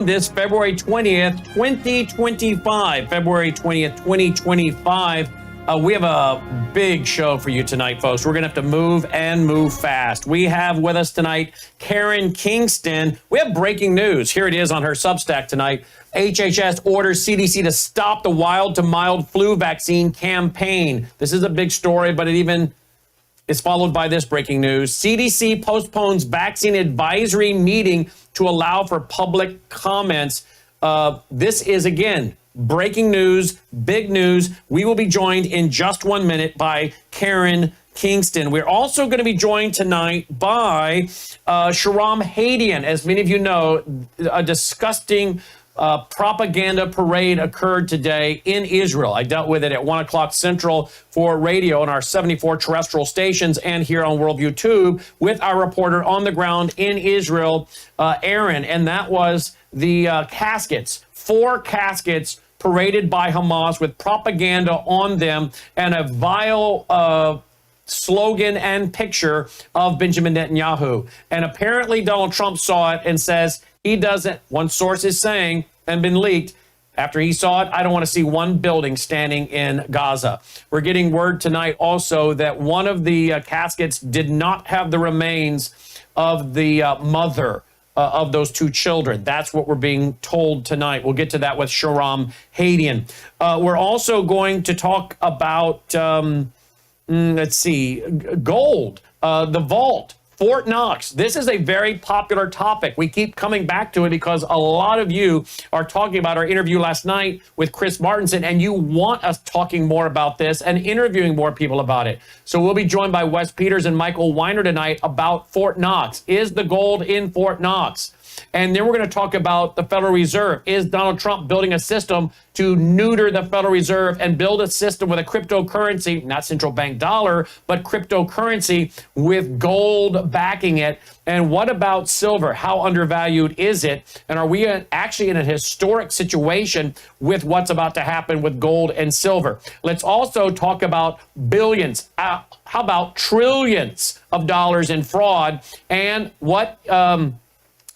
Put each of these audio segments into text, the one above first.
This February 20th, 2025. February 20th, 2025. We have a big show for you tonight, folks. We're going to have to move and move fast. We have with us tonight Karen Kingston. We have breaking news. Here it is on her Substack tonight. HHS orders CDC to stop the wild to mild flu vaccine campaign. This is a big story, but it even is followed by this breaking news. CDC postpones vaccine advisory meeting to allow for public comments. This is, again, breaking news, big news. We will be joined in just 1 minute by Karen Kingston. We're also going to be joined tonight by Shahram Hadian. As many of you know, a disgusting propaganda parade occurred today in Israel. I dealt with it at 1 o'clock Central for radio on our 74 terrestrial stations and here on Worldview Tube with our reporter on the ground in Israel, Aaron. And that was the caskets, 4 caskets paraded by Hamas with propaganda on them and a vile slogan and picture of Benjamin Netanyahu. And apparently Donald Trump saw it and says he doesn't, one source is saying, and been leaked, after he saw it, I don't want to see one building standing in Gaza. We're getting word tonight also that one of the caskets did not have the remains of the mother of those 2 children. That's what we're being told tonight. We'll get to that with Shahram Hadian. We're also going to talk about, let's see, gold, the vault, Fort Knox. This is a very popular topic. We keep coming back to it because a lot of you are talking about our interview last night with Chris Martinson, and you want us talking more about this and interviewing more people about it. So we'll be joined by Wes Peters and Michael Weiner tonight about Fort Knox. Is the gold in Fort Knox? And then we're going to talk about the Federal Reserve. Is Donald Trump building a system to neuter the Federal Reserve and build a system with a cryptocurrency, not central bank dollar, but cryptocurrency with gold backing it? And what about silver? How undervalued is it? And are we actually in a historic situation with what's about to happen with gold and silver? Let's also talk about billions. How about trillions of dollars in fraud and what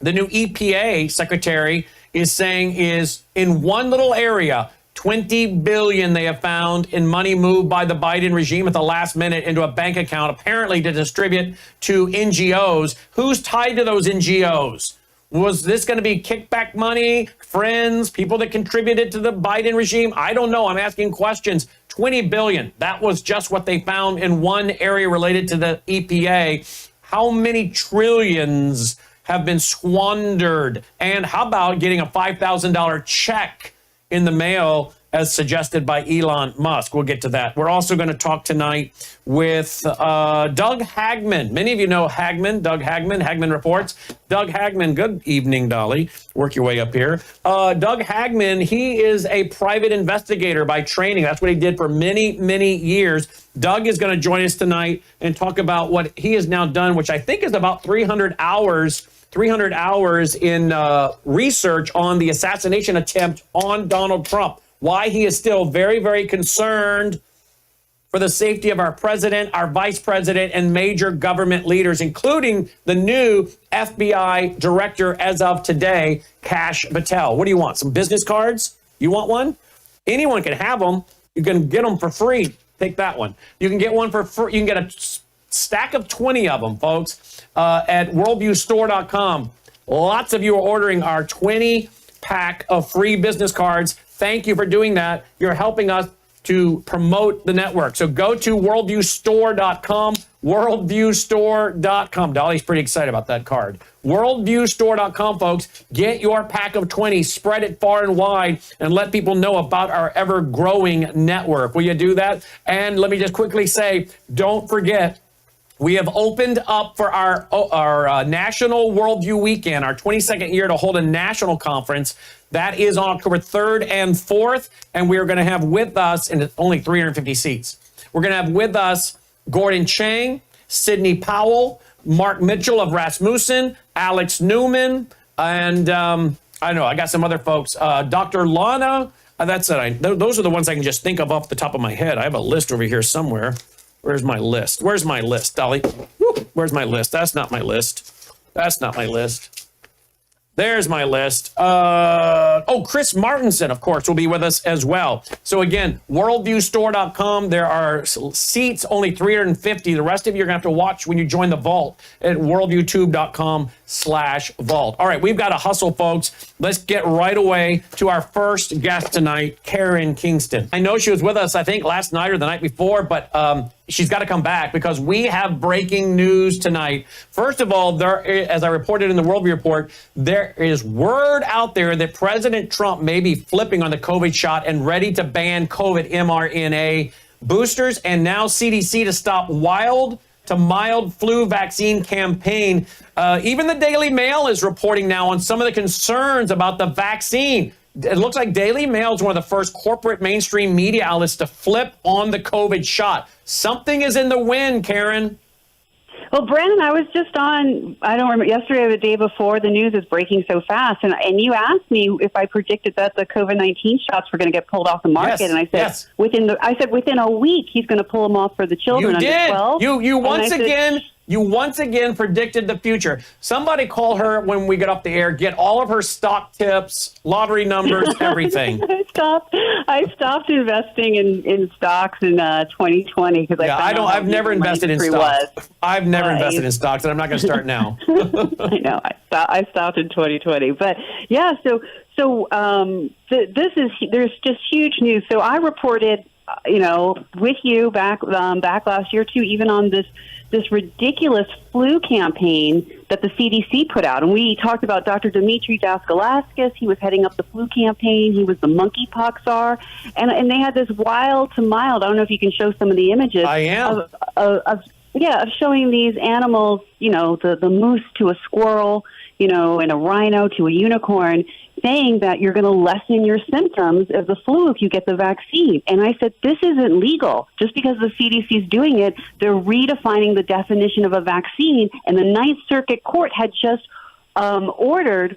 the new EPA secretary is saying is in one little area, $20 billion they have found in money moved by the Biden regime at the last minute into a bank account, apparently to distribute to NGOs. Who's tied to those NGOs? Was this going to be kickback money, friends, people that contributed to the Biden regime? I don't know. I'm asking questions. $20 billion. That was just what they found in one area related to the EPA. How many trillions have been squandered? And how about getting a $5,000 check in the mail as suggested by Elon Musk? We'll get to that. We're also going to talk tonight with Doug Hagman. Many of you know Hagman, Doug Hagman, Hagman Reports. Doug Hagman, good evening, Dolly. Work your way up here. Doug Hagman, he is a private investigator by training. That's what he did for many, many years. Doug is going to join us tonight and talk about what he has now done, which I think is about 300 hours in research on the assassination attempt on Donald Trump. Why he is still very, very concerned for the safety of our president, our vice president, and major government leaders, including the new FBI director as of today, Kash Patel. What do you want? Some business cards? You want one? Anyone can have them. You can get them for free. Take that one. You can get one for free. You can get a stack of 20 of them, folks, at worldviewstore.com. Lots of you are ordering our 20-pack of free business cards. Thank you for doing that. You're helping us to promote the network. So go to worldviewstore.com, worldviewstore.com. Dolly's pretty excited about that card. Worldviewstore.com, folks. Get your pack of 20, spread it far and wide, and let people know about our ever-growing network. Will you do that? And let me just quickly say, don't forget, we have opened up for our National Worldview Weekend, our 22nd year to hold a national conference. That is on October 3rd and 4th, and we are going to have with us, and it's only 350 seats, we're going to have with us Gordon Chang, Sidney Powell, Mark Mitchell of Rasmussen, Alex Newman, and I don't know, I got some other folks, Dr. Lana, that's it. Those are the ones I can just think of off the top of my head. I have a list over here somewhere. Where's my list? Where's my list, Dolly? Where's my list? That's not my list. That's not my list. There's my list. Chris Martinson, of course, will be with us as well. So again, worldviewstore.com. There are seats, only 350. The rest of you are going to have to watch when you join the vault at worldviewtube.com/vault. All right, we've got to hustle, folks. Let's get right away to our first guest tonight, Karen Kingston. I know she was with us, I think, last night or the night before, but she's got to come back because we have breaking news tonight. First of all, as I reported in the Worldview Report, there is word out there that President Trump may be flipping on the COVID shot and ready to ban COVID mRNA boosters, and now CDC to stop wild to mild flu vaccine campaign. Even the Daily Mail is reporting now on some of the concerns about the vaccine. It looks like Daily Mail is one of the first corporate mainstream media outlets to flip on the COVID shot. Something is in the wind, Karen. Well, Brandon, I was just on, I don't remember, yesterday or the day before, the news is breaking so fast, and you asked me if I predicted that the COVID-19 shots were going to get pulled off the market, yes, and I said, yes. within a week, he's going to pull them off for the children You under did. 12. You once again predicted the future. Somebody call her when we get off the air, get all of her stock tips, lottery numbers, everything. I stopped investing in stocks in 2020 because I've never invested in stocks. I've never invested in stocks, and I'm not going to start now. I know. I stopped in 2020, but yeah. There's just huge news. So I reported, with you back last year too, even on this ridiculous flu campaign that the CDC put out. And we talked about Dr. Dimitri Daskalakis. He was heading up the flu campaign. He was the monkeypox czar. And they had this wild to mild, I don't know if you can show some of the images. I am. Of showing these animals, the moose to a squirrel, and a rhino to a unicorn, saying that you're going to lessen your symptoms of the flu if you get the vaccine. And I said, this isn't legal. Just because the CDC is doing it, they're redefining the definition of a vaccine. And the Ninth Circuit Court had just ordered,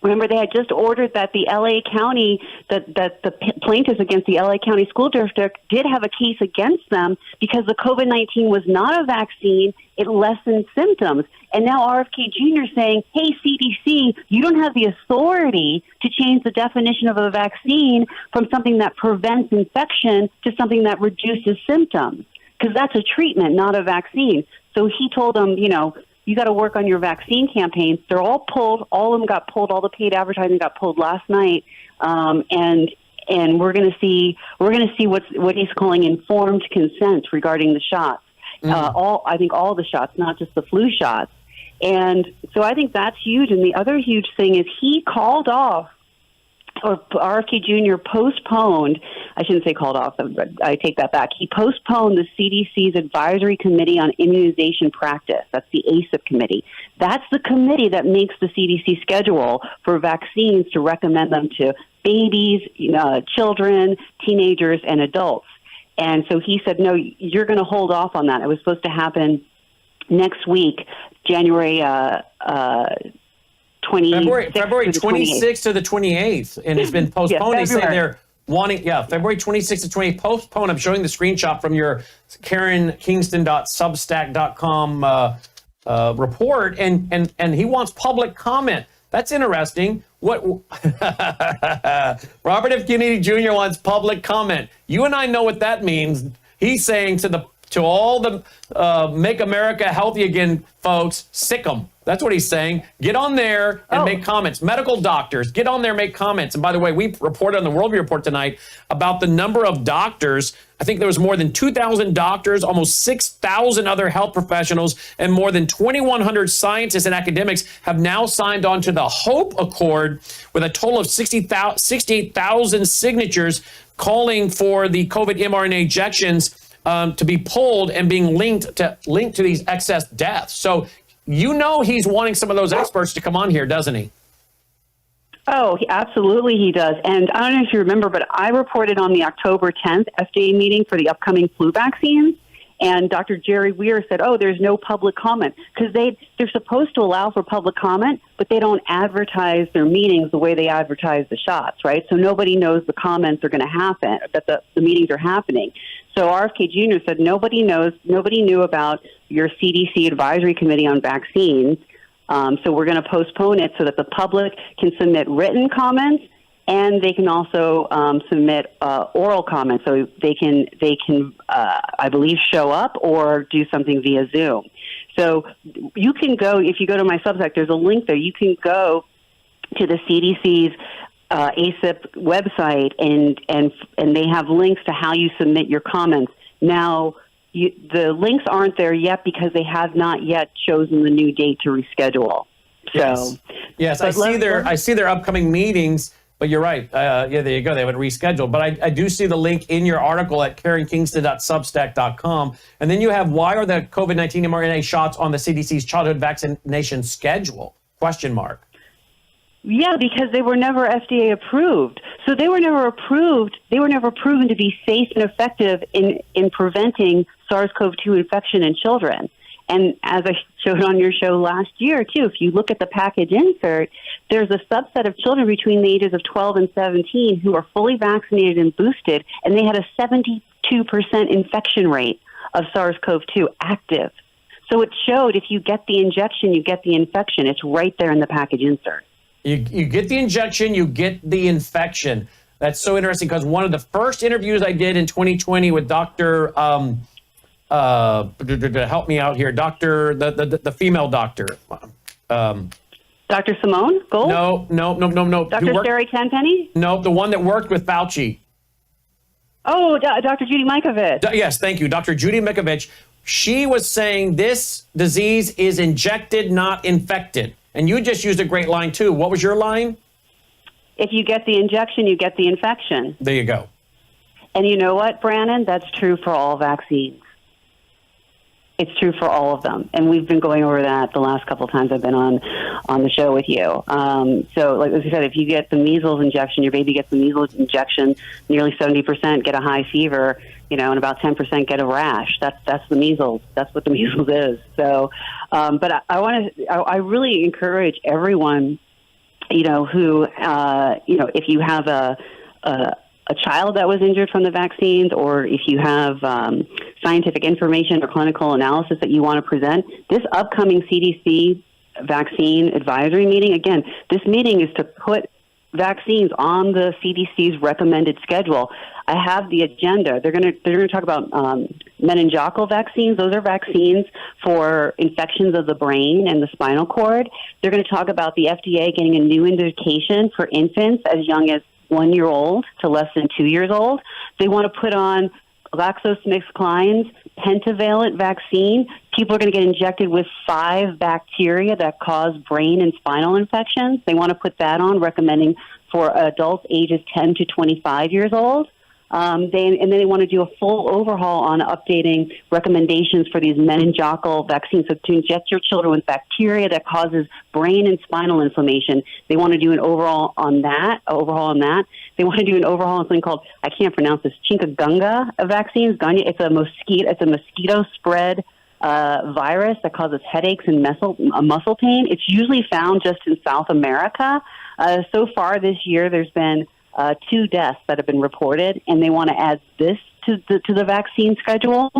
remember, they had just ordered that the L.A. County, that the plaintiffs against the L.A. County School District did have a case against them because the COVID-19 was not a vaccine. It lessened symptoms. And now RFK Jr. saying, hey, CDC, you don't have the authority to change the definition of a vaccine from something that prevents infection to something that reduces symptoms, because that's a treatment, not a vaccine. So he told them, you got to work on your vaccine campaigns. They're all pulled. All of them got pulled. All the paid advertising got pulled last night. And we're going to see what he's calling informed consent regarding the shots. I think all the shots, not just the flu shots. And so I think that's huge. And the other huge thing is he called off, or RFK Jr. postponed, I shouldn't say called off, I take that back. He postponed the CDC's Advisory Committee on Immunization Practice. That's the ACIP committee. That's the committee that makes the CDC schedule for vaccines to recommend them to babies, children, teenagers, and adults. And so he said, no, you're going to hold off on that. It was supposed to happen next week, February 26th to the 28th, and it's been postponed. They say they're wanting, February 26th to 28th, postponed. I'm showing the screenshot from your KarenKingston.substack.com report, and he wants public comment. That's interesting. What Robert F. Kennedy Jr. wants public comment. You and I know what that means. He's saying to all the Make America Healthy Again folks, sick 'em. That's what he's saying. Get on there and make comments. Medical doctors, get on there, make comments. And by the way, we reported on the Worldview Report tonight about the number of doctors. I think there was more than 2,000 doctors, almost 6,000 other health professionals, and more than 2,100 scientists and academics have now signed on to the HOPE Accord with a total of 68,000 signatures calling for the COVID mRNA injections to be pulled and being linked to these excess deaths. So he's wanting some of those experts to come on here, doesn't he? Oh, absolutely he does. And I don't know if you remember, but I reported on the October 10th FDA meeting for the upcoming flu vaccines. And Dr. Jerry Weir said, there's no public comment, because they're supposed to allow for public comment, but they don't advertise their meetings the way they advertise the shots, right? So nobody knows the comments are going to happen, that the meetings are happening. So RFK Jr. said nobody knew about your CDC Advisory Committee on Vaccines. So we're going to postpone it so that the public can submit written comments, and they can also submit oral comments. So they can I believe, show up or do something via Zoom. So you can go, if you go to my Substack, there's a link there. You can go to the CDC's ACIP website, and they have links to how you submit your comments. Now, the links aren't there yet because they have not yet chosen the new date to reschedule. So, yes, I see their upcoming meetings. But you're right. Yeah, there you go. They would reschedule. But I do see the link in your article at KarenKingston.substack.com. And then you have, why are the COVID-19 mRNA shots on the CDC's childhood vaccination schedule? Question mark. Yeah, because they were never FDA approved. So they were never approved. They were never proven to be safe and effective in preventing SARS-CoV-2 infection in children. And as I showed on your show last year, too, if you look at the package insert, there's a subset of children between the ages of 12 and 17 who are fully vaccinated and boosted, and they had a 72% infection rate of SARS-CoV-2 active. So it showed if you get the injection, you get the infection. It's right there in the package insert. You get the injection, you get the infection. That's so interesting because one of the first interviews I did in 2020 with Dr. Help me out here, the female doctor. Dr. Simone Gold? No. Dr. Sherry Tenpenny? No, the one that worked with Fauci. Oh, Dr. Judy Mikovits. Yes, thank you. Dr. Judy Mikovits. She was saying this disease is injected, not infected. And you just used a great line, too. What was your line? If you get the injection, you get the infection. There you go. And you know what, Brandon? That's true for all vaccines. It's true for all of them. And we've been going over that the last couple of times I've been on the show with you. So, like I said, if you get the measles injection, your baby gets the measles injection, nearly 70% get a high fever, and about 10% get a rash. That's the measles. That's what the measles is. So, but I really encourage everyone, who, if you have a child that was injured from the vaccines, or if you have scientific information or clinical analysis that you want to present, this upcoming CDC vaccine advisory meeting, again, this meeting is to put vaccines on the CDC's recommended schedule. I have the agenda. They're going to talk about meningococcal vaccines. Those are vaccines for infections of the brain and the spinal cord. They're going to talk about the FDA getting a new indication for infants as young as 1 year old to less than 2 years old. They want to put on GlaxoSmithKline's pentavalent vaccine. People are going to get injected with 5 bacteria that cause brain and spinal infections. They want to put that on, recommending for adults ages 10 to 25 years old. And then they want to do a full overhaul on updating recommendations for these meningococcal vaccines. So to inject your children with bacteria that causes brain and spinal inflammation, they want to do an overhaul on that. They want to do an overhaul on something called, I can't pronounce this, Chikungunya vaccines. It's a mosquito spread virus that causes headaches and muscle pain. It's usually found just in South America. So far this year, there's been 2 deaths that have been reported, and they want to add this to the vaccine schedule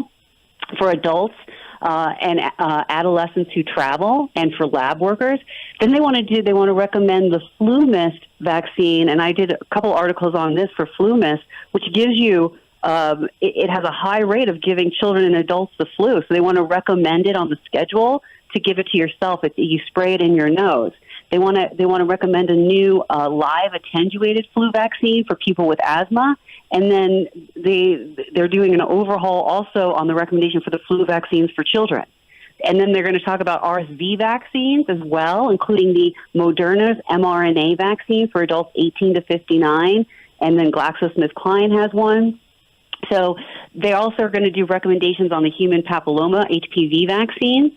for adults and adolescents who travel, and for lab workers. Then they want to recommend the FluMist vaccine, and I did a couple articles on this for FluMist, which gives you it has a high rate of giving children and adults the flu, so they want to recommend it on the schedule to give it to yourself. You spray it in your nose. They want to recommend a new live attenuated flu vaccine for people with asthma, and then they're doing an overhaul also on the recommendation for the flu vaccines for children. And then they're going to talk about RSV vaccines as well, including the Moderna's mRNA vaccine for adults 18 to 59, and then GlaxoSmithKline has one. So they also are going to do recommendations on the human papilloma HPV vaccine.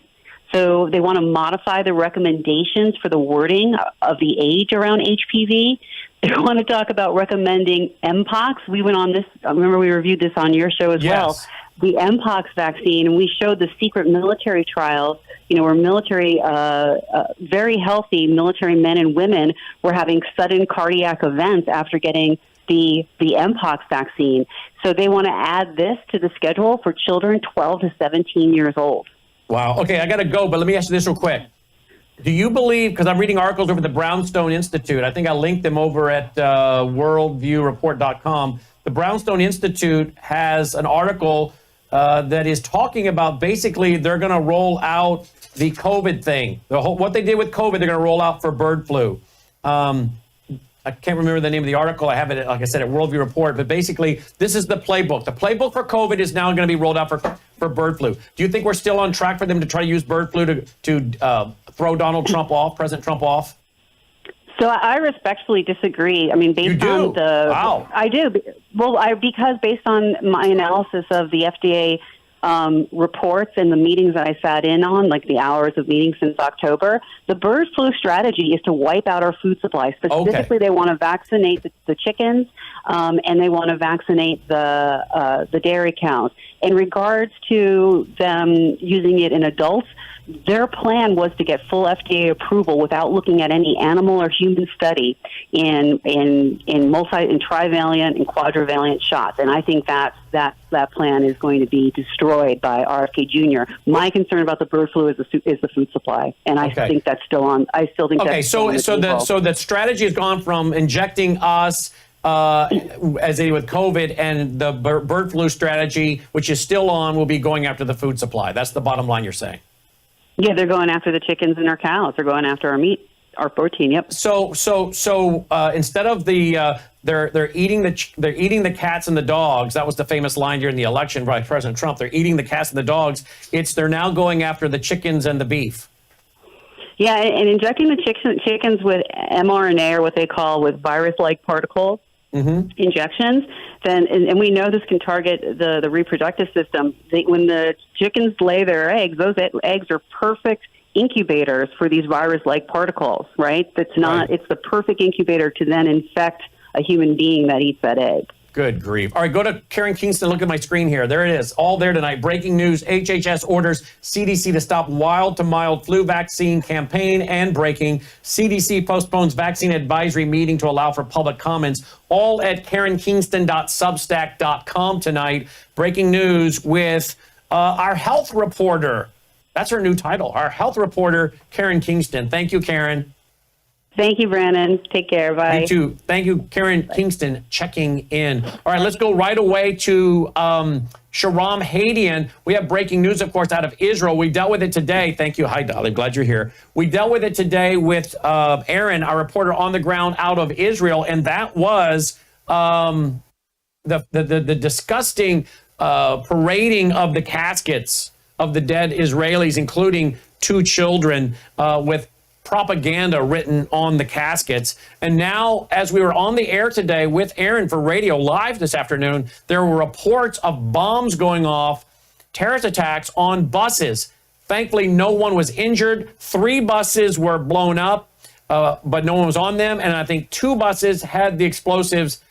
So they want to modify the recommendations for the wording of the age around HPV. They want to talk about recommending Mpox. We went on this, remember we reviewed this on your show as well, the Mpox vaccine, and we showed the secret military trials, where military, very healthy military men and women were having sudden cardiac events after getting the Mpox vaccine. So they want to add this to the schedule for children 12 to 17 years old. Wow. Okay, I got to go, but let me ask you this real quick. Do you believe, because I'm reading articles over at the Brownstone Institute, I think I linked them over at worldviewreport.com. The Brownstone Institute has an article that is talking about basically they're going to roll out the COVID thing. What they did with COVID, they're going to roll out for bird flu. I can't remember the name of the article. I have it, like I said, at Worldview Report. But basically, this is the playbook. The playbook for COVID is now going to be rolled out for bird flu. Do you think we're still on track for them to try to use bird flu to throw Donald Trump off, President Trump off? So I respectfully disagree. I mean, based on the... Wow. I do. Well, because based on my analysis of the FDA reports and the meetings that I sat in on, like the hours of meetings since October, the bird flu strategy is to wipe out our food supply. Specifically, They want to vaccinate the chickens, and they want to vaccinate the dairy cows. In regards to them using it in adults, their plan was to get full FDA approval without looking at any animal or human study in trivalent and quadrivalent shots. And I think that plan is going to be destroyed by RFK Jr. My concern about the bird flu is the food supply, and I think that's still on. I still think that's still on the table. So the strategy has gone from injecting us as they did with COVID, and the bird flu strategy, which is still on, will be going after the food supply. That's the bottom line you're saying. Yeah, they're going after the chickens and our cows. They're going after our meat, our protein. Yep. So instead of they're eating the cats and the dogs. That was the famous line during the election by President Trump. They're eating the cats and the dogs. They're now going after the chickens and the beef. Yeah, and injecting the chickens with mRNA, or what they call with virus-like particles. Injections, and we know this can target the reproductive system. When the chickens lay their eggs, those eggs are perfect incubators for these virus-like particles, right? It's the perfect incubator to then infect a human being that eats that egg. Good grief. All right, go to Karen Kingston. Look at my screen here. There it is. All there tonight. Breaking news. HHS orders CDC to stop wild to mild flu vaccine campaign. And breaking, CDC postpones vaccine advisory meeting to allow for public comments. All at KarenKingston.substack.com tonight. Breaking news with our health reporter. That's her new title. Our health reporter, Karen Kingston. Thank you, Karen. Thank you, Brandon. Take care. Bye. You too. Thank you, Karen Kingston, checking in. All right, let's go right away to Shahram Hadian. We have breaking news, of course, out of Israel. We dealt with it today. Thank you. Hi, darling. Glad you're here. We dealt with it today with Aaron, our reporter on the ground out of Israel, and that was the disgusting parading of the caskets of the dead Israelis, including 2 children with propaganda written on the caskets. And now, as we were on the air today with Aaron for radio live this afternoon, there were reports of bombs going off, terrorist attacks on buses. Thankfully, no one was injured. 3 buses were blown up, but no one was on them. And I think 2 buses had the explosives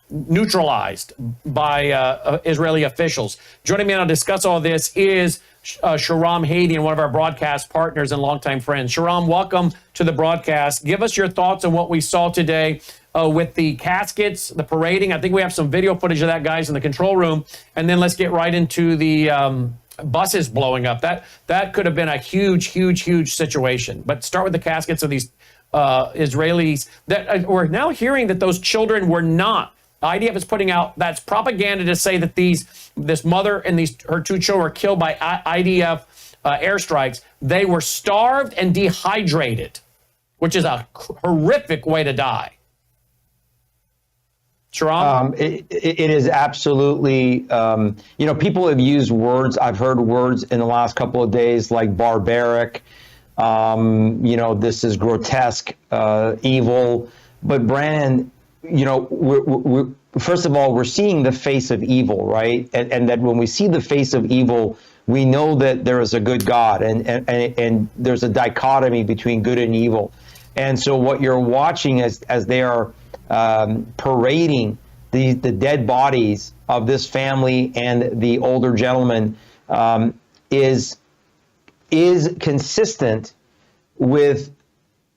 neutralized by Israeli officials. Joining me now to discuss all this is Shahram Hadian, one of our broadcast partners and longtime friends. Shahram, welcome to the broadcast. Give us your thoughts on what we saw today with the caskets, the parading. I think we have some video footage of that, guys, in the control room. And then let's get right into the buses blowing up. That could have been a huge situation. But start with the caskets of these Israelis that we're now hearing that those children were not. The IDF is putting out, that's propaganda to say that this mother and her 2 children were killed by IDF airstrikes. They were starved and dehydrated, which is a horrific way to die. Shahram? It is absolutely, people have used words. I've heard words in the last couple of days like barbaric. This is grotesque, evil. But Brandon, we're first of all, we're seeing the face of evil, right? And that when we see the face of evil, we know that there is a good God, and there's a dichotomy between good and evil. And so what you're watching as they are parading the dead bodies of this family and the older gentleman is consistent with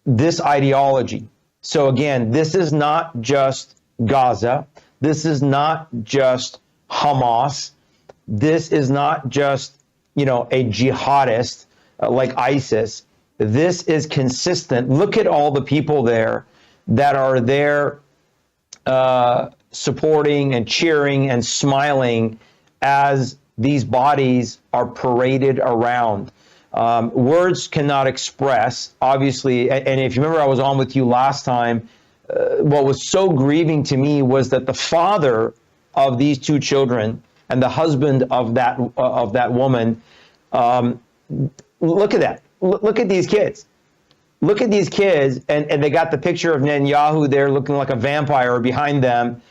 this ideology. So again, this is not just Gaza. This is not just Hamas. This is not just, a jihadist like ISIS. This is consistent. Look at all the people there that are there supporting and cheering and smiling as these bodies are paraded around. Words cannot express, obviously, and if you remember I was on with you last time, what was so grieving to me was that the father of these two children and the husband of that woman, look at that. Look at these kids. Look at these kids, and they got the picture of Netanyahu there looking like a vampire behind them,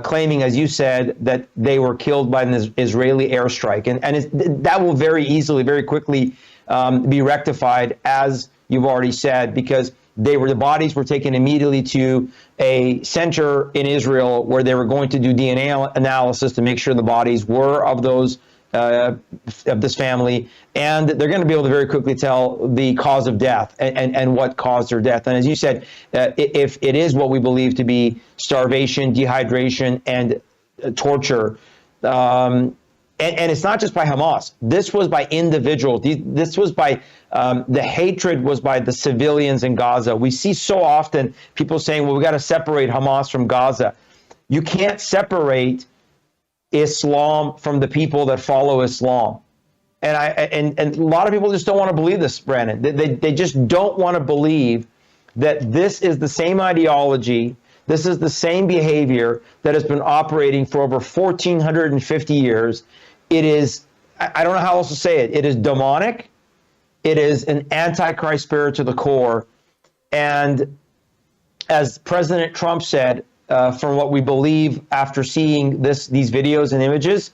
claiming, as you said, that they were killed by an Israeli airstrike. And that will very easily, very quickly be rectified, as you've already said, because the bodies were taken immediately to a center in Israel where they were going to do DNA analysis to make sure the bodies were of those of this family, and they're going to be able to very quickly tell the cause of death and what caused their death. And as you said, if it is what we believe to be starvation, dehydration, and torture, and it's not just by Hamas. This was by individuals. This was by the hatred was by the civilians in Gaza. We see so often people saying, well, we got to separate Hamas from Gaza. You can't separate Islam from the people that follow Islam. And a lot of people just don't want to believe this, Brandon. They just don't want to believe that this is the same ideology, this is the same behavior that has been operating for over 1,450 years. It is, I don't know how else to say it. It is demonic. It is an antichrist spirit to the core. And as President Trump said, from what we believe after seeing these videos and images,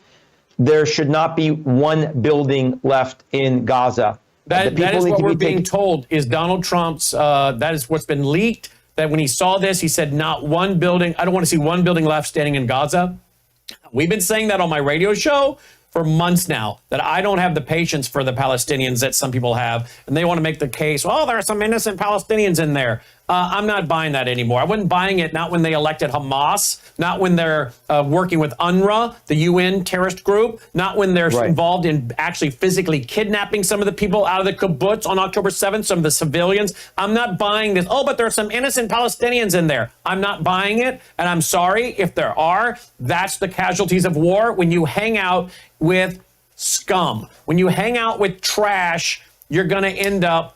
there should not be one building left in Gaza. That is what we're being told is Donald Trump's, that is what's been leaked, that when he saw this, he said not one building, I don't want to see one building left standing in Gaza. We've been saying that on my radio show for months now, that I don't have the patience for the Palestinians that some people have, and they want to make the case, oh, there are some innocent Palestinians in there. I'm not buying that anymore. I wasn't buying it, not when they elected Hamas, not when they're working with UNRWA, the UN terrorist group, not when they're involved in actually physically kidnapping some of the people out of the kibbutz on October 7th, some of the civilians. I'm not buying this. Oh, but there are some innocent Palestinians in there. I'm not buying it, and I'm sorry if there are. That's the casualties of war. When you hang out with scum, when you hang out with trash, you're going to end up,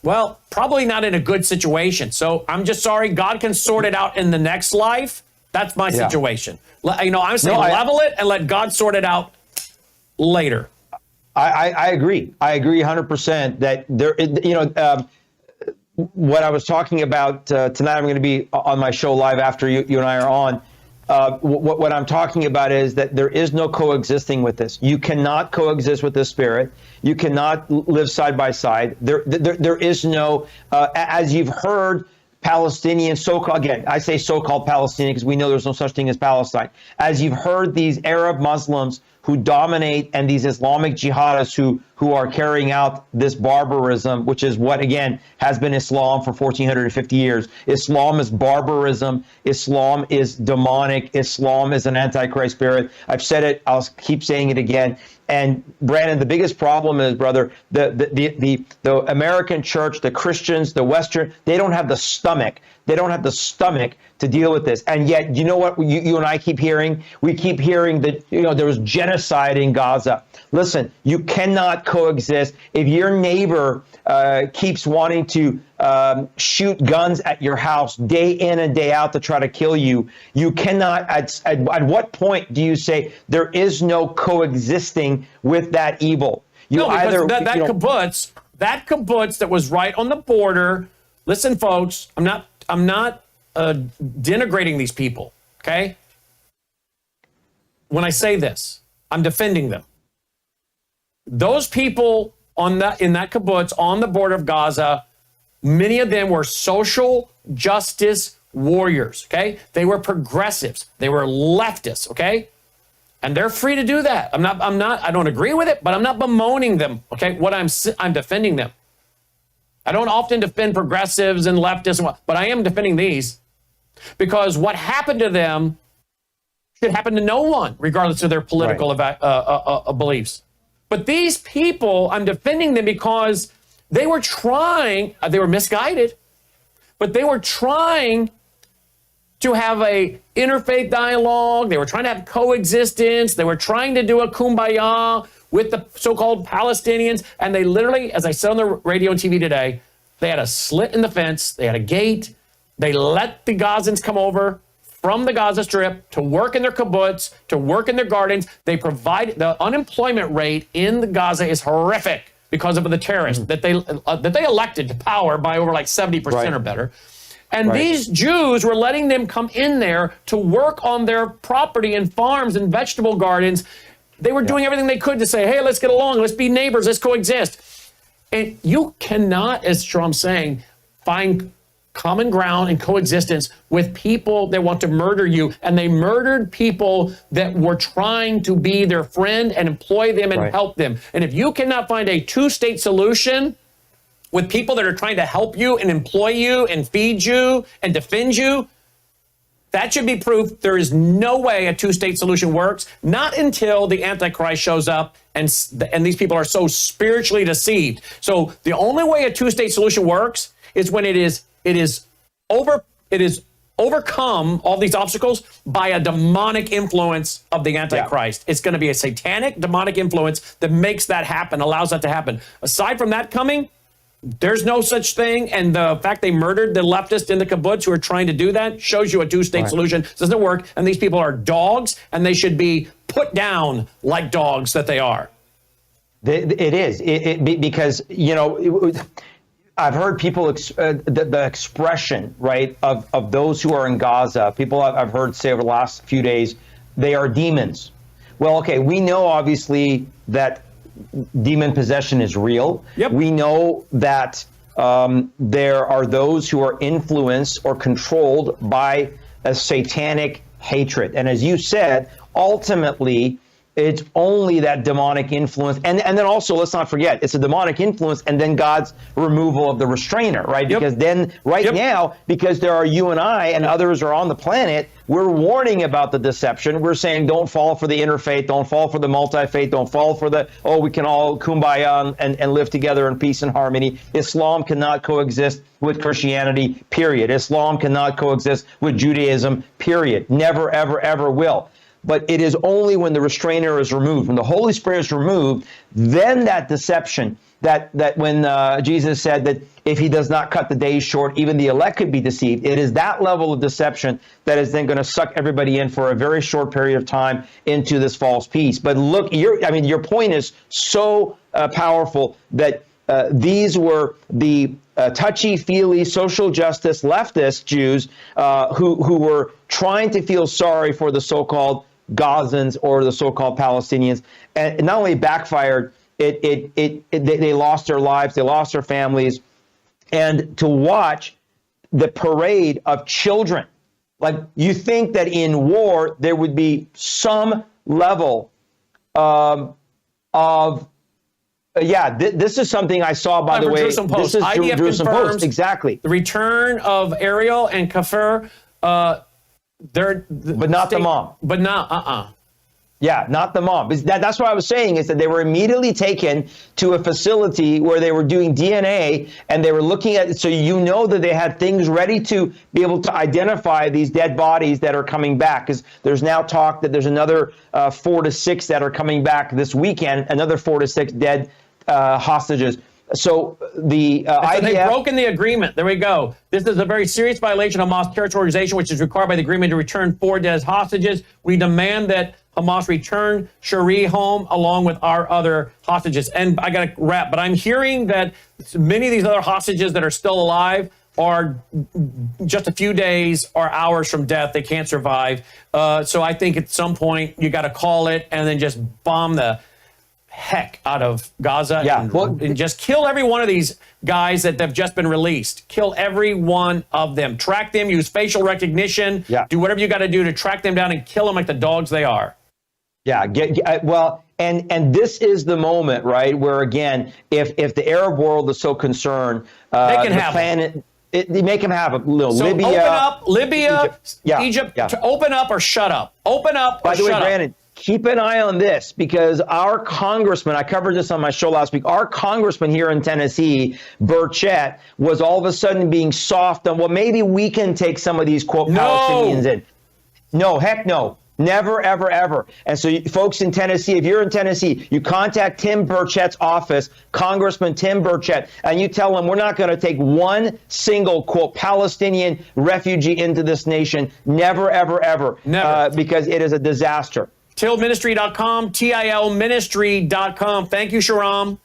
well, probably not in a good situation. So I'm just sorry. God can sort it out in the next life. That's my situation. I'm saying level it and let God sort it out later. I agree. I agree 100% that there, what I was talking about tonight, I'm going to be on my show live after you and I are on. What I'm talking about is that there is no coexisting with this. You cannot coexist with this spirit. You cannot live side by side. There is no, as you've heard, Palestinian, so-called, again, I say so-called Palestinian because we know there's no such thing as Palestine. As you've heard these Arab Muslims who dominate and these Islamic jihadists who are carrying out this barbarism, which is what, again, has been Islam for 1,450 years. Islam is barbarism. Islam is demonic. Islam is an antichrist spirit. I've said it. I'll keep saying it again. And Brandon, the biggest problem is, brother, the American church, the Christians, the Western, they don't have the stomach. They don't have the stomach to deal with this. And yet, you know what you and I keep hearing? We keep hearing that, there was genocide in Gaza. Listen, you cannot coexist. If your neighbor keeps wanting to shoot guns at your house day in and day out to try to kill you, you cannot, at what point do you say there is no coexisting with that evil? Kibbutz, that kibbutz that was right on the border, listen, folks, I'm not denigrating these people, okay? When I say this, I'm defending them. Those people in that kibbutz on the border of Gaza, many of them were social justice warriors, okay? They were progressives. They were leftists, okay? And they're free to do that. I don't agree with it, but I'm not bemoaning them, okay? I'm defending them. I don't often defend progressives and leftists, but I am defending these because what happened to them should happen to no one, regardless of their political beliefs. But these people, I'm defending them because They were trying, they were misguided, but they were trying to have a interfaith dialogue. They were trying to have coexistence. They were trying to do a kumbaya with the so-called Palestinians. And they literally, as I said on the radio and TV today, they had a slit in the fence. They had a gate. They let the Gazans come over from the Gaza Strip to work in their kibbutz, to work in their gardens. They provide, the unemployment rate in the Gaza is horrific because of the terrorists that they elected to power by over like 70% or better. And these Jews were letting them come in there to work on their property and farms and vegetable gardens. They were doing everything they could to say, hey, let's get along, let's be neighbors, let's coexist. And you cannot, as Trump's saying, find common ground and coexistence with people that want to murder you. And they murdered people that were trying to be their friend and employ them and help them. And if you cannot find a two-state solution with people that are trying to help you and employ you and feed you and defend you, that should be proof there is no way a two-state solution works, not until the Antichrist shows up and these people are so spiritually deceived. So the only way a two-state solution works is when it is overcome all these obstacles by a demonic influence of the Antichrist. It's going to be a satanic demonic influence that makes that happen, allows that to happen. Aside from that coming, there's no such thing, and the fact they murdered the leftists in the kibbutz who are trying to do that shows you a two-state solution doesn't work, and these people are dogs, and they should be put down like dogs that they are. It is, because, you know, I've heard people, the expression, right, of those who are in Gaza, people I've heard say over the last few days, they are demons. Well, okay, we know, obviously, that demon possession is real. We know that there are those who are influenced or controlled by a satanic hatred. And as you said, ultimately, it's only that demonic influence. And then also, let's not forget, it's a demonic influence and then God's removal of the restrainer, right? Because then now, because there are you and I and others are on the planet, we're warning about the deception. We're saying don't fall for the interfaith, don't fall for the multi-faith, don't fall for the, oh, we can all kumbaya and live together in peace and harmony. Islam cannot coexist with Christianity, period. Islam cannot coexist with Judaism, period. Never, ever, ever will. But it is only when the restrainer is removed, when the Holy Spirit is removed, then that deception, that when Jesus said that if he does not cut the days short, even the elect could be deceived. It is that level of deception that is then going to suck everybody in for a very short period of time into this false peace. But look, your point is so powerful that these were the touchy-feely social justice leftist Jews who were trying to feel sorry for the so-called Gazans or the so-called Palestinians, and not only backfired, they lost their lives, they lost their families, and to watch the parade of children, like you think that in war there would be some level this is something I saw, by the way. Jerusalem Post. This is IDF Jerusalem confirms Post, exactly. The return of Ariel and Kafir, but not the mom. But not, Yeah, not the mom. That's what I was saying, is that they were immediately taken to a facility where they were doing DNA and they were looking at it. So you know that they had things ready to be able to identify these dead bodies that are coming back. Because there's now talk that there's another 4 to 6 that are coming back this weekend, another 4 to 6 dead hostages. So the IDF... So they've broken the agreement. There we go. This is a very serious violation of Hamas terrorist organization, which is required by the agreement to return 4 dead hostages. We demand that Hamas return Shari home along with our other hostages. And I got to wrap, but I'm hearing that many of these other hostages that are still alive are just a few days or hours from death. They can't survive. So I think at some point you got to call it and then just bomb the heck out of Gaza and just kill every one of these guys that have just been released. Kill every one of them. Track them, use facial recognition, do whatever you got to do to track them down and kill them like the dogs they are. Yeah, and this is the moment, right, where, again, if the Arab world is so concerned, they can have planet, they make them have a little so Libya. Open up, Libya, Egypt to open up or shut up. Open up or shut up. By the way, Brandon, keep an eye on this, because our congressman, I covered this on my show last week, our congressman here in Tennessee, Burchett, was all of a sudden being soft on, well, maybe we can take some of these, quote, Palestinians in. No, heck no. Never, ever, ever. And so, folks in Tennessee, if you're in Tennessee, you contact Tim Burchett's office, Congressman Tim Burchett, and you tell him we're not going to take one single, quote, Palestinian refugee into this nation. Never, ever, ever. Never. Because it is a disaster. TILministry.com, TILministry.com. Thank you, Sharam.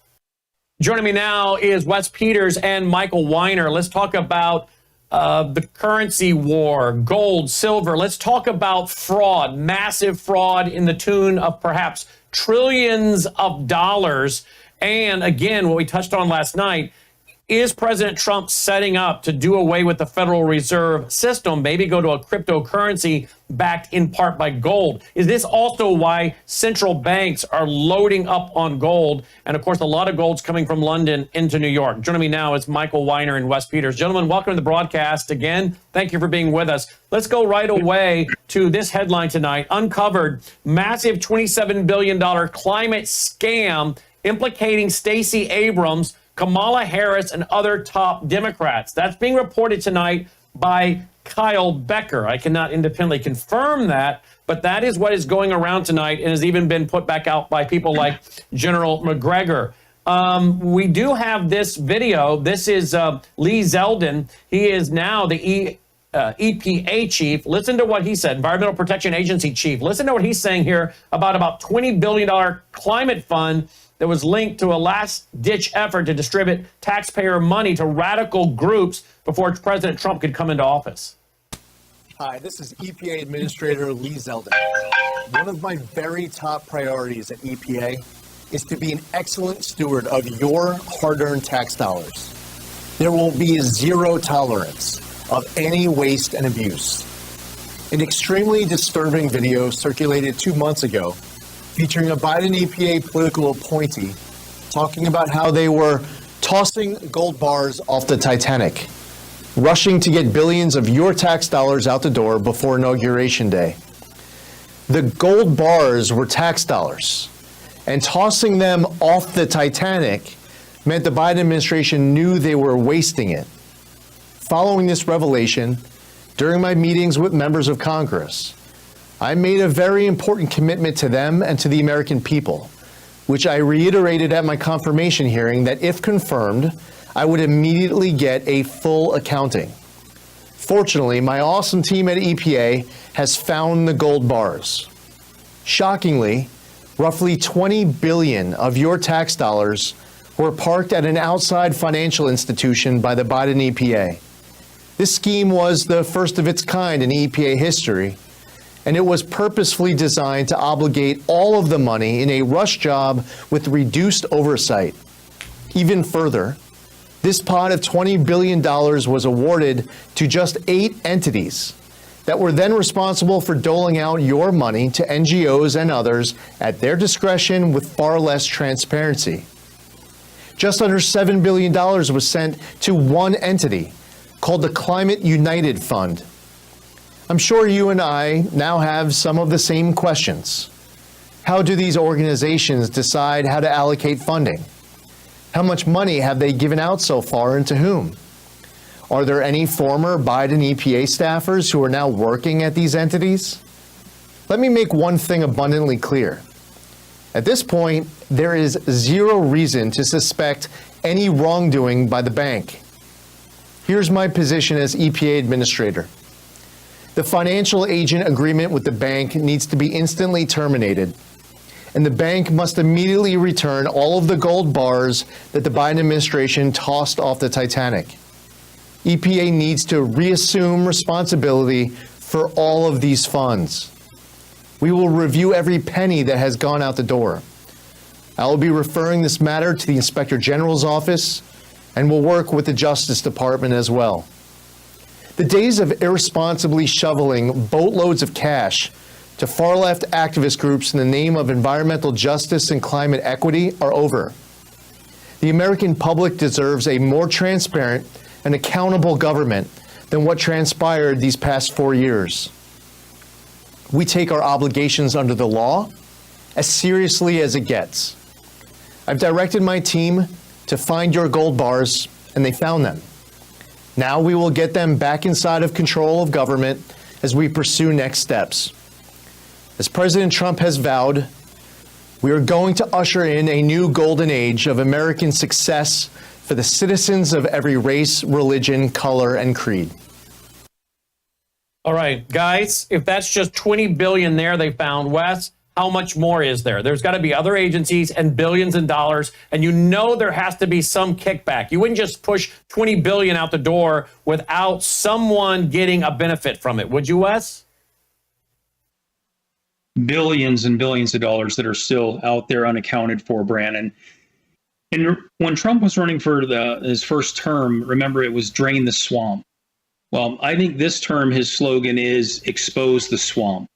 Joining me now is Wes Peters and Michael Weiner. Let's talk about the currency war, gold, silver. Let's talk about fraud, massive fraud in the tune of perhaps trillions of dollars. And again, what we touched on last night, is President Trump setting up to do away with the Federal Reserve System, maybe go to a cryptocurrency backed in part by gold? Is this also why central banks are loading up on gold? And of course, a lot of gold's coming from London into New York. Joining me now is Michael Weiner and Wes Peters. Gentlemen, welcome to the broadcast again. Thank you for being with us. Let's go right away to this headline tonight. Uncovered massive $27 billion climate scam implicating Stacey Abrams, Kamala Harris, and other top Democrats. That's being reported tonight by Kyle Becker. I cannot independently confirm that, but that is what is going around tonight and has even been put back out by people like General McGregor. We do have this video. This is Lee Zeldin. He is now the EPA chief. Listen to what he said, Environmental Protection Agency chief. Listen to what he's saying here about $20 billion climate fund that was linked to a last-ditch effort to distribute taxpayer money to radical groups before President Trump could come into office. Hi, this is EPA Administrator Lee Zeldin. One of my very top priorities at EPA is to be an excellent steward of your hard-earned tax dollars. There will be zero tolerance of any waste and abuse. An extremely disturbing video circulated 2 months ago featuring a Biden EPA political appointee talking about how they were tossing gold bars off the Titanic, rushing to get billions of your tax dollars out the door before Inauguration Day. The gold bars were tax dollars, and tossing them off the Titanic meant the Biden administration knew they were wasting it. Following this revelation, during my meetings with members of Congress, I made a very important commitment to them and to the American people, which I reiterated at my confirmation hearing that if confirmed, I would immediately get a full accounting. Fortunately, my awesome team at EPA has found the gold bars. Shockingly, roughly 20 billion of your tax dollars were parked at an outside financial institution by the Biden EPA. This scheme was the first of its kind in EPA history, and it was purposefully designed to obligate all of the money in a rush job with reduced oversight. Even further, this pot of $20 billion was awarded to just 8 entities that were then responsible for doling out your money to NGOs and others at their discretion with far less transparency. Just under $7 billion was sent to one entity called the Climate United Fund. I'm sure you and I now have some of the same questions. How do these organizations decide how to allocate funding? How much money have they given out so far and to whom? Are there any former Biden EPA staffers who are now working at these entities? Let me make one thing abundantly clear. At this point, there is zero reason to suspect any wrongdoing by the bank. Here's my position as EPA administrator. The financial agent agreement with the bank needs to be instantly terminated, and the bank must immediately return all of the gold bars that the Biden administration tossed off the Titanic. EPA needs to reassume responsibility for all of these funds. We will review every penny that has gone out the door. I will be referring this matter to the Inspector General's office, and will work with the Justice Department as well. The days of irresponsibly shoveling boatloads of cash to far-left activist groups in the name of environmental justice and climate equity are over. The American public deserves a more transparent and accountable government than what transpired these past 4 years. We take our obligations under the law as seriously as it gets. I've directed my team to find your gold bars, and they found them. Now we will get them back inside of control of government as we pursue next steps. As President Trump has vowed, we are going to usher in a new golden age of American success for the citizens of every race, religion, color, and creed. All right, guys, if that's just 20 billion there they found, Wes, how much more is there? There's got to be other agencies and billions in dollars, and you know there has to be some kickback. You wouldn't just push 20 billion out the door without someone getting a benefit from it, would you, Wes? Billions and billions of dollars that are still out there unaccounted for, Brandon. And when Trump was running for his first term, remember, it was drain the swamp. Well, I think this term, his slogan is expose the swamp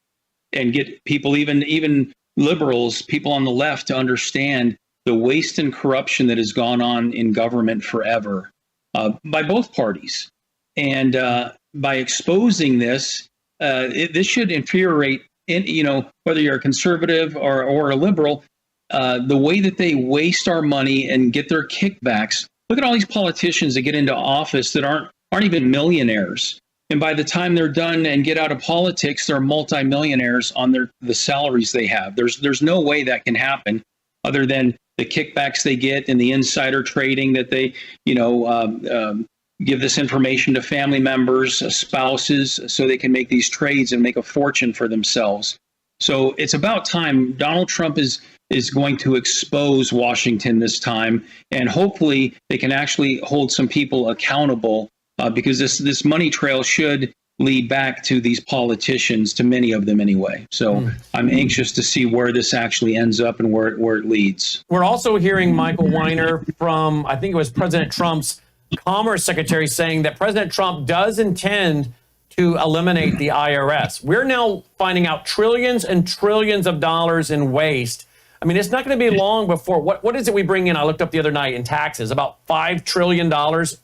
and get people, even liberals, people on the left, to understand the waste and corruption that has gone on in government forever by both parties. And by exposing this, this should infuriate, whether you're a conservative or a liberal, the way that they waste our money and get their kickbacks. Look at all these politicians that get into office that aren't even millionaires. And by the time they're done and get out of politics, they're multimillionaires on the salaries they have. There's no way that can happen other than the kickbacks they get and the insider trading that they, give this information to family members, spouses, so they can make these trades and make a fortune for themselves. So it's about time. Donald Trump is going to expose Washington this time, and hopefully they can actually hold some people accountable. Because this money trail should lead back to these politicians, to many of them anyway. So I'm anxious to see where this actually ends up and where it leads. We're also hearing Michael Weiner from, I think it was President Trump's Commerce Secretary, saying that President Trump does intend to eliminate the IRS. We're now finding out trillions and trillions of dollars in waste. I mean, it's not going to be long before, what is it we bring in? I looked up the other night in taxes, about $5 trillion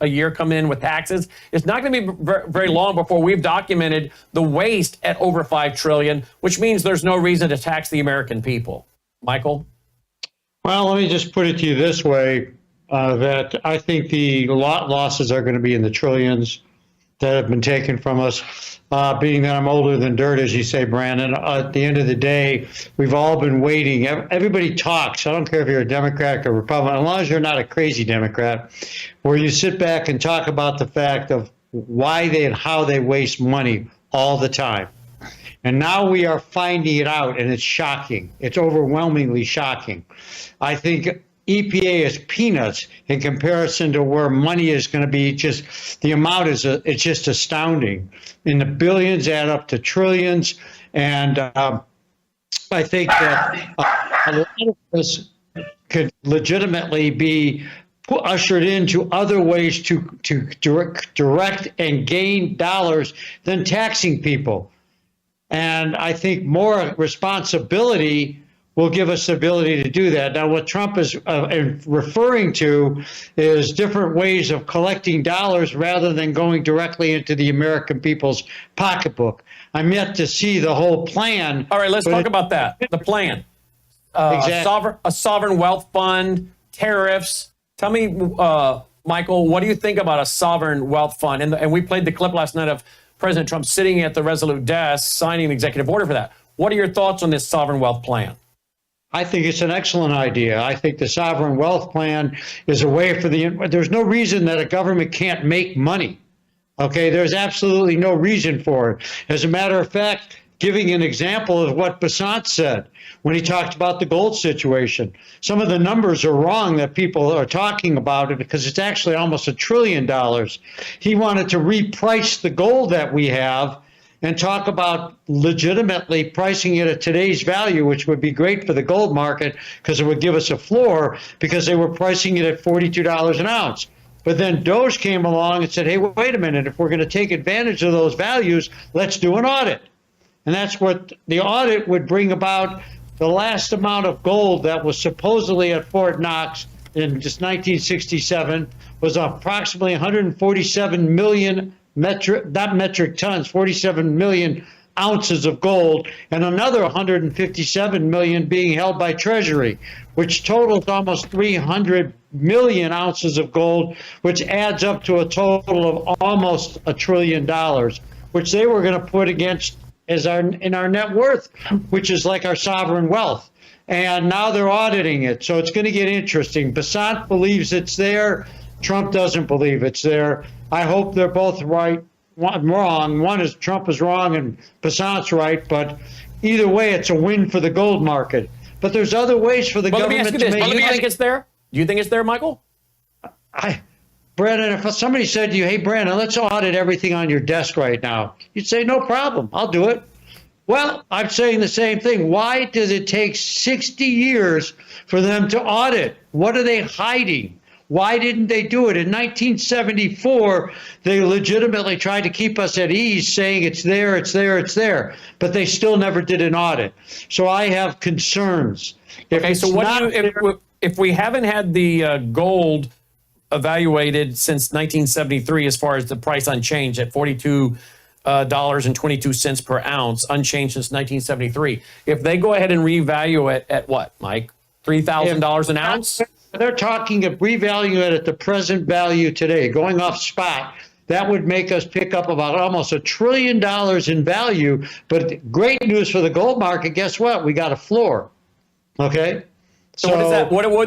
a year come in with taxes. It's not going to be very long before we've documented the waste at over $5 trillion, which means there's no reason to tax the American people. Michael? Well, let me just put it to you this way, that I think the lot losses are going to be in the trillions that have been taken from us. Being that I'm older than dirt, as you say, Brandon, at the end of the day, we've all been waiting. Everybody talks. I don't care if you're a Democrat or Republican, as long as you're not a crazy Democrat, where you sit back and talk about the fact of why they and how they waste money all the time. And now we are finding it out, and it's shocking. It's overwhelmingly shocking. I think EPA is peanuts in comparison to where money is going to be. Just the amount it's just astounding. And the billions add up to trillions. And I think that a lot of this could legitimately be ushered into other ways to direct and gain dollars than taxing people. And I think more responsibility will give us the ability to do that. Now, what Trump is referring to is different ways of collecting dollars rather than going directly into the American people's pocketbook. I'm yet to see the whole plan. All right, let's talk about that. The plan. Exactly. A sovereign wealth fund, tariffs. Tell me, Michael, what do you think about a sovereign wealth fund? And we played the clip last night of President Trump sitting at the Resolute desk, signing an executive order for that. What are your thoughts on this sovereign wealth plan? I think it's an excellent idea. I think the sovereign wealth plan is a way for there's no reason that a government can't make money. Okay, there's absolutely no reason for it. As a matter of fact, giving an example of what Basant said when he talked about the gold situation. Some of the numbers are wrong that people are talking about it because it's actually almost $1 trillion. He wanted to reprice the gold that we have and talk about legitimately pricing it at today's value, which would be great for the gold market because it would give us a floor because they were pricing it at $42 an ounce. But then Doge came along and said, hey, wait a minute, if we're going to take advantage of those values, let's do an audit. And that's what the audit would bring about. The last amount of gold that was supposedly at Fort Knox in just 1967 was approximately 147 million 47 million ounces of gold and another 157 million being held by Treasury, which totals almost 300 million ounces of gold, which adds up to a total of almost $1 trillion, which they were going to put against in our net worth, which is like our sovereign wealth. And now they're auditing it. So it's going to get interesting. Basant believes it's there. Trump doesn't believe it's there. I hope they're both right, wrong. One is Trump is wrong and Basant's right. But either way, it's a win for the gold market. But there's other ways for the government to make. Do you think it's there? Do you think it's there, Michael? Brandon, if somebody said to you, hey, Brandon, let's audit everything on your desk right now, you'd say, no problem, I'll do it. Well, I'm saying the same thing. Why does it take 60 years for them to audit? What are they hiding? Why didn't they do it? In 1974, they legitimately tried to keep us at ease, saying it's there, it's there, it's there. But they still never did an audit. So I have concerns. Okay, so if we haven't had the gold evaluated since 1973 as far as the price unchanged at $42.22 per ounce, unchanged since 1973. If they go ahead and revalue it at what, Mike? $3,000 an ounce? They're talking of revaluing it at the present value today, going off spot. That would make us pick up about almost $1 trillion in value. But great news for the gold market. Guess what? We got a floor. Okay. So what is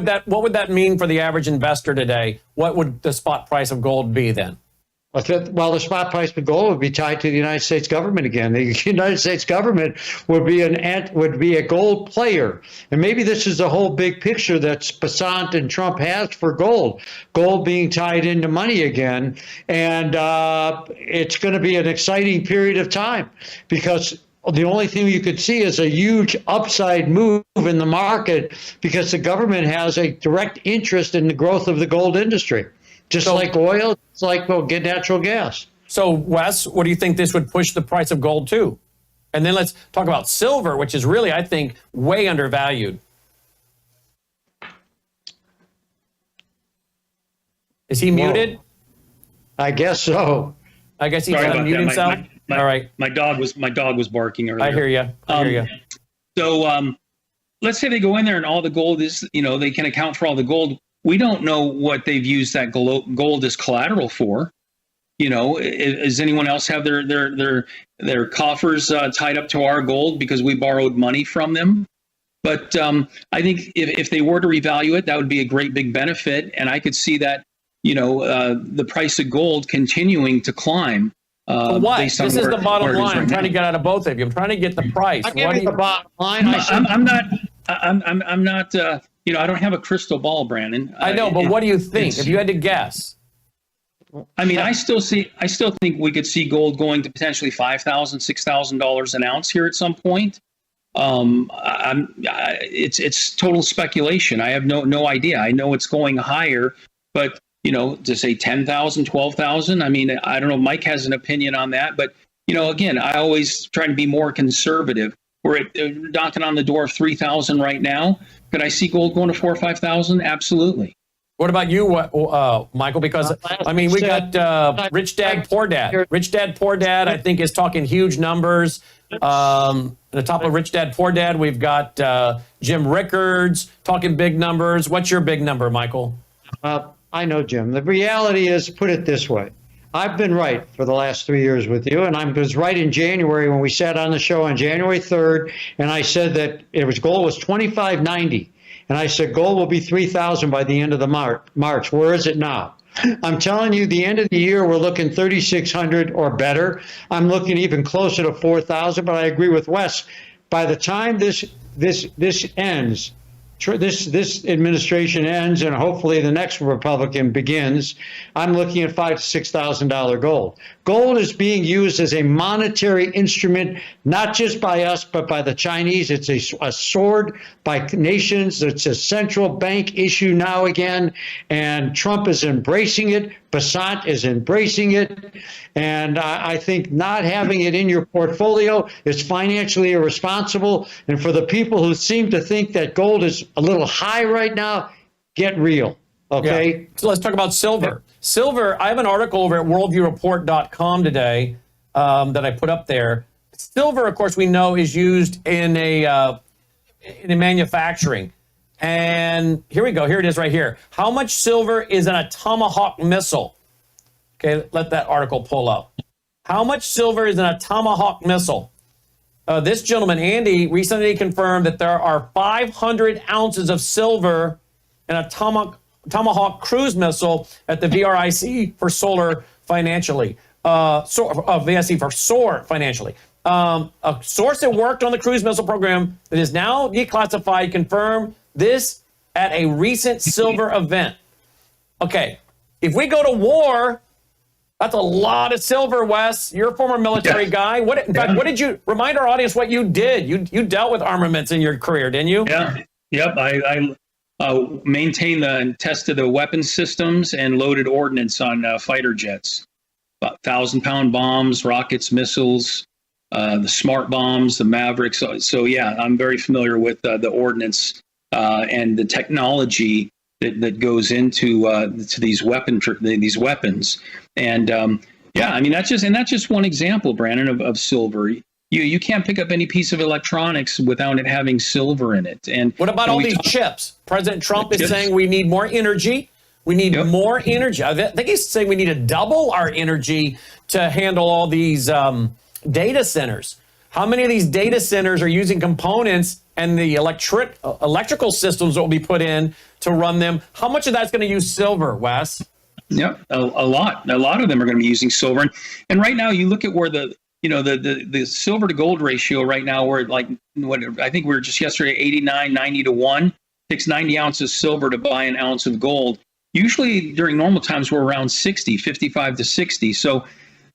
that? What would that mean for the average investor today? What would the spot price of gold be then? Well, the spot price of gold would be tied to the United States government again. The United States government would be a gold player, and maybe this is the whole big picture that Basant and Trump has for gold. Gold being tied into money again, and it's going to be an exciting period of time because the only thing you could see is a huge upside move in the market because the government has a direct interest in the growth of the gold industry. Just like oil, it's like natural gas. So, Wes, what do you think this would push the price of gold to? And then let's talk about silver, which is really, I think, way undervalued. Is he muted? I guess so. I guess he's got to mute himself. All right. My dog was barking earlier. I hear you. So let's say they go in there and all the gold is, they can account for all the gold. We don't know what they've used that gold as collateral for. Does anyone else have their coffers tied up to our gold because we borrowed money from them? But I think if they were to revalue it, that would be a great big benefit. And I could see that, the price of gold continuing to climb. Why? This is the bottom line. I'm trying to get out of both of you. I'm trying to get the price. I give you the bottom line. I'm not. I don't have a crystal ball, Brandon. I know, but what do you think? If you had to guess, I mean, I still think we could see gold going to potentially $5,000, $6,000 an ounce here at some point. It's total speculation. I have no idea. I know it's going higher, but to say 10,000, 12,000. I mean, I don't know. Mike has an opinion on that, but again, I always try to be more conservative. We're knocking on the door of 3,000 right now. Could I see gold going to 4,000 or 5,000? Absolutely. What about you, Michael? Because I mean, we got Rich Dad, Poor Dad. Rich Dad, Poor Dad, I think, is talking huge numbers. At the top of Rich Dad, Poor Dad, we've got Jim Rickards talking big numbers. What's your big number, Michael? I know, Jim. The reality is, put it this way. I've been right for the last 3 years with you, and I was right in January when we sat on the show on January 3rd, and I said that gold was $25.90, and I said gold will be 3,000 by the end of the March. Where is it now? I'm telling you, the end of the year, we're looking 3,600 or better. I'm looking even closer to 4,000, but I agree with Wes. By the time this ends, this administration ends and hopefully the next Republican begins, I'm looking at $5,000 to $6,000 gold. Gold is being used as a monetary instrument, not just by us, but by the Chinese. It's a sword by nations. It's a central bank issue now again, and Trump is embracing it. Basant is embracing it. And I think not having it in your portfolio is financially irresponsible. And for the people who seem to think that gold is a little high right now, get real. Okay. Yeah. So let's talk about silver. Silver, I have an article over at worldviewreport.com today that I put up there silver, of course, we know is used in manufacturing. And here we go. Here it is right here. How much silver is in a Tomahawk missile? Okay, let that article pull up. How much silver is in a Tomahawk missile? This gentleman, Andy, recently confirmed that there are 500 ounces of silver in a Tomahawk cruise missile at the VRIC for solar financially. VSC for SOAR financially. A source that worked on the cruise missile program that is now declassified confirmed this at a recent silver event. Okay, if we go to war, that's a lot of silver, Wes. You're a former military guy. In fact, what did you remind our audience what you did? You dealt with armaments in your career, didn't you? Yeah. Yep. I maintained and tested the weapon systems and loaded ordnance on fighter jets. About 1,000-pound bombs, rockets, missiles, the smart bombs, the Mavericks. So yeah, I'm very familiar with the ordnance and the technology that goes into to these weapons. And yeah, I mean that's just one example, Brandon, of silver. You can't pick up any piece of electronics without it having silver in it. And what about all these chips? President Trump is saying we need more energy. We need more energy. I think he's saying we need to double our energy to handle all these data centers. How many of these data centers are using components and the electrical systems that will be put in to run them? How much of that's going to use silver, Wes? Yeah, a lot. A lot of them are going to be using silver. And right now, you look at where the silver to gold ratio right now, we're like, I think we were just yesterday, 89, 90 to 1. It takes 90 ounces silver to buy an ounce of gold. Usually during normal times, we're around 60, 55 to 60. So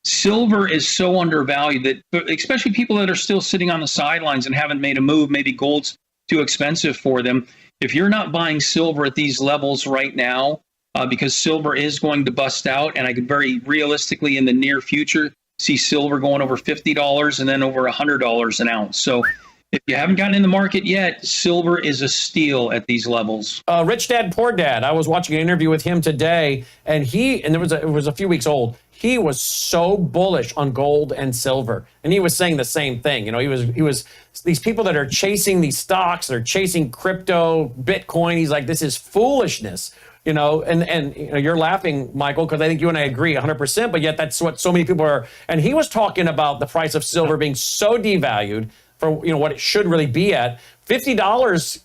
silver is so undervalued that, especially people that are still sitting on the sidelines and haven't made a move, maybe gold's too expensive for them. If you're not buying silver at these levels right now, because silver is going to bust out, and I could very realistically in the near future see silver going over $50 and then over $100 an ounce. So if you haven't gotten in the market yet, silver is a steal at these levels. Rich Dad, Poor Dad. I was watching an interview with him today, and it was a few weeks old. He was so bullish on gold and silver, and he was saying the same thing. You know, he was these people that are chasing these stocks, they're chasing crypto, Bitcoin. He's like, this is foolishness. You know, and you know, you're laughing, Michael, because I think you and I agree 100%, but yet that's what so many people are. And he was talking about the price of silver being so devalued for, you know, what it should really be at. $50,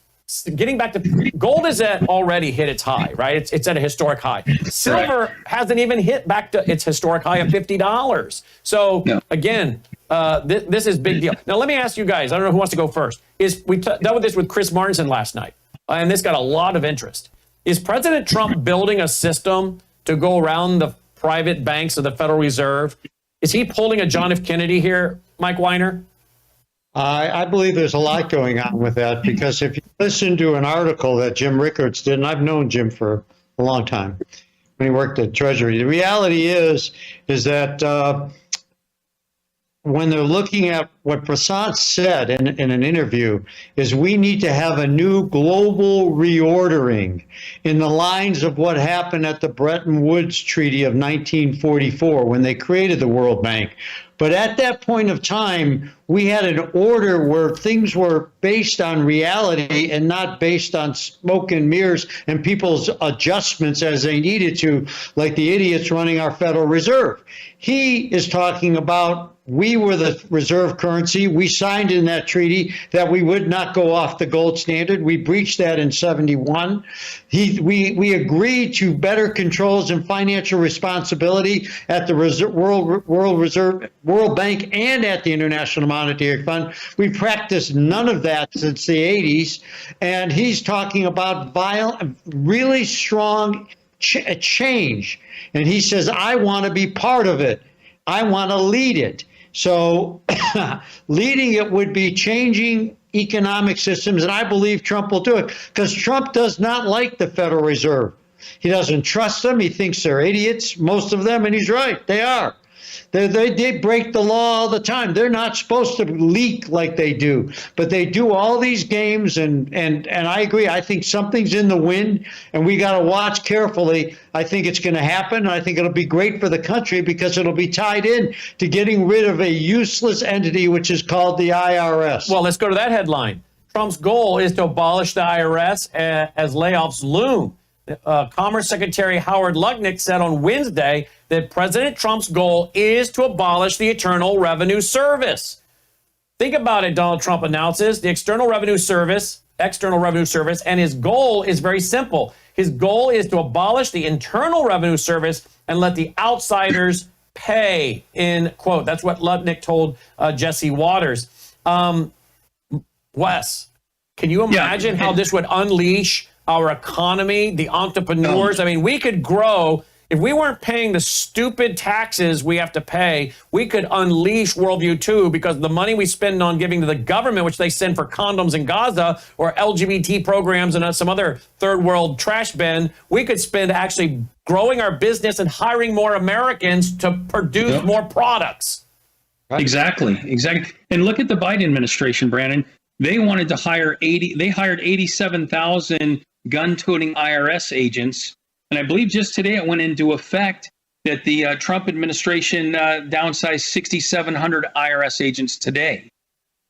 getting back to gold is already hit its high, right? It's at a historic high. Silver hasn't even hit back to its historic high of $50. So again, this is big deal. Now, let me ask you guys, I don't know who wants to go first. We dealt with this with Chris Martinson last night, and this got a lot of interest. Is President Trump building a system to go around the private banks of the Federal Reserve? Is he pulling a John F. Kennedy here, Mike Weiner? I believe there's a lot going on with that, because if you listen to an article that Jim Rickards did, and I've known Jim for a long time when he worked at Treasury, the reality is that when they're looking at what Prasad said in an interview, is we need to have a new global reordering in the lines of what happened at the Bretton Woods Treaty of 1944 when they created the World Bank. But at that point of time, we had an order where things were based on reality and not based on smoke and mirrors and people's adjustments as they needed to, like the idiots running our Federal Reserve. He is talking about we were the reserve currency. We signed in that treaty that we would not go off the gold standard. We breached that in 71. We agreed to better controls and financial responsibility at the World Bank and at the International Monetary Fund. We practiced none of that since the 80s. And he's talking about violent, really strong change. And he says, I want to be part of it. I want to lead it. So leading it would be changing economic systems, and I believe Trump will do it, because Trump does not like the Federal Reserve. He doesn't trust them. He thinks they're idiots, most of them, and he's right. They are. They break the law all the time. They're not supposed to leak like they do, but they do all these games. And I agree. I think something's in the wind, and we got to watch carefully. I think it's going to happen. And I think it'll be great for the country because it'll be tied in to getting rid of a useless entity, which is called the IRS. Well, let's go to that headline. Trump's goal is to abolish the IRS as layoffs loom. Commerce Secretary Howard Lutnick said on Wednesday that President Trump's goal is to abolish the Internal Revenue Service. Think about it, Donald Trump announces the External Revenue Service, and his goal is very simple. His goal is to abolish the Internal Revenue Service and let the outsiders pay, in quote. That's what Lutnick told Jesse Waters. Wes, can you imagine how this would unleash our economy, the entrepreneurs? I mean, we could grow. If we weren't paying the stupid taxes we have to pay, we could unleash Worldview 2 because the money we spend on giving to the government, which they send for condoms in Gaza or LGBT programs and some other third world trash bin, we could spend actually growing our business and hiring more Americans to produce more products. Right. Exactly. And look at the Biden administration, Brandon. They wanted to hire they hired 87,000 gun-toting IRS agents. And I believe just today it went into effect that the Trump administration downsized 6,700 IRS agents today.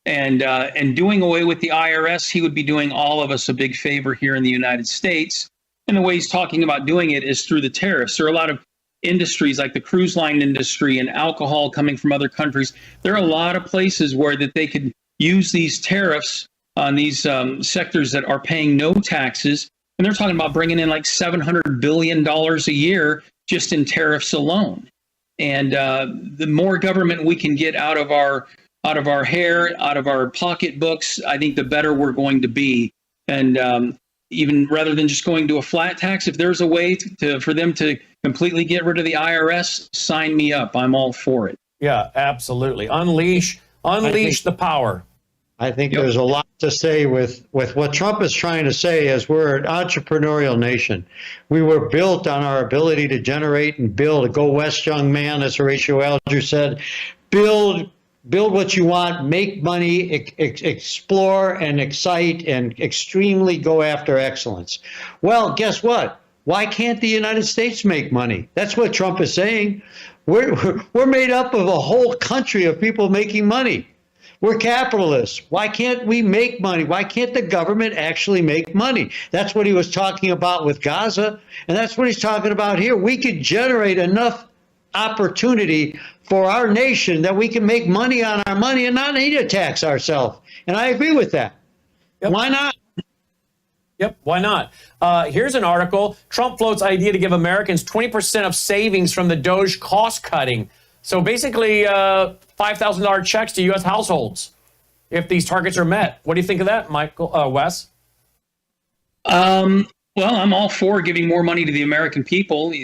And doing away with the IRS, he would be doing all of us a big favor here in the United States. And the way he's talking about doing it is through the tariffs. There are a lot of industries like the cruise line industry and alcohol coming from other countries. There are a lot of places where that they could use these tariffs on these sectors that are paying no taxes. And they're talking about bringing in like $700 billion a year just in tariffs alone. And the more government we can get out of our hair, out of our pocketbooks, I think the better we're going to be. And even rather than just going to a flat tax, if there's a way for them to completely get rid of the IRS, sign me up. I'm all for it. Yeah, absolutely. Unleash the power. I think there's a lot to say with what Trump is trying to say is we're an entrepreneurial nation. We were built on our ability to generate and build. Go West, young man, as Horatio Alger said. Build what you want, make money, explore and excite, and extremely go after excellence. Well, guess what? Why can't the United States make money? That's what Trump is saying. We're made up of a whole country of people making money. We're capitalists. Why can't we make money? Why can't the government actually make money? That's what he was talking about with Gaza, and that's what he's talking about here. We could generate enough opportunity for our nation that we can make money on our money and not need to tax ourselves. And I agree with that. Yep. Why not? Yep, why not? Here's an article. Trump floats idea to give Americans 20% of savings from the Doge cost cutting. So basically, $5,000 checks to U.S. households if these targets are met. What do you think of that, Wes? Well, I'm all for giving more money to the American people.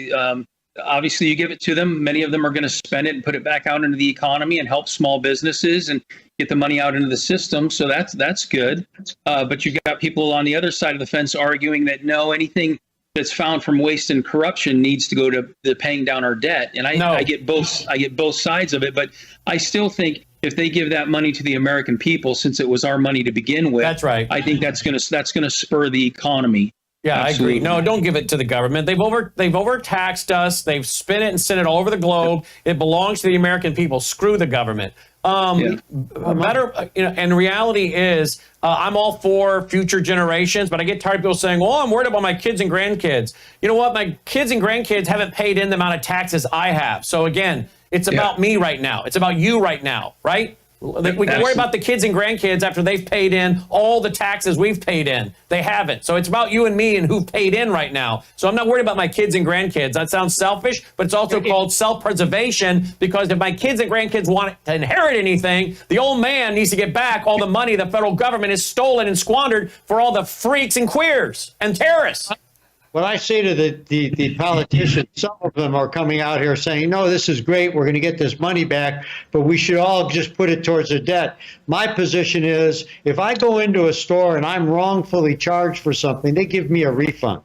Obviously, you give it to them. Many of them are going to spend it and put it back out into the economy and help small businesses and get the money out into the system. So that's good. But you've got people on the other side of the fence arguing that no, anything that's found from waste and corruption needs to go to the paying down our debt. And I get both sides of it, but I still think if they give that money to the American people, since it was our money to begin with, that's right. I think that's going to spur the economy. Yeah, Absolutely. I agree. No, don't give it to the government. They've overtaxed us. They've spent it and sent it all over the globe. It belongs to the American people. Screw the government. Better, and reality is, I'm all for future generations, but I get tired of people saying, well, I'm worried about my kids and grandkids. You know what? My kids and grandkids haven't paid in the amount of taxes I have. So again, it's about me right now. It's about you right now, right? We can worry about the kids and grandkids after they've paid in all the taxes we've paid in. They haven't. So it's about you and me and who've paid in right now. So I'm not worried about my kids and grandkids. That sounds selfish, but it's also called self-preservation, because if my kids and grandkids want to inherit anything, the old man needs to get back all the money the federal government has stolen and squandered for all the freaks and queers and terrorists. What I say to the politicians, some of them are coming out here saying, no, this is great, we're going to get this money back, but we should all just put it towards the debt. My position is, if I go into a store and I'm wrongfully charged for something, they give me a refund.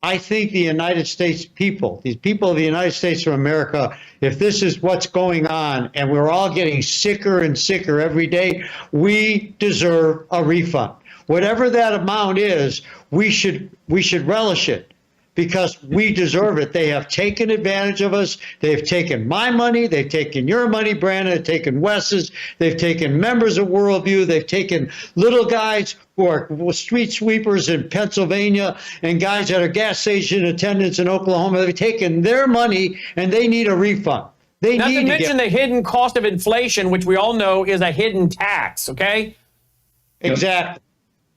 I think the United States people, these people of the United States of America, if this is what's going on and we're all getting sicker and sicker every day, we deserve a refund. Whatever that amount is, we should relish it because we deserve it. They have taken advantage of us. They've taken my money. They've taken your money, Brandon. They've taken Wes's. They've taken members of Worldview. They've taken little guys who are street sweepers in Pennsylvania and guys that are gas station attendants in Oklahoma. They've taken their money and they need a refund. They Not need to mention the hidden cost of inflation, which we all know is a hidden tax. Okay. Exactly.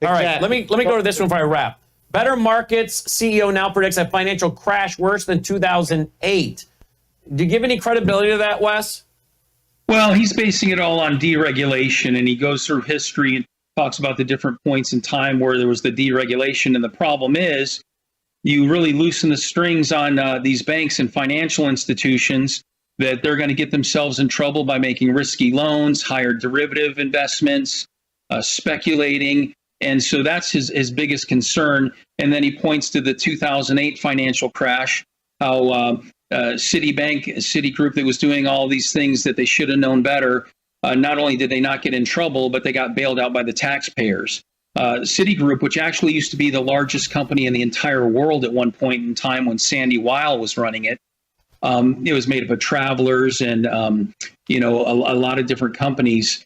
All right. Let me go to this one before I wrap. Better Markets CEO now predicts a financial crash worse than 2008. Do you give any credibility to that, Wes? Well, he's basing it all on deregulation, and he goes through history and talks about the different points in time where there was the deregulation. And the problem is you really loosen the strings on these banks and financial institutions that they're going to get themselves in trouble by making risky loans, higher derivative investments, speculating. And so that's his biggest concern. And then he points to the 2008 financial crash, how Citigroup that was doing all these things that they should have known better. Not only did they not get in trouble, but they got bailed out by the taxpayers. Citigroup, which actually used to be the largest company in the entire world at one point in time when Sandy Weil was running it. It was made up of Travelers and, a lot of different companies.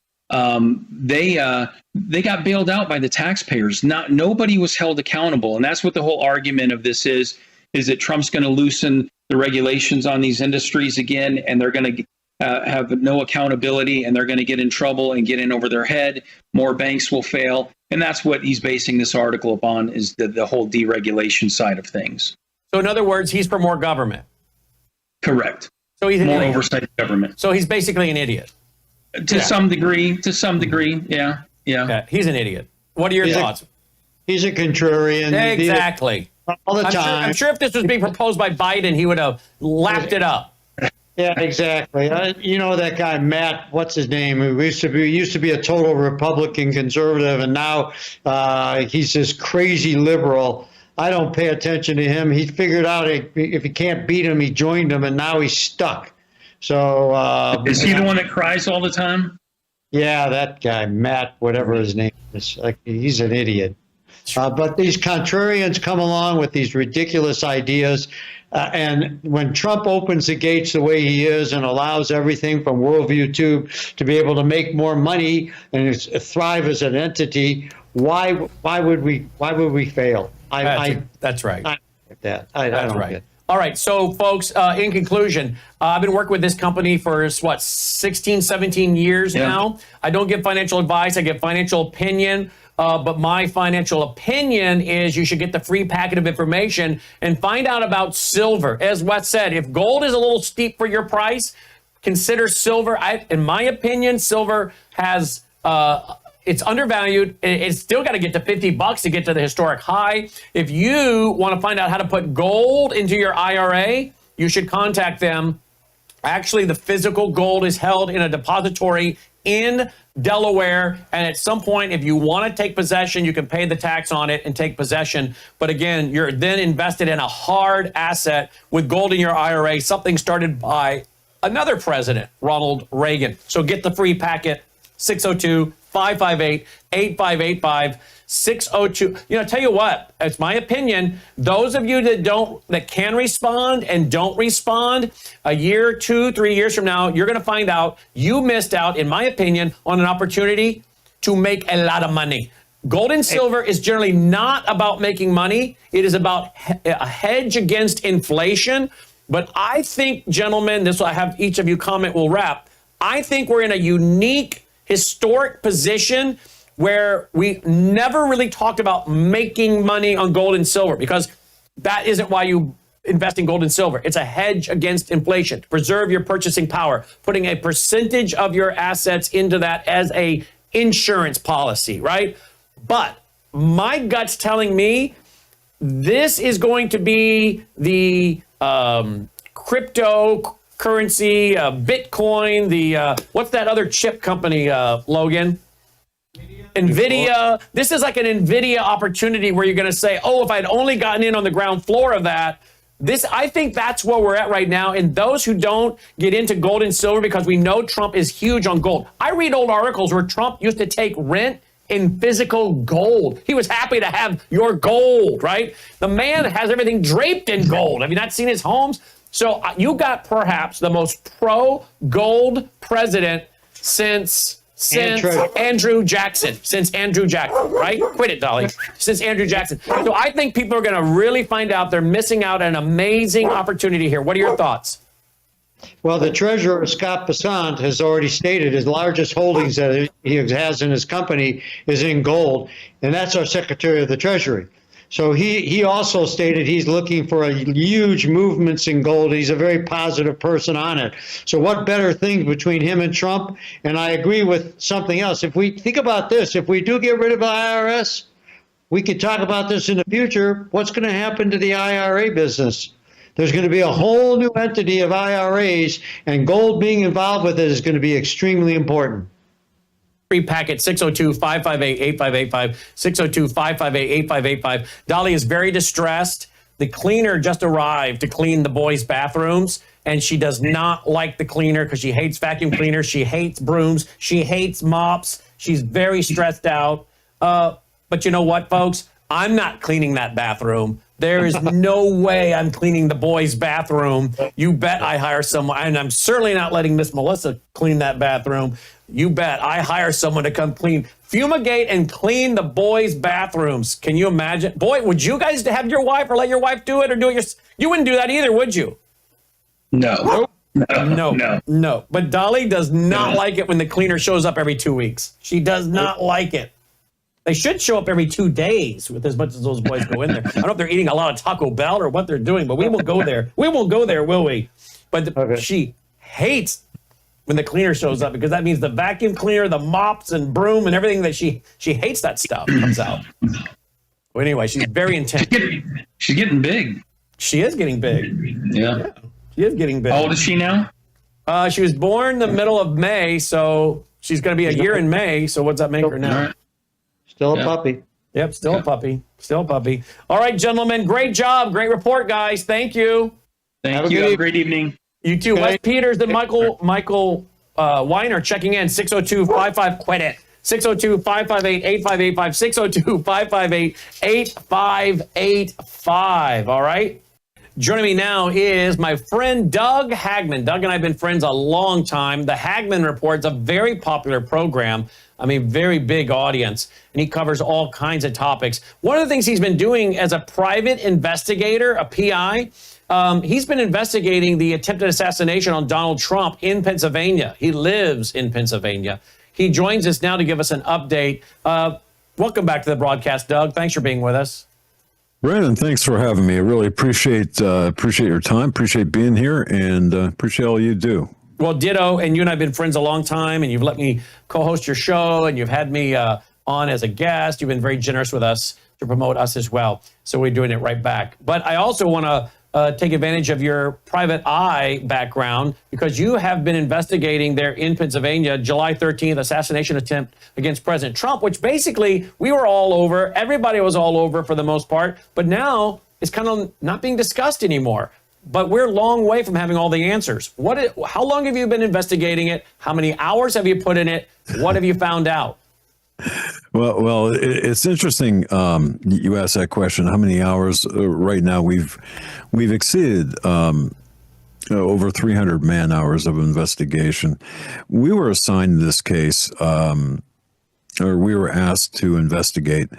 They got bailed out by the taxpayers. Nobody was held accountable. And that's what the whole argument of this is that Trump's going to loosen the regulations on these industries again, and they're going to have no accountability, and they're going to get in trouble and get in over their head. More banks will fail. And that's what he's basing this article upon, is the whole deregulation side of things. So in other words, he's for more government. Correct. So he's more oversight of government. So he's basically an idiot. To some degree, yeah. Okay. He's an idiot. What are your thoughts? He's a contrarian. Exactly. All the time. I'm sure if this was being proposed by Biden, he would have lapped it up. Yeah, exactly. You know that guy Matt, what's his name? Who used to be a total Republican conservative, and now he's this crazy liberal. I don't pay attention to him. He figured out if he can't beat him, he joined him, and now he's stuck. So is he the one that cries all the time? Yeah, that guy Matt, whatever his name is, he's an idiot. But these contrarians come along with these ridiculous ideas. And when Trump opens the gates the way he is and allows everything from Worldview Tube to be able to make more money and thrive as an entity, why would we fail? That's right. I don't get it. All right. So, folks, in conclusion, I've been working with this company for, 16, 17 years now. I don't give financial advice. I give financial opinion. But my financial opinion is you should get the free packet of information and find out about silver. As Wes said, if gold is a little steep for your price, consider silver. In my opinion, silver has... it's undervalued. It's still got to get to $50 to get to the historic high. If you want to find out how to put gold into your IRA, you should contact them. Actually, the physical gold is held in a depository in Delaware. And at some point, if you want to take possession, you can pay the tax on it and take possession. But again, you're then invested in a hard asset with gold in your IRA, something started by another president, Ronald Reagan. So get the free packet, 602-558-8585, 602. Tell you what, it's my opinion. Those of you that can respond and don't respond, a year, 2, 3 years from now, you're going to find out you missed out, in my opinion, on an opportunity to make a lot of money. Gold and silver is generally not about making money. It is about a hedge against inflation. But I think, gentlemen, this will have each of you comment, we'll wrap. I think we're in a unique historic position where we never really talked about making money on gold and silver, because that isn't why you invest in gold and silver. It's a hedge against inflation, to preserve your purchasing power, putting a percentage of your assets into that as a insurance policy, right? But my gut's telling me this is going to be the cryptocurrency, Bitcoin, what's that other chip company, Logan? NVIDIA. This is like an NVIDIA opportunity where you're going to say, oh, if I'd only gotten in on the ground floor of that. I think that's where we're at right now. And those who don't get into gold and silver, because we know Trump is huge on gold. I read old articles where Trump used to take rent in physical gold. He was happy to have your gold, right? The man has everything draped in gold. Have you not seen his homes? So you got perhaps the most pro-gold president since Andrew Jackson. Since Andrew Jackson, right? Quit it, Dolly. Since Andrew Jackson. So I think people are going to really find out they're missing out on an amazing opportunity here. What are your thoughts? Well, the treasurer, Scott Bessent, has already stated his largest holdings that he has in his company is in gold, and that's our Secretary of the Treasury. So he also stated he's looking for a huge movements in gold. He's a very positive person on it. So what better thing between him and Trump? And I agree with something else. If we think about this, if we do get rid of the IRS, we could talk about this in the future. What's going to happen to the IRA business? There's going to be a whole new entity of IRAs, and gold being involved with it is going to be extremely important. Free packet 602-558-8585, 602-558-8585. Dolly is very distressed. The cleaner just arrived to clean the boys' bathrooms, and she does not like the cleaner because she hates vacuum cleaners. She hates brooms. She hates mops. She's very stressed out. But you know what, folks? I'm not cleaning that bathroom. There is no way I'm cleaning the boys' bathroom. You bet I hire someone, and I'm certainly not letting Miss Melissa clean that bathroom. You bet I hire someone to come fumigate and clean the boys' bathrooms. Can you imagine? Boy, would you guys have your wife or let your wife do it or do it you wouldn't do that either, would you? No. No. But Dolly does not like it when the cleaner shows up every 2 weeks. She does not like it. They should show up every 2 days with as much as those boys go in there. I don't know if they're eating a lot of Taco Bell or what they're doing, but we will go there. We won't go there, will we? But she hates when the cleaner shows up because that means the vacuum cleaner, the mops and broom and everything that she hates that stuff comes out. Well, anyway, she's very intense. She's getting big. She is getting big. Yeah. She is getting big. How old is she now? She was born the middle of May, so she's going to be a year in May. So what's that make her now? Still a puppy. Yep, still a puppy. Still a puppy. All right, gentlemen, great job. Great report, guys. Thank you. Thank you. Have a great evening. You too. Wes Peters and Michael Weiner checking in. 602-55 quit it. 602-558-8585. 602-558-8585. All right. Joining me now is my friend Doug Hagman. Doug and I have been friends a long time. The Hagman Report's a very popular program. I mean, very big audience, and he covers all kinds of topics. One of the things he's been doing as a private investigator, a PI, he's been investigating the attempted assassination on Donald Trump in Pennsylvania. He lives in Pennsylvania. He joins us now to give us an update. Welcome back to the broadcast, Doug. Thanks for being with us. Brandon, thanks for having me. I really appreciate your time, appreciate being here, and appreciate all you do. Well, ditto, and you and I have been friends a long time, and you've let me co-host your show, and you've had me on as a guest. You've been very generous with us to promote us as well, so we're doing it right back. But I also want to take advantage of your private eye background because you have been investigating there in Pennsylvania, July 13th assassination attempt against President Trump, which basically we were all over. Everybody was all over for the most part, but now it's kind of not being discussed anymore. But we're a long way from having all the answers. How long have you been investigating it? How many hours have you put in it? What have you found out? Well, it's interesting. You asked that question. How many hours? Right now, we've exceeded over 300 man hours of investigation. We were assigned this case, or we were asked to investigate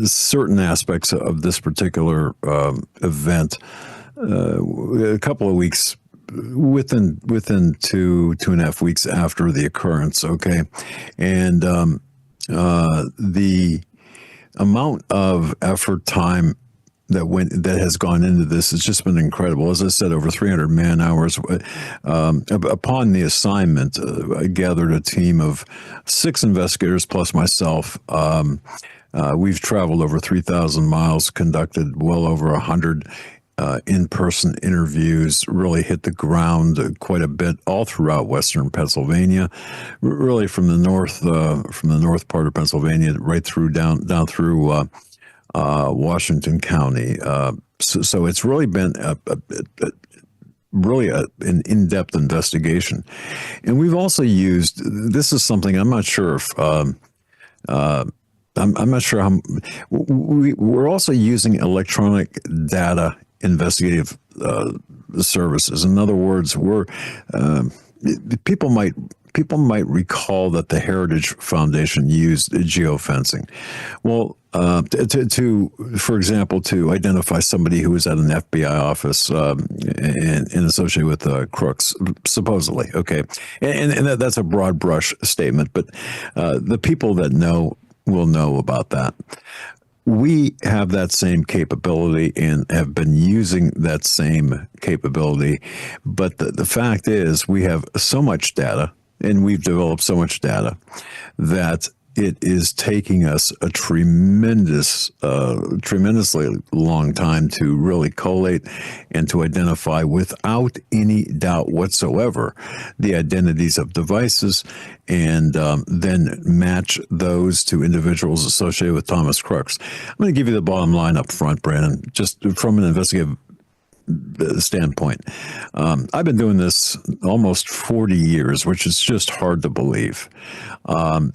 certain aspects of this particular event. A couple of weeks within 2.5 weeks after the occurrence. Okay. And the amount of effort, time that has gone into this has just been incredible. As I said, over 300 man hours. Upon the assignment, I gathered a team of 6 investigators plus myself. We've traveled over 3,000 miles, conducted well over 100 in-person interviews really hit the ground quite a bit all throughout Western Pennsylvania, really from the north part of Pennsylvania right through down through Washington County. So it's really been an in-depth investigation, and we've also used. This is something I'm not sure if. I'm not sure how. We're also using electronic data investigative services. In other words, people might recall that the Heritage Foundation used geofencing. Well, for example, to identify somebody who was at an FBI office and associated with crooks, supposedly. Okay, and that's a broad brush statement, but the people that know will know about that. We have that same capability and have been using that same capability. But the fact is, we have so much data and we've developed so much data that it is taking us a tremendously long time to really collate and to identify without any doubt whatsoever the identities of devices and then match those to individuals associated with Thomas Crooks. I'm going to give you the bottom line up front, Brandon, just from an investigative standpoint. I've been doing this almost 40 years, which is just hard to believe.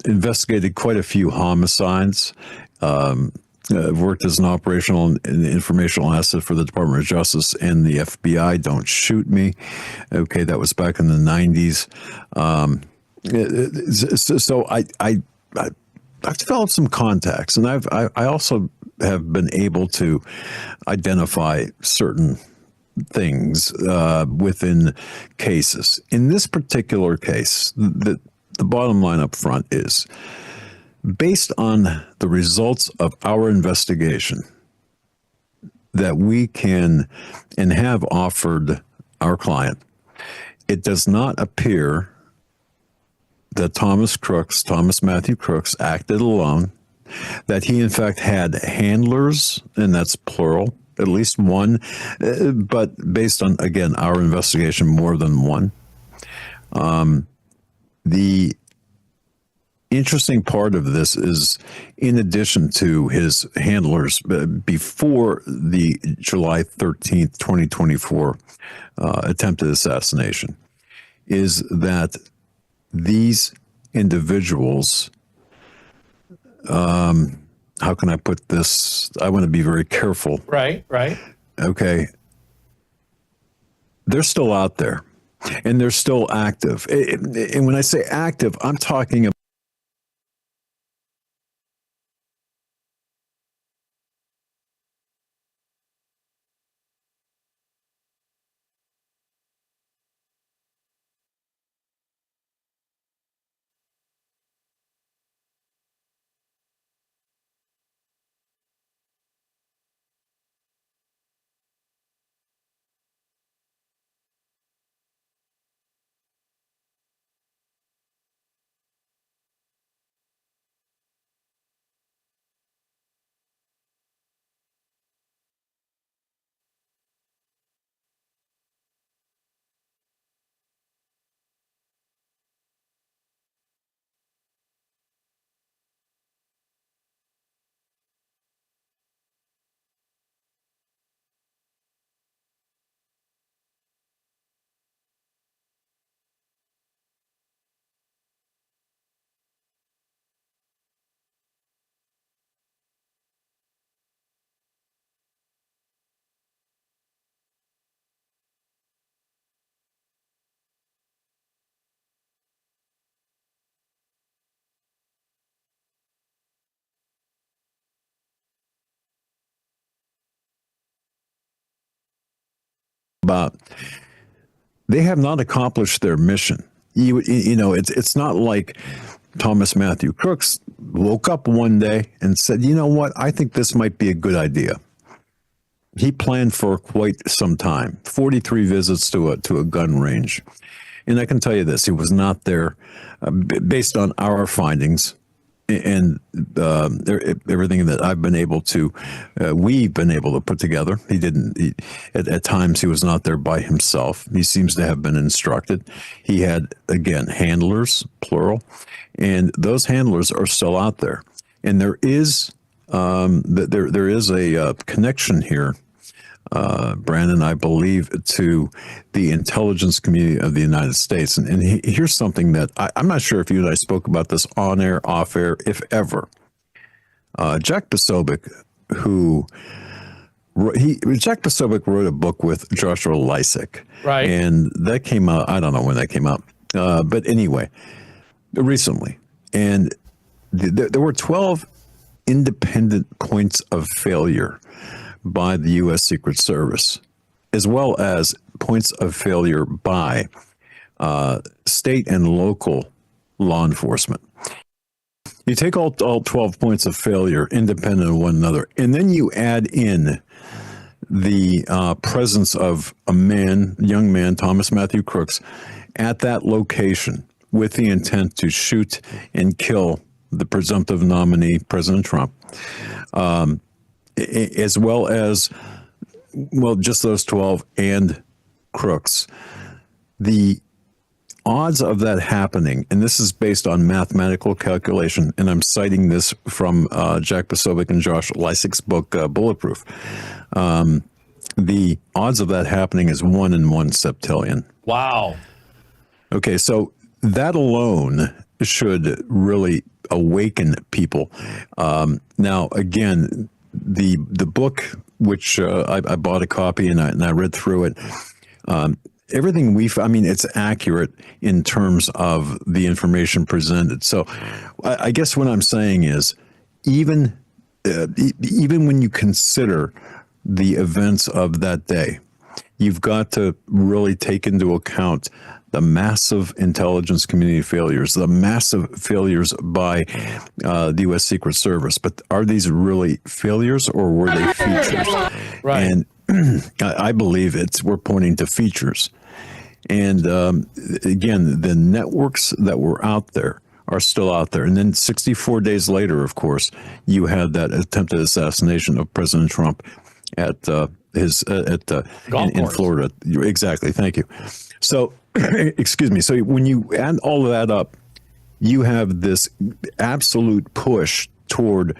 Investigated quite a few homicides. I've worked as an operational and informational asset for the Department of Justice and the FBI. Don't shoot me. Okay, that was back in the 90s. So I've developed some contacts, and I also have been able to identify certain things within cases. In this particular case, the bottom line up front is, based on the results of our investigation that we can and have offered our client, it does not appear that Thomas Matthew Crooks, acted alone, that he in fact had handlers, and that's plural, at least one, but based on, again, our investigation, more than one. The interesting part of this is, in addition to his handlers, before the July 13th, 2024 attempted assassination, is that these individuals, how can I put this? I want to be very careful. Right. Okay. They're still out there and they're still active. And when I say active, I'm talking about, they have not accomplished their mission. You know, it's not like Thomas Matthew Crooks woke up one day and said, you know what, I think this might be a good idea. He planned for quite some time, 43 visits to a gun range. And I can tell you this, he was not there, based on our findings, and everything that I've been able to, we've been able to put together. He didn't. At times, he was not there by himself. He seems to have been instructed. He had, again, handlers, plural, and those handlers are still out there. And there is there is a connection here, Brandon, I believe, to the intelligence community of the United States. And here's something that I'm not sure if you and I spoke about this on air, off air, if ever. Jack Posobiec, Jack Posobiec wrote a book with Joshua Lysick. Right. And that came out, I don't know when that came out. But anyway, recently. And there were 12 independent points of failure by the U.S. Secret Service, as well as points of failure by state and local law enforcement. You take all 12 points of failure independent of one another, and then you add in the presence of a young man, Thomas Matthew Crooks, at that location with the intent to shoot and kill the presumptive nominee, President Trump, as well as, just those 12 and Crooks. The odds of that happening, and this is based on mathematical calculation, and I'm citing this from Jack Posobiec and Josh Lysick's book, Bulletproof. The odds of that happening is 1 in 1 septillion. Wow. Okay, so that alone should really awaken people. Now, again, the book, which I bought a copy and I read through it, everything it's accurate in terms of the information presented. So I guess what I'm saying is, even when you consider the events of that day, you've got to really take into account the massive intelligence community failures, the massive failures by the U.S. Secret Service. But are these really failures, or were they features? Right. And I believe we're pointing to features. And again, the networks that were out there are still out there. And then 64 days later, of course, you had that attempted assassination of President Trump at in Florida. Exactly. Thank you. So, excuse me. So when you add all of that up, you have this absolute push toward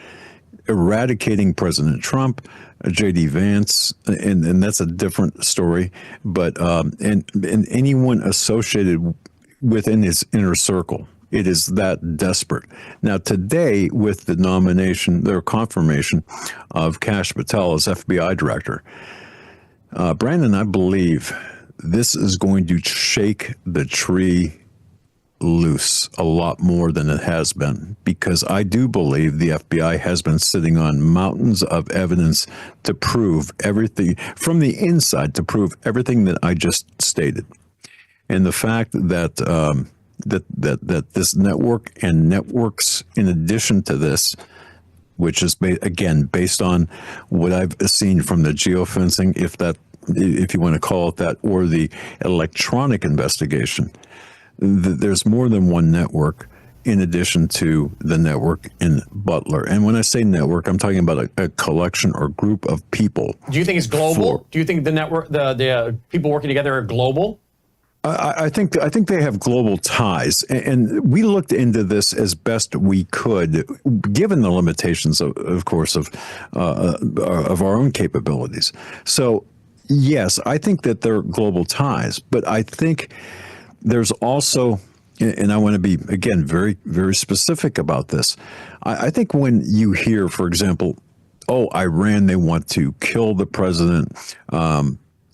eradicating President Trump, J.D. Vance, and that's a different story. But and anyone associated within his inner circle, it is that desperate. Now, today, with the nomination, their confirmation of Kash Patel as FBI director, Brandon, I believe this is going to shake the tree loose a lot more than it has been, because I do believe the FBI has been sitting on mountains of evidence to prove everything from the inside, to prove everything that I just stated. And the fact that that this network and networks, in addition to this, which is again based on what I've seen from the geofencing, if you want to call it that, or the electronic investigation, there's more than one network in addition to the network in Butler. And when I say network, I'm talking about a collection or group of people. Do you think it's global? Do you think the network, the people working together are global? I think they have global ties, and we looked into this as best we could, given the limitations, of course, of our own capabilities. So, yes, I think that they're global ties, but I think there's also, and I want to be, again, very, very specific about this. I think when you hear, for example, Iran, they want to kill the president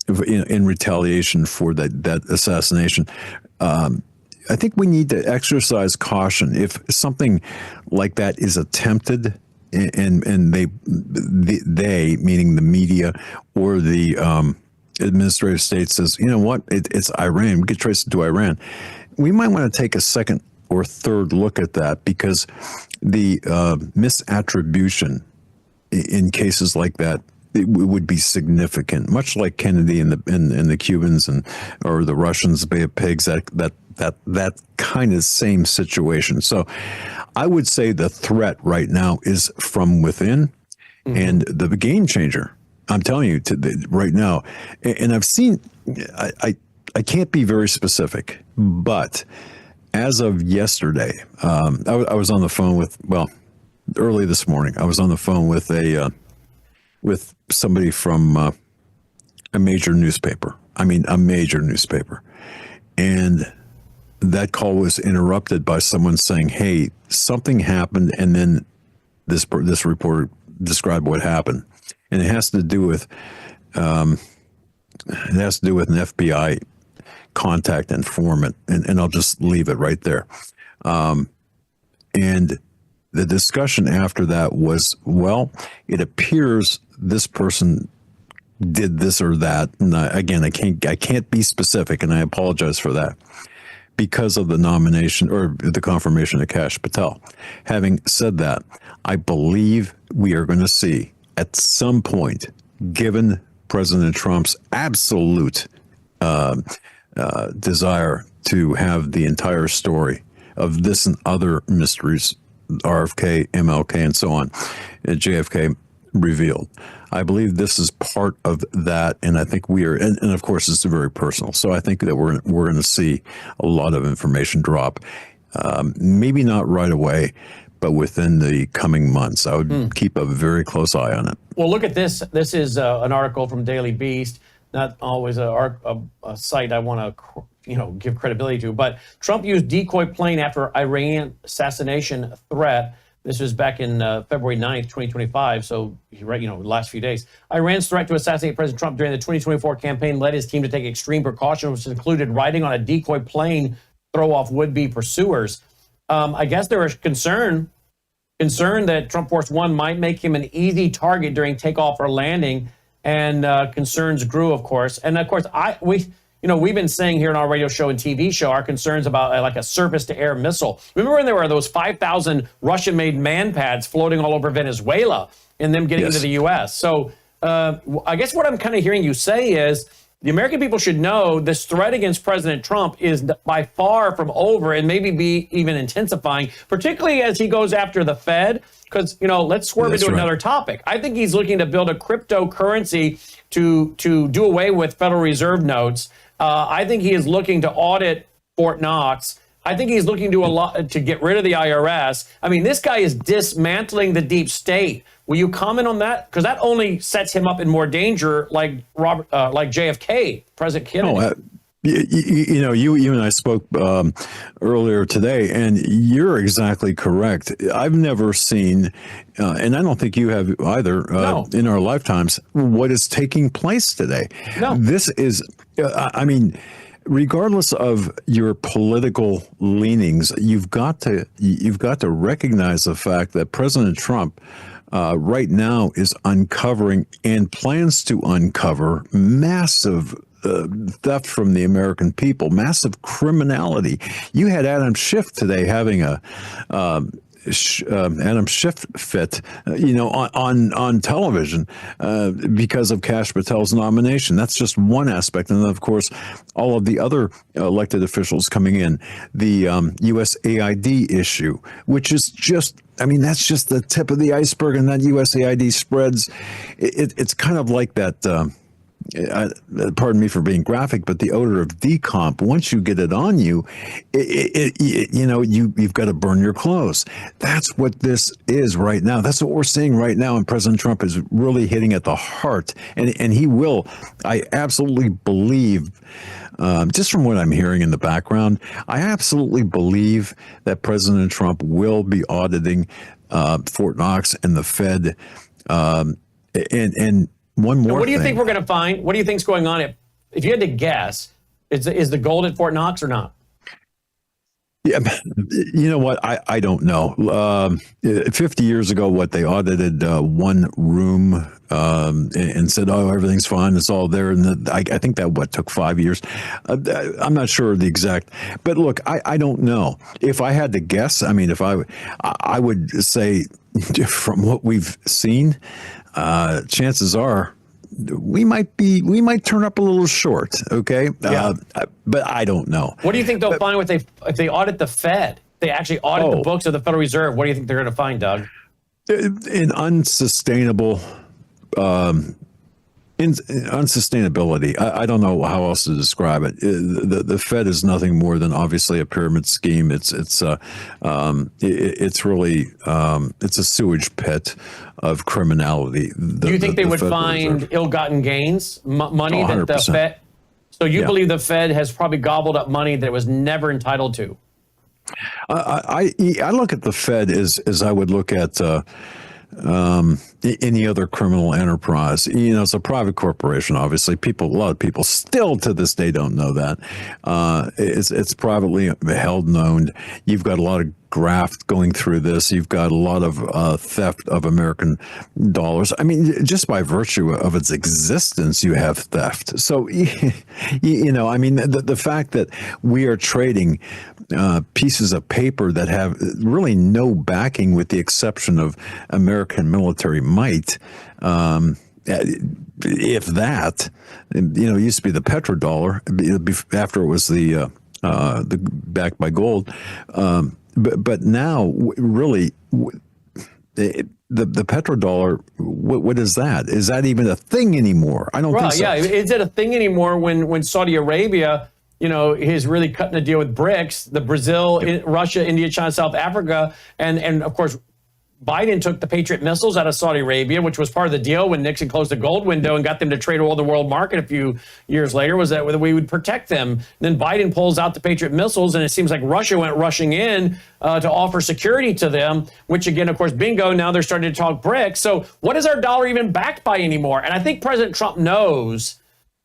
in retaliation for that assassination, I think we need to exercise caution. If something like that is attempted, and they meaning the media or the administrative state says, you know what, it's Iran, we could trace it to Iran, we might want to take a second or third look at that, because the misattribution in cases like that, it would be significant, much like Kennedy and the Cubans or the Russians, Bay of Pigs, that that kind of same situation. So I would say the threat right now is from within, and the game changer, I'm telling you right now, and I've seen, I can't be very specific, but as of yesterday, I was on the phone with, early this morning, I was on the phone with with somebody from a major newspaper. I mean, a major newspaper. And that call was interrupted by someone saying, "Hey, something happened," and then this reporter described what happened, and it has to do with an FBI contact informant, and I'll just leave it right there. And the discussion after that was, well, it appears this person did this or that, and I can't be specific, and I apologize for that, because of the nomination or the confirmation of Kash Patel. Having said that, I believe we are going to see at some point, given President Trump's absolute desire to have the entire story of this and other mysteries, RFK, MLK, and so on, JFK, revealed. I believe this is part of that, and I think we are, and of course, it's very personal. So I think that we're going to see a lot of information drop, maybe not right away, but within the coming months. I would keep a very close eye on it. Well, look at this. This is an article from Daily Beast. Not always a site I want to, give credibility to, but Trump used decoy plane after Iran assassination threat. This was back in February 9th, 2025. So, last few days. Iran's threat to assassinate President Trump during the 2024 campaign led his team to take extreme precautions, which included riding on a decoy plane, throw off would-be pursuers. I guess there was concern that Trump Force One might make him an easy target during takeoff or landing, and concerns grew, of course. And of course, we've been saying here in our radio show and TV show our concerns about like a surface-to-air missile. Remember when there were those 5,000 Russian-made man pads floating all over Venezuela and them getting into the U.S.? So I guess what I'm kind of hearing you say is the American people should know this threat against President Trump is by far from over and maybe be even intensifying, particularly as he goes after the Fed. Because, let's swerve into another topic. I think he's looking to build a cryptocurrency to do away with Federal Reserve notes. I think he is looking to audit Fort Knox. I think he's looking to get rid of the IRS. I mean, this guy is dismantling the deep state. Will you comment on that? Because that only sets him up in more danger, like JFK, President Kennedy. You and I spoke earlier today, and you're exactly correct. I've never seen, and I don't think you have either, in our lifetimes, what is taking place today. No. This is, regardless of your political leanings, you've got to recognize the fact that President Trump right now is uncovering and plans to uncover massive theft from the American people, massive criminality. You had Adam Schiff today having a Adam Schiff fit, on television because of Kash Patel's nomination. That's just one aspect. And of course, all of the other elected officials coming in, the USAID issue, which is just, that's just the tip of the iceberg, and that USAID spreads. It's kind of like that, pardon me for being graphic, but the odor of decomp. Once you get it on you, you've got to burn your clothes. That's what this is right now. That's what we're seeing right now. And President Trump is really hitting at the heart, and he will. I absolutely believe, just from what I'm hearing in the background, I absolutely believe that President Trump will be auditing Fort Knox and the Fed, and one more. What do you think we're going to find? What do you think's going on? If you had to guess, is the gold at Fort Knox or not? Yeah, you know what? I don't know. 50 years ago, they audited one room and said, "Oh, everything's fine. It's all there." And I think that took 5 years. I'm not sure the exact, but look, I don't know. If I had to guess, if I would say, from what we've seen, chances are we might turn up a little short. Okay, Yeah. but I don't know. What do you think they'll find if they audit the Fed? They actually audit the books of the Federal Reserve. What do you think they're going to find, Doug? An unsustainable. Unsustainability. I don't know how else to describe it. The Fed is nothing more than obviously a pyramid scheme. It's really it's a sewage pit of criminality. Do you think they would find ill-gotten gains, money that the Fed? So you believe the Fed has probably gobbled up money that it was never entitled to? I look at the Fed as I would look at. Any other criminal enterprise. It's a private corporation. Obviously, a lot of people still to this day don't know that. It's privately held and owned. You've got a lot of graft going through this. You've got a lot of theft of American dollars. I mean, just by virtue of its existence, you have theft. So, I mean, the fact that we are trading pieces of paper that have really no backing with the exception of American military might, if that, it used to be the petrodollar after it was the backed by gold. But now, really, the petrodollar, what is that? Is that even a thing anymore? I don't think so. Yeah, is it a thing anymore when Saudi Arabia, is really cutting a deal with BRICS, the Brazil, Russia, India, China, South Africa, and of course, Biden took the Patriot missiles out of Saudi Arabia, which was part of the deal when Nixon closed the gold window and got them to trade all the world market a few years later, was that we would protect them. Then Biden pulls out the Patriot missiles, and it seems like Russia went rushing in to offer security to them, which again, of course, bingo, now they're starting to talk BRICS. So what is our dollar even backed by anymore? And I think President Trump knows.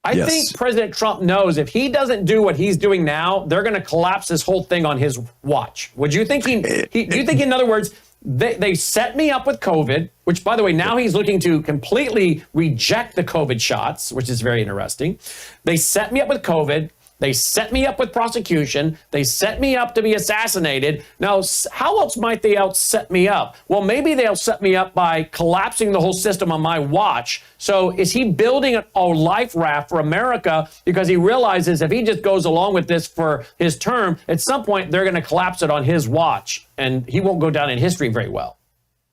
I think President Trump knows if he doesn't do what he's doing now, they're going to collapse this whole thing on his watch. Would you think do you think, in other words, they set me up with COVID, which, by the way, now he's looking to completely reject the COVID shots, which is very interesting. They set me up with COVID. They set me up with prosecution. They set me up to be assassinated. Now, how else might they set me up? Well, maybe they'll set me up by collapsing the whole system on my watch. So is he building a life raft for America because he realizes if he just goes along with this for his term, at some point they're going to collapse it on his watch, and he won't go down in history very well?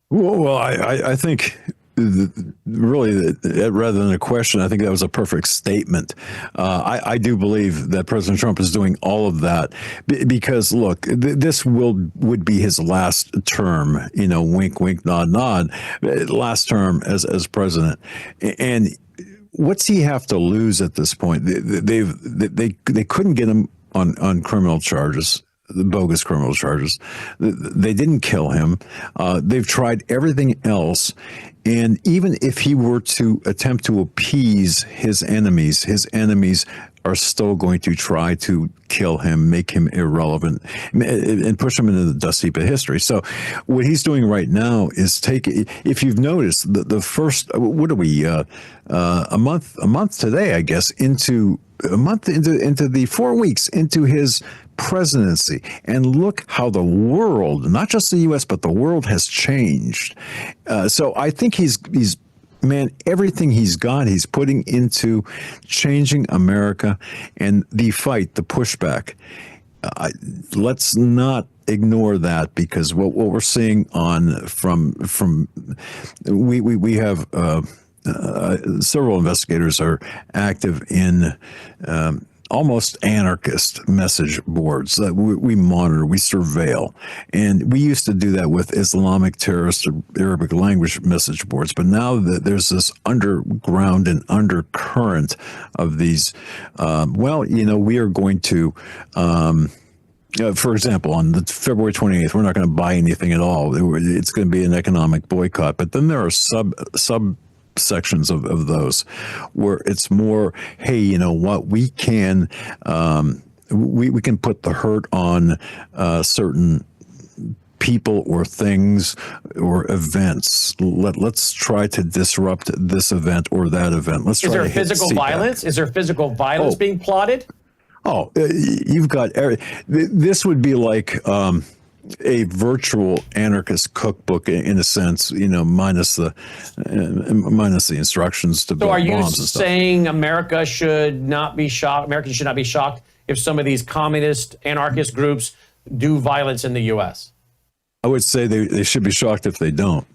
Well, I think really, rather than a question, I think that was a perfect statement. I do believe that President Trump is doing all of that because, look, this would be his last term. Wink, wink, nod, nod. Last term as president, and what's he have to lose at this point? They couldn't get him on criminal charges. The bogus criminal charges. They didn't kill him. They've tried everything else. And even if he were to attempt to appease his enemies are still going to try to kill him, make him irrelevant, and push him into the dust heap of history. So what he's doing right now is if you've noticed, the first, what are we, a month today, I guess, into the 4 weeks into his presidency, and look how the world, not just the U.S., but the world has changed. So I think he's everything he's got, he's putting into changing America and the fight, the pushback. Let's not ignore that, because what we're seeing we have several investigators are active in almost anarchist message boards that we monitor, we surveil. And we used to do that with Islamic terrorist or Arabic language message boards. But now that there's this underground and undercurrent of these, we are going to, for example, on the February 28th, we're not going to buy anything at all. It's going to be an economic boycott. But then there are subsections of those where it's more, hey, you know what, we can we can put the hurt on certain people or things or events. Let's try to disrupt this event or that event. Let's try Is there to physical violence? Is there physical violence being plotted? You've got this would be like a virtual anarchist cookbook in a sense, minus the instructions to build So are you bombs and stuff. saying America should not be shocked? Americans should not be shocked if some of these communist anarchist groups do violence in the U.S.? I would say they should be shocked if they don't.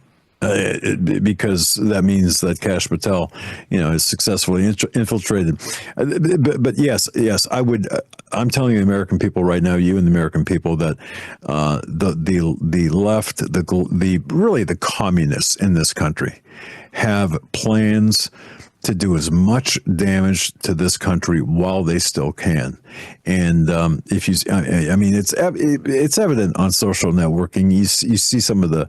Because that means that Kash Patel, is successfully infiltrated. But yes, I would. I'm telling the American people right now, you and the American people, that the left, really the communists in this country, have plans to do as much damage to this country while they still can. And if you, I mean, it's evident on social networking. You see some of the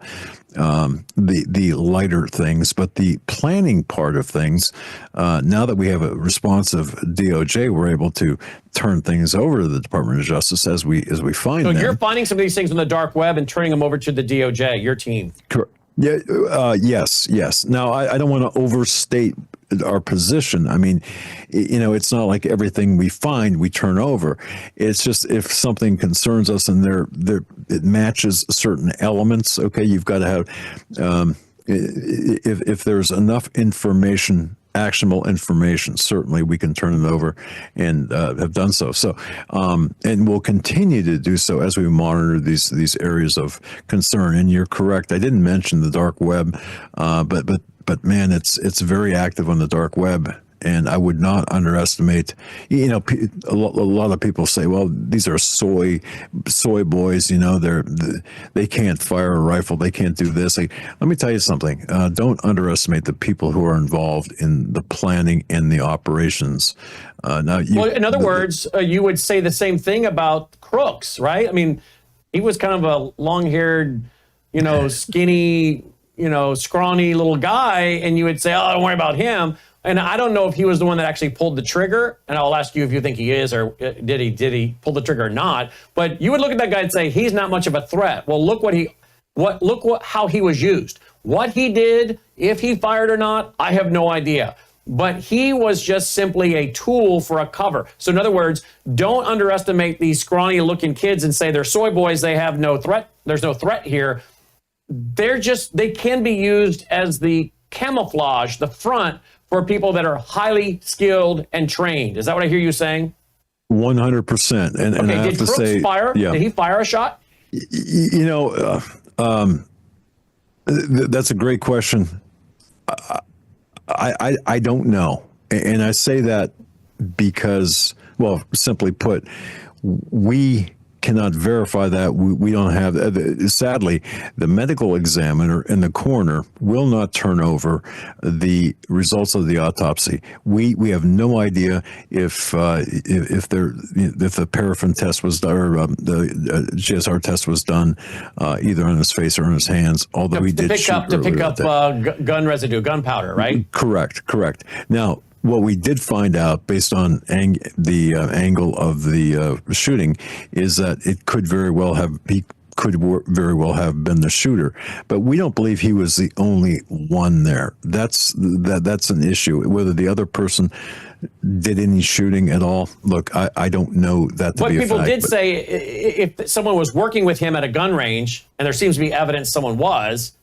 lighter things, but the planning part of things, now that we have a responsive DOJ, we're able to turn things over to the Department of Justice as we find them. So you're finding some of these things on the dark web and turning them over to the DOJ, your team. Correct. Yeah. Yes. Now, I don't want to overstate our position. I mean, it's not like everything we find we turn over. It's just if something concerns us and it matches certain elements. Okay, you've got to have if there's enough information, actionable information, certainly we can turn it over and have done so. So, and we'll continue to do so as we monitor these areas of concern. And you're correct. I didn't mention the dark web, but man, it's very active on the dark web. And I would not underestimate, a lot of people say, well, these are soy boys, they can't fire a rifle. They can't do this. Let me tell you something. Don't underestimate the people who are involved in the planning and the operations. In other words, you would say the same thing about Crooks, right? I mean, he was kind of a long-haired, skinny, scrawny little guy, and you would say, oh, don't worry about him. And I don't know if he was the one that actually pulled the trigger, and I'll ask you if you think he is, or did he pull the trigger or not. But you would look at that guy and say, he's not much of a threat. Well, look how he was used. What he did, if he fired or not, I have no idea. But he was just simply a tool for a cover. So in other words, don't underestimate these scrawny looking kids and say they're soy boys, they have no threat. There's no threat here. They can be used as the camouflage, the front, for people that are highly skilled and trained. Is that what I hear you saying? 100%. And I have did to Crooks say, fire? yeah. Did he fire a shot? That's a great question. I don't know. And I say that because, well, simply put, we cannot verify that. We don't have, sadly, the medical examiner and the coroner will not turn over the results of the autopsy. We have no idea if the paraffin test was done, or the GSR test was done either on his face or on his hands, although he did to pick up gun residue, gunpowder, right? Correct. Now, what we did find out, based on the angle of the shooting, is that it could very well have been the shooter, but we don't believe he was the only one there. That's an issue. Whether the other person did any shooting at all, look, I don't know that to be a fact. What people did say, if someone was working with him at a gun range, and there seems to be evidence someone was,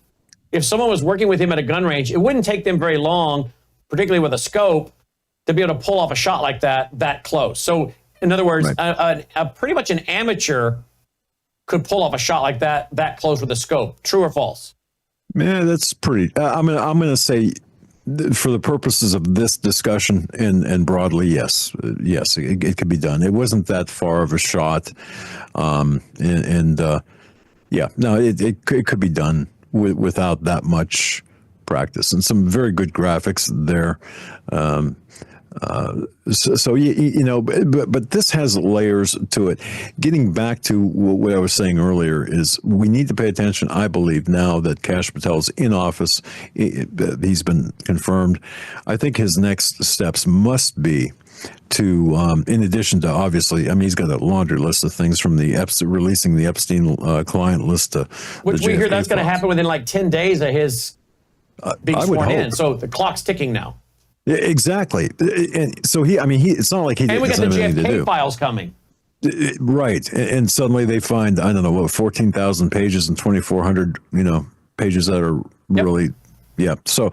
if someone was working with him at a gun range, it wouldn't take them very long, particularly with a scope, to be able to pull off a shot like that close. So, in other words, right. Pretty much an amateur could pull off a shot like that close with a scope. True or false? Yeah, that's pretty. I'm gonna say, for the purposes of this discussion and broadly, yes, it could be done. It wasn't that far of a shot, it could be done without that much practice, and some very good graphics there. But this has layers to it. Getting back to what I was saying earlier is we need to pay attention. I believe now that Kash Patel is in office, he's been confirmed. I think his next steps must be to, in addition to, obviously, I mean, he's got a laundry list of things, from the releasing the Epstein client list to which we hear that's going to happen within like 10 days of his being sworn in. So the clock's ticking now. Yeah, exactly. And so it's not like he and we got the anything to JFK do. files coming. Right. And suddenly they find, I don't know, what, 14,000 pages and 2,400, pages that are really, yeah. So,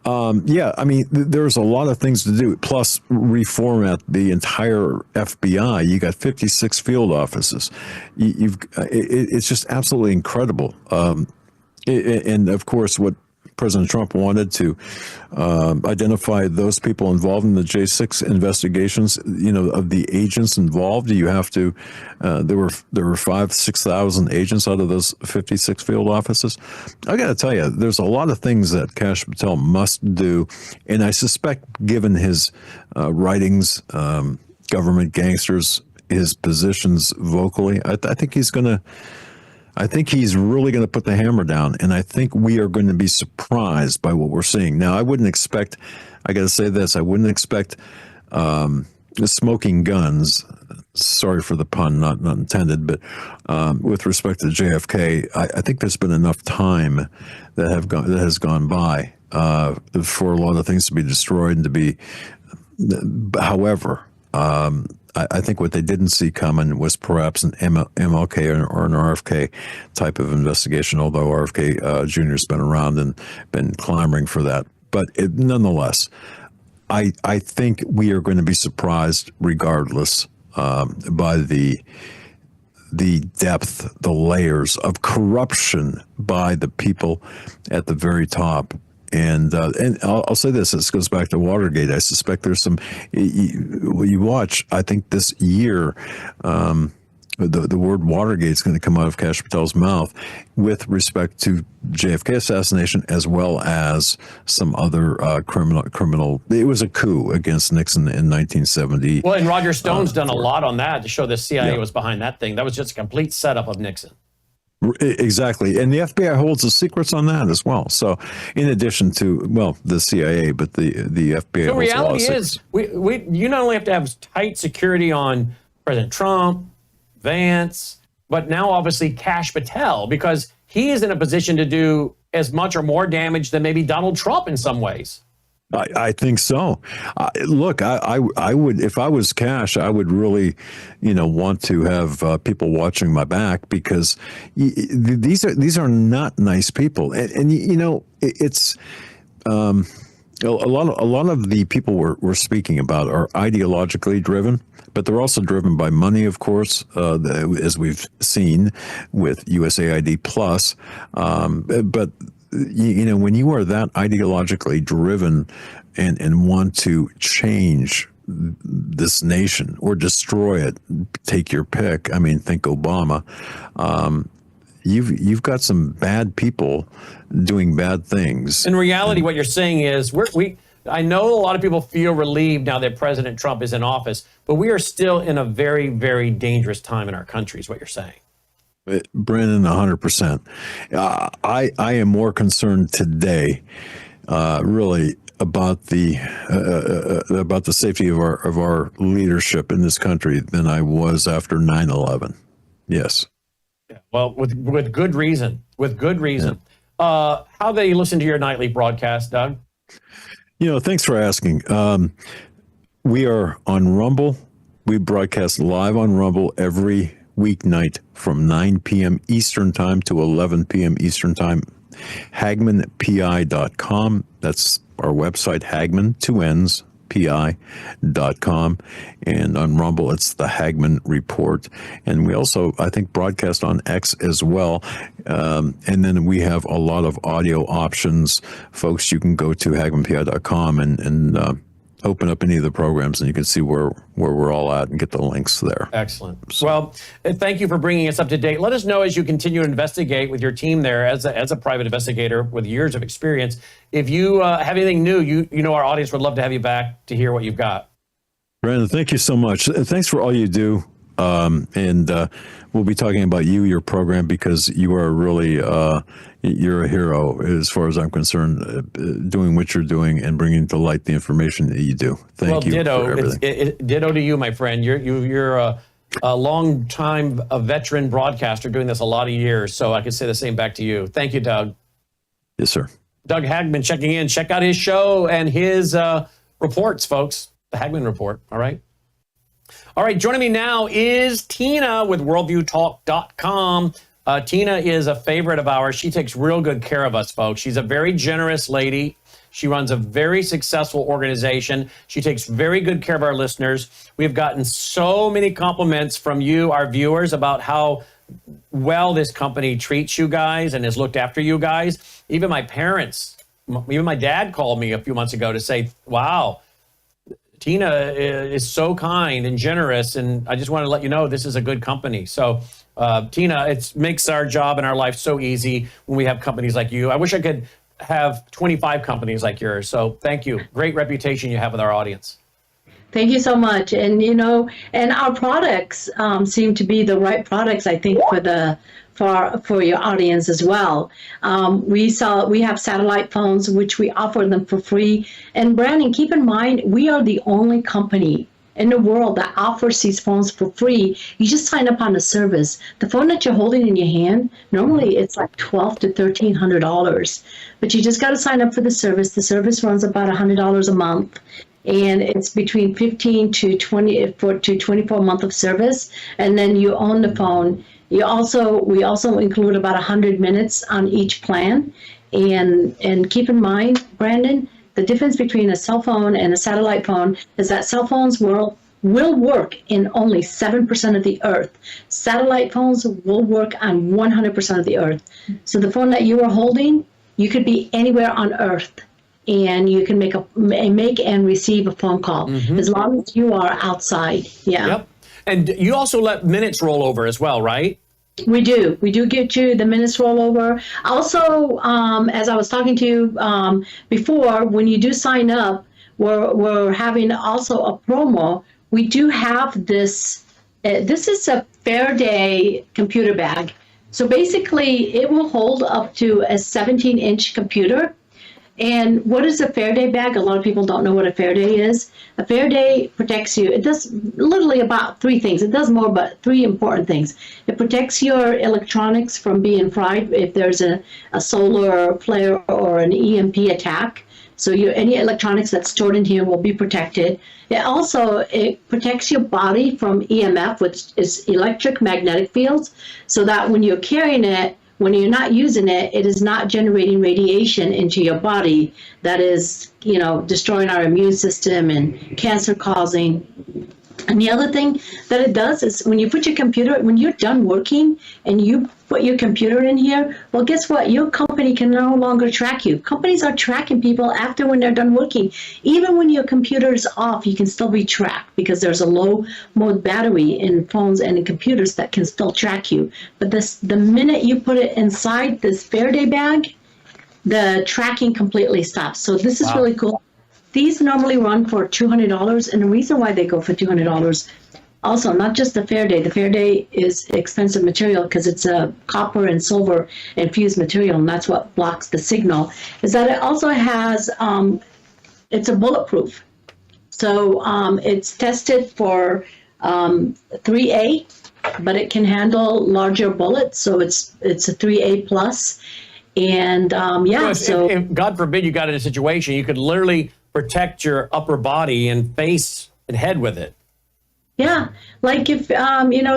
yeah, I mean, there's a lot of things to do, plus reformat the entire FBI. You got 56 field offices. It's just absolutely incredible. And of course, what President Trump wanted to identify those people involved in the J6 investigations, of the agents involved. You have to, there were 6,000 agents out of those 56 field offices. I got to tell you, there's a lot of things that Kash Patel must do. And I suspect, given his writings, government gangsters, his positions vocally, I think he's really going to put the hammer down, and I think we are going to be surprised by what we're seeing. Now, I wouldn't expect, I got to say this, I wouldn't expect smoking guns, sorry for the pun, not intended, but with respect to JFK, I think there's been enough time that has gone by for a lot of things to be destroyed and to be, however, I think what they didn't see coming was perhaps an MLK or an RFK type of investigation, although RFK Jr. has been around and been clamoring for that. But nonetheless, I think we are going to be surprised regardless by the depth, the layers of corruption by the people at the very top. And I'll say this goes back to Watergate. I suspect there's some, you watch, I think this year, the word Watergate is going to come out of Kash Patel's mouth with respect to JFK assassination, as well as some other criminal. It was a coup against Nixon in 1970. Well, and Roger Stone's done a lot on that to show the CIA was behind that thing. That was just a complete setup of Nixon. Exactly. And the FBI holds the secrets on that as well. So in addition to, the CIA, but the FBI the holds reality a lot of is, you not only have to have tight security on President Trump, Vance, but now obviously Kash Patel, because he is in a position to do as much or more damage than maybe Donald Trump in some ways. I think so. Look, I would, if I was Kash, I would really, want to have people watching my back, because these are not nice people, and it's a lot of the people we're speaking about are ideologically driven, but they're also driven by money, of course, as we've seen with USAID Plus, but. When you are that ideologically driven and want to change this nation or destroy it, take your pick. I mean, think Obama. You've got some bad people doing bad things. In reality, what you're saying is I know a lot of people feel relieved now that President Trump is in office, but we are still in a very, very dangerous time in our country, is what you're saying. Brandon, 100%. I am more concerned today, really, about the safety of our leadership in this country than I was after 9/11. Yes. Yeah, well, with good reason. With good reason. Yeah. How they listen to your nightly broadcast, Doug? Thanks for asking. We are on Rumble. We broadcast live on Rumble every weeknight from 9 p.m. Eastern Time to 11 p.m. Eastern Time. HagmannPI.com. That's our website, Hagmann, 2 N's, PI.com. And on Rumble, it's the Hagmann Report. And we also, I think, broadcast on X as well. And then we have a lot of audio options. Folks, you can go to HagmannPI.com and open up any of the programs, and you can see where we're all at and get the links there. Excellent. Well, thank you for bringing us up to date. Let us know as you continue to investigate with your team there as a private investigator with years of experience. If you have anything new, our audience would love to have you back to hear what you've got. Brandon, thank you so much. Thanks for all you do. And we'll be talking about your program, because you are really, you're a hero as far as I'm concerned, doing what you're doing and bringing to light the information that you do. Thank you for everything. Ditto to you, my friend. You're a long-time veteran broadcaster doing this a lot of years, so I can say the same back to you. Thank you, Doug. Yes, sir. Doug Hagmann checking in. Check out his show and his reports, folks. The Hagmann Report, all right? All right, joining me now is Tina with worldviewtalk.com. Tina is a favorite of ours. She takes real good care of us, folks. She's a very generous lady. She runs a very successful organization. She takes very good care of our listeners. We've gotten so many compliments from you, our viewers, about how well this company treats you guys and has looked after you guys. Even my parents, even my dad called me a few months ago to say, wow, Tina is so kind and generous, and I just want to let you know this is a good company. So, Tina, it makes our job and our life so easy when we have companies like you. I wish I could have 25 companies like yours. So thank you. Great reputation you have with our audience. Thank you so much. And, and our products seem to be the right products, I think, for your audience as well. We have satellite phones, which we offer them for free. And Brandon, keep in mind, we are the only company in the world that offers these phones for free. You just sign up on the service. The phone that you're holding in your hand, normally it's like $1,200 to $1,300, but you just got to sign up for the service. The service runs about $100 a month, and it's between 15 to 24 month of service, and then you own the phone. We also include about 100 minutes on each plan, and keep in mind, Brandon, the difference between a cell phone and a satellite phone is that cell phones will work in only 7% of the earth. Satellite phones will work on 100% of the earth. So the phone that you are holding, you could be anywhere on earth, and you can make and receive a phone call as long as you are outside. Yeah. Yep. And you also let minutes roll over as well, right? We do. We do get you the minutes rollover. Also, as I was talking to you before, when you do sign up, we're having also a promo. We do have this. This is a Faraday computer bag. So basically, it will hold up to a 17-inch computer. And what is a Faraday bag? A lot of people don't know what a Faraday is. A Faraday protects you. It does literally about three things. It does more, but three important things. It protects your electronics from being fried if there's a solar flare or an EMP attack. So any electronics that's stored in here will be protected. It protects your body from EMF, which is electric magnetic fields, so that when you're carrying it, when you're not using it, it is not generating radiation into your body that is, destroying our immune system and cancer causing. And the other thing that it does is when you're done working and you put your computer in here, well, guess what? Your company can no longer track you. Companies are tracking people after when they're done working. Even when your computer is off, you can still be tracked because there's a low mode battery in phones and in computers that can still track you. But the minute you put it inside this Faraday bag, the tracking completely stops. So this is really cool. These normally run for $200, and the reason why they go for $200, also not just the Faraday is expensive material because it's a copper and silver infused material, and that's what blocks the signal, is that it also has, it's a bulletproof. So it's tested for 3A, but it can handle larger bullets, so it's a 3A plus. And if God forbid you got in a situation, you could literally protect your upper body and face and head with it. Yeah, like if,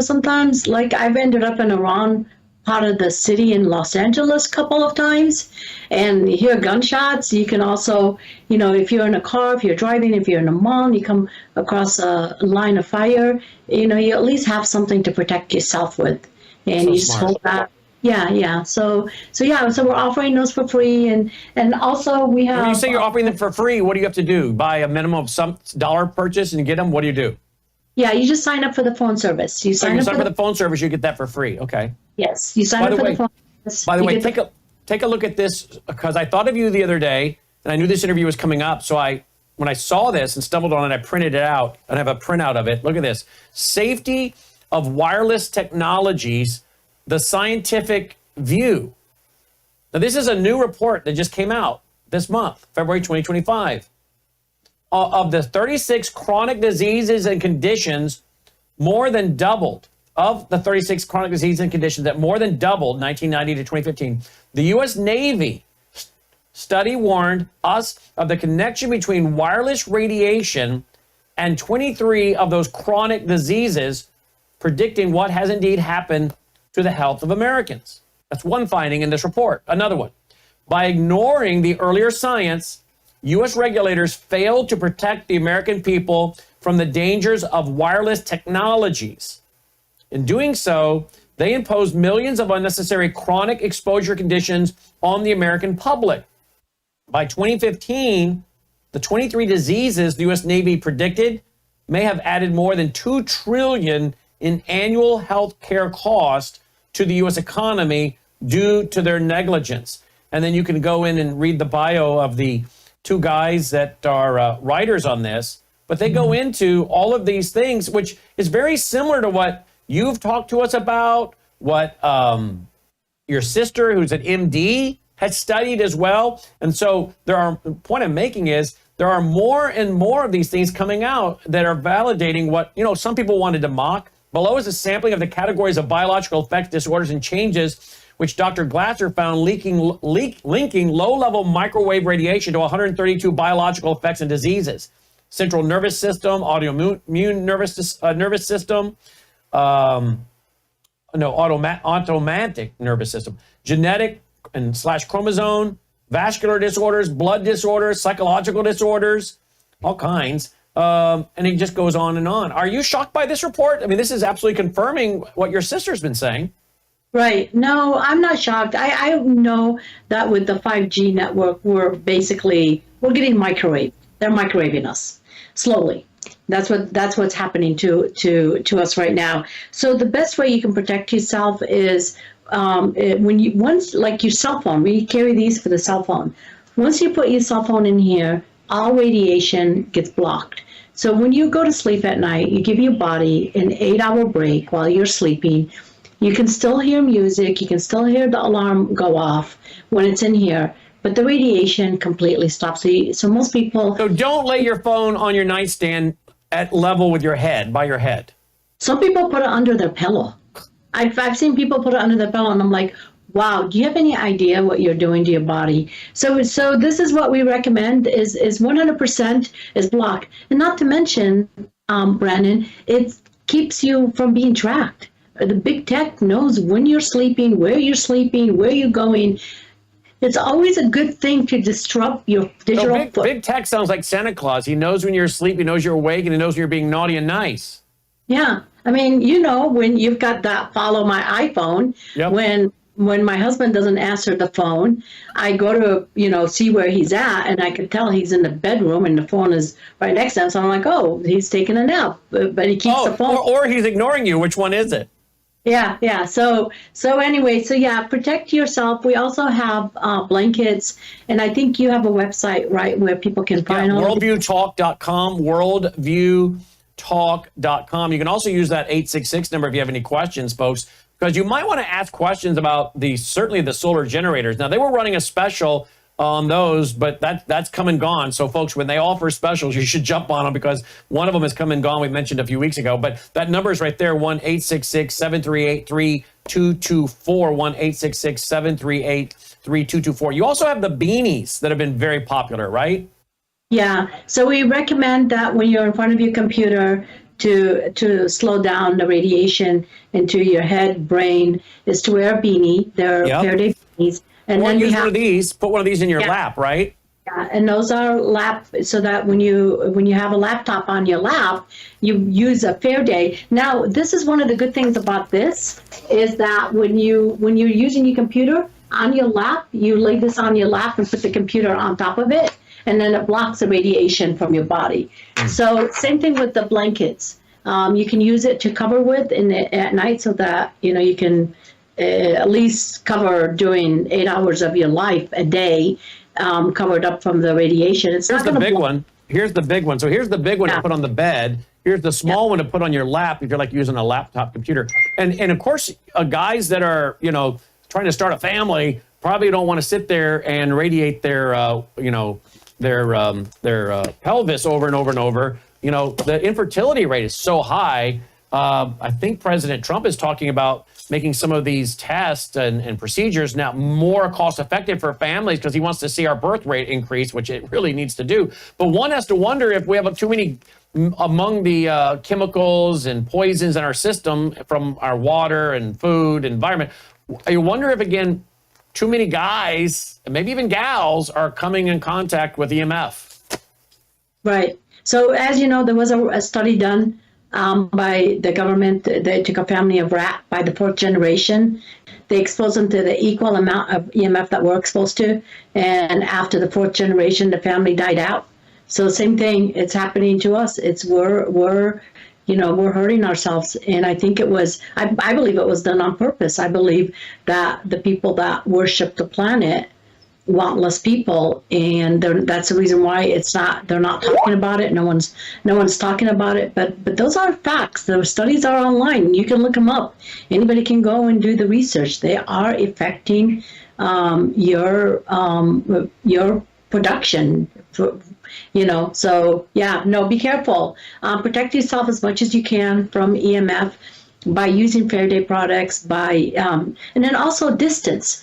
sometimes, like I've ended up in the wrong part of the city in Los Angeles a couple of times, and you hear gunshots. You can also, if you're in a car, if you're driving, if you're in a mall, and you come across a line of fire, you at least have something to protect yourself with. And So you just smart. hold that. Yeah. So we're offering those for free, and also we have. When you say you're offering them for free, what do you have to do? Buy a minimum of some dollar purchase and get them? What do you do? Yeah, you just sign up for the phone service. You sign up for the phone service, you get that for free. Okay. Yes, you sign up for the phone service. By the you way, get take a look at this, because I thought of you the other day, and I knew this interview was coming up. So when I saw this and stumbled on it, I printed it out, and I have a printout of it. Look at this: Safety of Wireless Technologies, the Scientific View. Now, this is a new report that just came out this month, February 2025. Of the 36 chronic diseases and conditions, more than doubled. Of the 36 chronic diseases and conditions that more than doubled 1990 to 2015, the U.S. Navy study warned us of the connection between wireless radiation and 23 of those chronic diseases, predicting what has indeed happened to the health of Americans. That's one finding in this report. Another one. By ignoring the earlier science, U.S. regulators failed to protect the American people from the dangers of wireless technologies. In doing so, they imposed millions of unnecessary chronic exposure conditions on the American public. By 2015, the 23 diseases the U.S. Navy predicted may have added more than $2 trillion in annual health care cost to the U.S. economy due to their negligence. And then you can go in and read the bio of the two guys that are writers on this, but they go into all of these things, which is very similar to what you've talked to us about, what your sister, who's an MD, has studied as well. And so the point I'm making is there are more and more of these things coming out that are validating what, some people wanted to mock. Below is a sampling of the categories of biological effects, disorders, and changes which Dr. Glasser found linking low-level microwave radiation to 132 biological effects and diseases. Central nervous system, autoimmune nervous system, automatic nervous system, genetic and / chromosome, vascular disorders, blood disorders, psychological disorders, all kinds. And it just goes on and on. Are you shocked by this report? I mean, this is absolutely confirming what your sister's been saying. Right. No, I'm not shocked. I know that with the 5G network, we're getting microwave. They're microwaving us slowly. That's what's happening to us right now. So the best way you can protect yourself is like your cell phone. We carry these for the cell phone. Once you put your cell phone in here, all radiation gets blocked. So when you go to sleep at night, you give your body an 8-hour break while you're sleeping. You can still hear music, you can still hear the alarm go off when it's in here, but the radiation completely stops. So most people... So don't lay your phone on your nightstand at level with your head, by your head. Some people put it under their pillow. I've seen people put it under their pillow, and I'm like, wow, do you have any idea what you're doing to your body? So this is what we recommend is 100% is blocked. And not to mention, Brandon, it keeps you from being tracked. The big tech knows when you're sleeping, where you're going. It's always a good thing to disrupt your digital foot. Big tech sounds like Santa Claus. He knows when you're asleep, he knows you're awake, and he knows when you're being naughty and nice. Yeah. I mean, when you've got that follow my iPhone, yep. When my husband doesn't answer the phone, I go to, see where he's at, and I can tell he's in the bedroom and the phone is right next to him. So I'm like, oh, he's taking a nap, but he keeps the phone. Or he's ignoring you. Which one is it? Yeah. So anyway, protect yourself. We also have blankets, and I think you have a website, right, where people can find all worldviewtalk.com, worldviewtalk.com. You can also use that 866 number if you have any questions, folks, because you might want to ask questions about certainly the solar generators. Now, they were running a special on those, but that's come and gone. So, folks, when they offer specials, you should jump on them because one of them has come and gone. We mentioned a few weeks ago, but that number is right there, 1-866-738-3224, 1-866-738-3224. You also have the beanies that have been very popular, right? Yeah. So we recommend that when you're in front of your computer to slow down the radiation into your head, brain, is to wear a beanie. They're Faraday beanies. And then use one of these. Put one of these in your lap, right? Yeah, and those are lap, so that when you have a laptop on your lap, you use a Faraday. Now, this is one of the good things about this is that when you're using your computer on your lap, you lay this on your lap and put the computer on top of it, and then it blocks the radiation from your body. So same thing with the blankets. You can use it to cover with at night so that you can at least cover during 8 hours of your life a day, covered up from the radiation. Here's the big one. Here's the big one. So here's the big one to put on the bed. Here's the small one to put on your lap if you're like using a laptop computer. And of course, guys that are trying to start a family probably don't want to sit there and radiate their pelvis over and over and over. The infertility rate is so high I think President Trump is talking about making some of these tests and procedures now more cost effective for families because he wants to see our birth rate increase, which it really needs to do. But one has to wonder if we have too many among the chemicals and poisons in our system from our water and food and environment. I wonder if, again, too many guys and maybe even gals are coming in contact with EMF. Right. So as you know, there was a study done by the government. They took a family of rat by the 4th generation. They exposed them to the equal amount of EMF that we're exposed to. And after the 4th generation, the family died out. So same thing, it's happening to us. We're hurting ourselves. And I think I believe it was done on purpose. I believe that the people that worship the planet want less people, and that's the reason why they're not talking about it. No one's talking about it, but those are facts. The studies are online. You can look them up. Anybody can go and do the research. They are affecting your production. So yeah, no, be careful. Protect yourself as much as you can from EMF by using Faraday products, and then also distance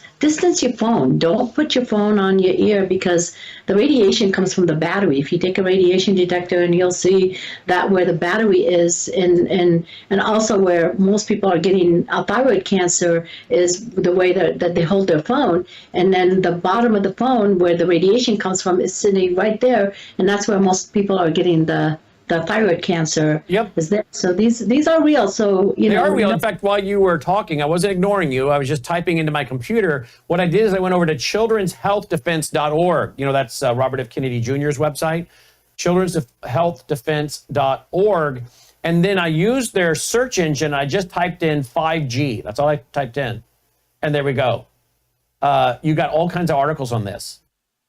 your phone. Don't put your phone on your ear because the radiation comes from the battery. If you take a radiation detector, and you'll see that where the battery is, and also where most people are getting thyroid cancer is the way that they hold their phone, and then the bottom of the phone where the radiation comes from is sitting right there, and that's where most people are getting the thyroid cancer. Yep. Is there. So these are real. So they are real. In fact, while you were talking, I wasn't ignoring you. I was just typing into my computer. What I did is I went over to children'shealthdefense.org. That's Robert F. Kennedy Jr.'s website, children'shealthdefense.org. And then I used their search engine. I just typed in 5G. That's all I typed in. And there we go. You got all kinds of articles on this.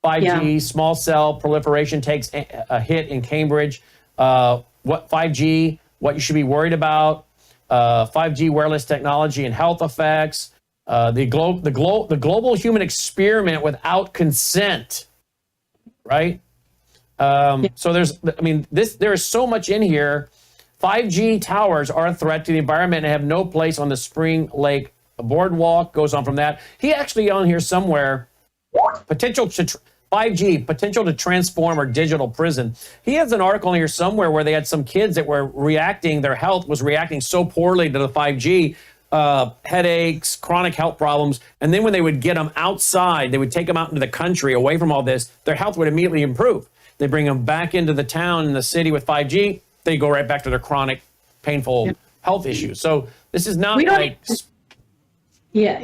5G, small cell proliferation takes a hit in Cambridge. What 5G, what you should be worried about, 5G wireless technology and health effects, the global human experiment without consent, right? So there is so much in here. 5G towers are a threat to the environment and have no place on the Spring Lake boardwalk. Goes on from that. He actually on here somewhere, 5G, potential to transform our digital prison. He has an article here somewhere where they had some kids that were their health was reacting so poorly to the 5G, headaches, chronic health problems. And then when they would get them outside, they would take them out into the country away from all this, their health would immediately improve. They bring them back into the town and the city with 5G, they go right back to their chronic, painful health issues. So this is not like... Yeah.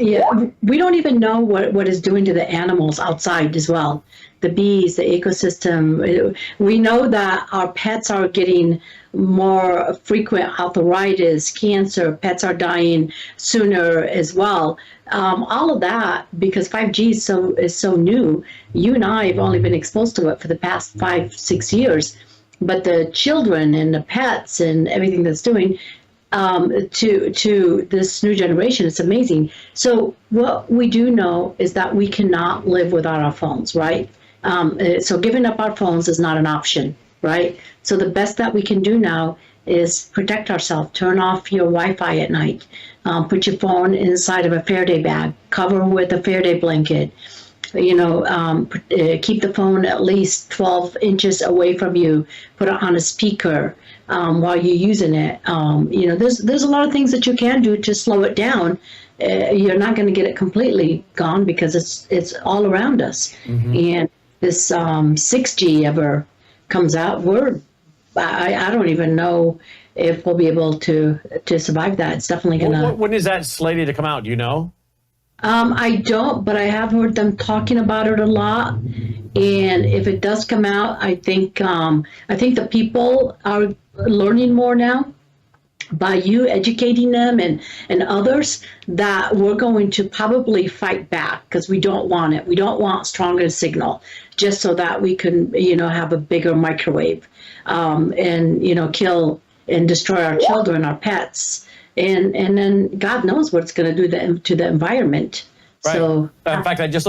We don't even know what it's doing to the animals outside as well. The bees, the ecosystem. We know that our pets are getting more frequent arthritis, cancer. Pets are dying sooner as well. All of that because 5G is so new. You and I have only been exposed to it for the past 5-6 years, but the children and the pets and everything that's doing. To this new generation. It's amazing. So what we do know is that we cannot live without our phones, right? So giving up our phones is not an option, right? So the best that we can do now is protect ourselves. Turn off your Wi-Fi at night. Put your phone inside of a Faraday bag. Cover with a Faraday blanket. Keep the phone at least 12 inches away from you. Put it on a speaker. While you're using it, there's a lot of things that you can do to slow it down. You're not going to get it completely gone because it's all around us. Mm-hmm. And this 6G ever comes out, I don't even know if we'll be able to survive that. It's definitely gonna. When is that slated to come out? Do you know? I don't, but I have heard them talking about it a lot. And if it does come out, I think the people are learning more now by you educating them and others that we're going to probably fight back because we don't want it. We don't want stronger signal just so that we can, have a bigger microwave and, kill and destroy our children, our pets. And then God knows what it's going to do to the environment. Right. So, in fact, I just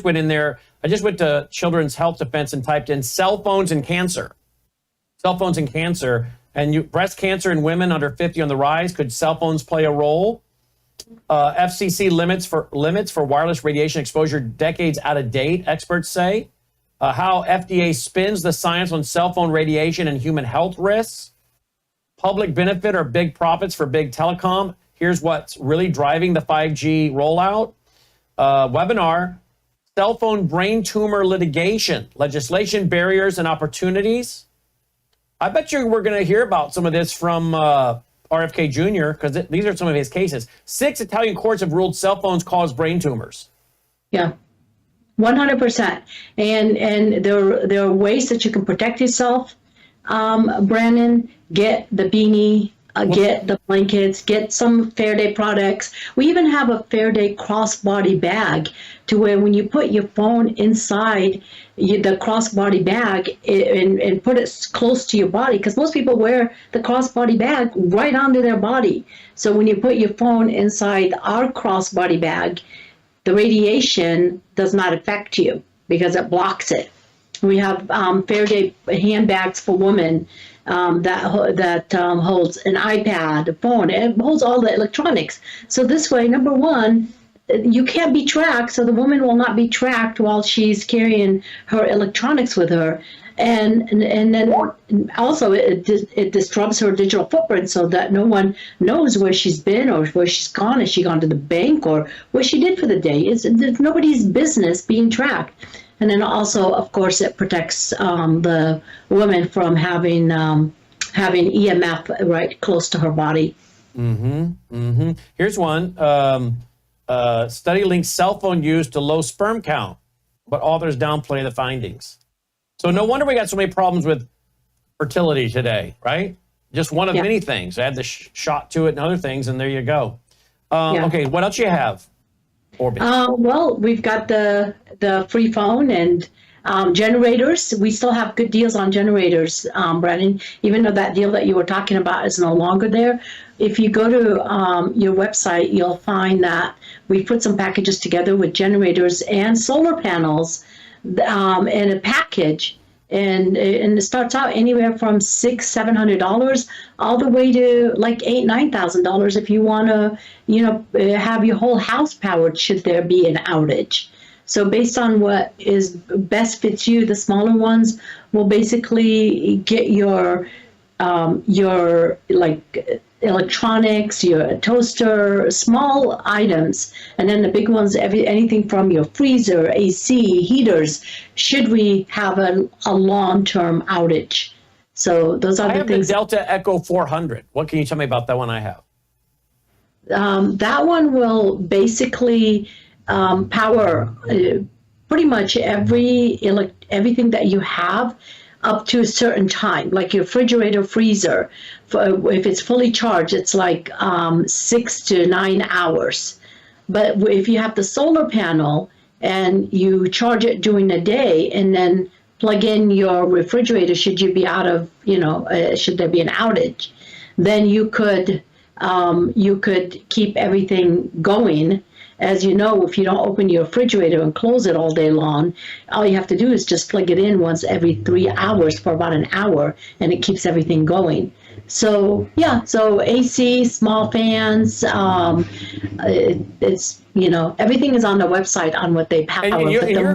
went to Children's Health Defense and typed in cell phones and cancer. Cell phones and cancer. And breast cancer in women under 50 on the rise. Could cell phones play a role? FCC limits for wireless radiation exposure decades out of date, experts say. How FDA spins the science on cell phone radiation and human health risks. Public benefit or big profits for big telecom. Here's what's really driving the 5G rollout. Webinar, cell phone brain tumor litigation, legislation, barriers, and opportunities. I bet you we're going to hear about some of this from RFK Jr., because these are some of his cases. 6 Italian courts have ruled cell phones cause brain tumors. Yeah, 100%. And there are ways that you can protect yourself, Brandon. Get the beanie, get the blankets, get some Faraday products. We even have a Faraday crossbody bag to where when you put your phone inside the crossbody bag and put it close to your body, because most people wear the crossbody bag right onto their body. So when you put your phone inside our crossbody bag, the radiation does not affect you because it blocks it. We have Faraday handbags for women that holds an iPad, a phone. It holds all the electronics. So this way, number one, you can't be tracked, so the woman will not be tracked while she's carrying her electronics with her. And then also it disrupts her digital footprint so that no one knows where she's been or where she's gone. Has she gone to the bank or what she did for the day? It's nobody's business being tracked. And then also, of course, it protects the woman from having EMF right close to her body. Here's one. Study links cell phone use to low sperm count, but authors downplay the findings. So no wonder we got so many problems with fertility today, right? Just one of many things. Add the shot to it and other things, and there you go. Okay, what else you have? Well, we've got the free phone and generators. We still have good deals on generators, Brandon, even though that deal that you were talking about is no longer there. If you go to your website, you'll find that we put some packages together with generators and solar panels in a package. And it starts out anywhere from $600-700 all the way to like $8,000-9,000 if you want to, have your whole house powered should there be an outage. So based on what is best fits you, the smaller ones will basically get your like electronics, your toaster, small items, and then the big ones, anything from your freezer, AC, heaters, should we have a long-term outage. So those are the things. The Delta Echo 400. What can you tell me about that one I have? That one will basically power pretty much everything that you have up to a certain time, like your refrigerator, freezer. If it's fully charged, it's like 6 to 9 hours. But if you have the solar panel and you charge it during the day and then plug in your refrigerator, should you be out of, should there be an outage, then you could keep everything going. As you know, if you don't open your refrigerator and close it all day long, all you have to do is just plug it in once every 3 hours for about an hour, and it keeps everything going. So so AC, small fans, it's everything is on the website on what they power. And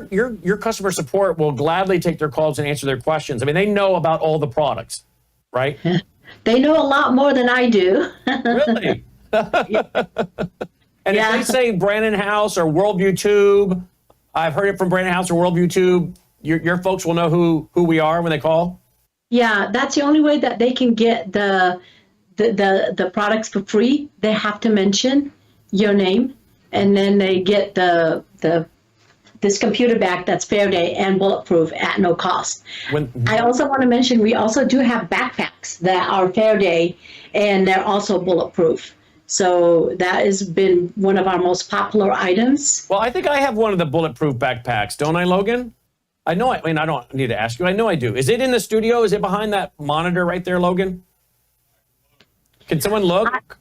your customer support will gladly take their calls and answer their questions. I mean, they know about all the products, right? They know a lot more than I do. Really? And if they say Brandon House or Worldview Tube, I've heard it from Brandon House or Worldview Tube, your folks will know who we are when they call? Yeah, that's the only way that they can get the products for free. They have to mention your name, and then they get this computer bag that's Faraday and bulletproof at no cost. I also want to mention we also do have backpacks that are Faraday, and they're also bulletproof. So that has been one of our most popular items. Well, I think I have one of the bulletproof backpacks, don't I, Logan? I don't need to ask you. I know I do. Is it in the studio? Is it behind that monitor right there, Logan? Can someone look?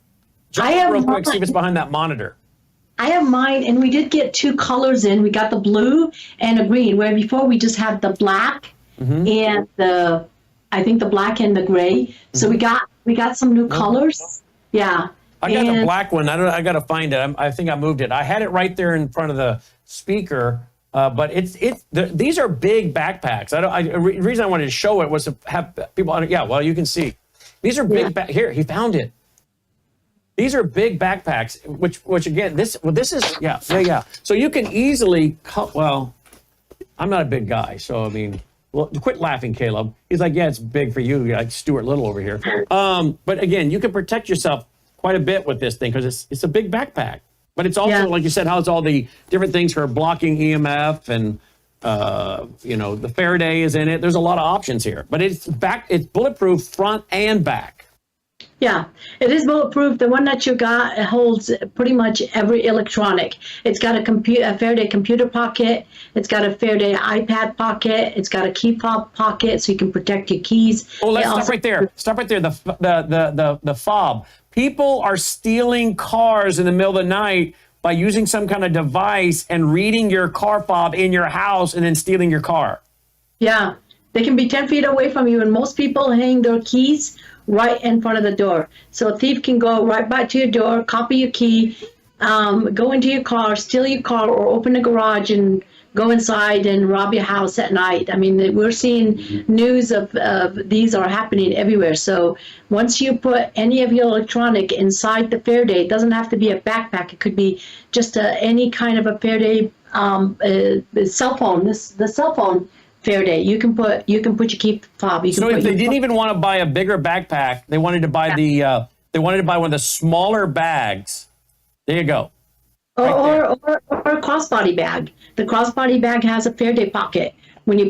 Jump up real quick, see if it's behind that monitor. I have mine, and we did get 2 colors in. We got the blue and a green, where before we just had the black and the I think the black and the gray. So we got some new colors. Yeah. I got the black one. I got to find it. I think I moved it. I had it right there in front of the speaker. But these are big backpacks. The reason I wanted to show it was to have people. Yeah, well, you can see these are big. Here, he found it. These are big backpacks, which again, this is yeah. So you can easily cut. Well, I'm not a big guy, so I mean, well, quit laughing, Caleb. He's like, yeah, it's big for you, like Stuart Little over here. But again, you can protect yourself quite a bit with this thing because it's a big backpack. But it's also, like you said, how it's all the different things for blocking EMF and, the Faraday is in it. There's a lot of options here. But it's bulletproof front and back. Yeah, it is bulletproof. The one that you got holds pretty much every electronic. It's got a Faraday computer pocket. It's got a Faraday iPad pocket. It's got a key fob pocket so you can protect your keys. Oh, let's stop right there. Stop right there. The fob. People are stealing cars in the middle of the night by using some kind of device and reading your car fob in your house and then stealing your car. Yeah, they can be 10 feet away from you, and most people hang their keys right in front of the door. So a thief can go right back to your door, copy your key, go into your car, steal your car, or open the garage and go inside and rob your house at night. I mean, we're seeing news of these are happening everywhere. So once you put any of your electronic inside the Faraday, it doesn't have to be a backpack. It could be just any kind of a Faraday cell phone. The cell phone Faraday. You can put your key fob. So if they didn't even want to buy a bigger backpack, they wanted to buy one of the smaller bags. There you go. Or a crossbody bag. The crossbody bag has a Faraday pocket. And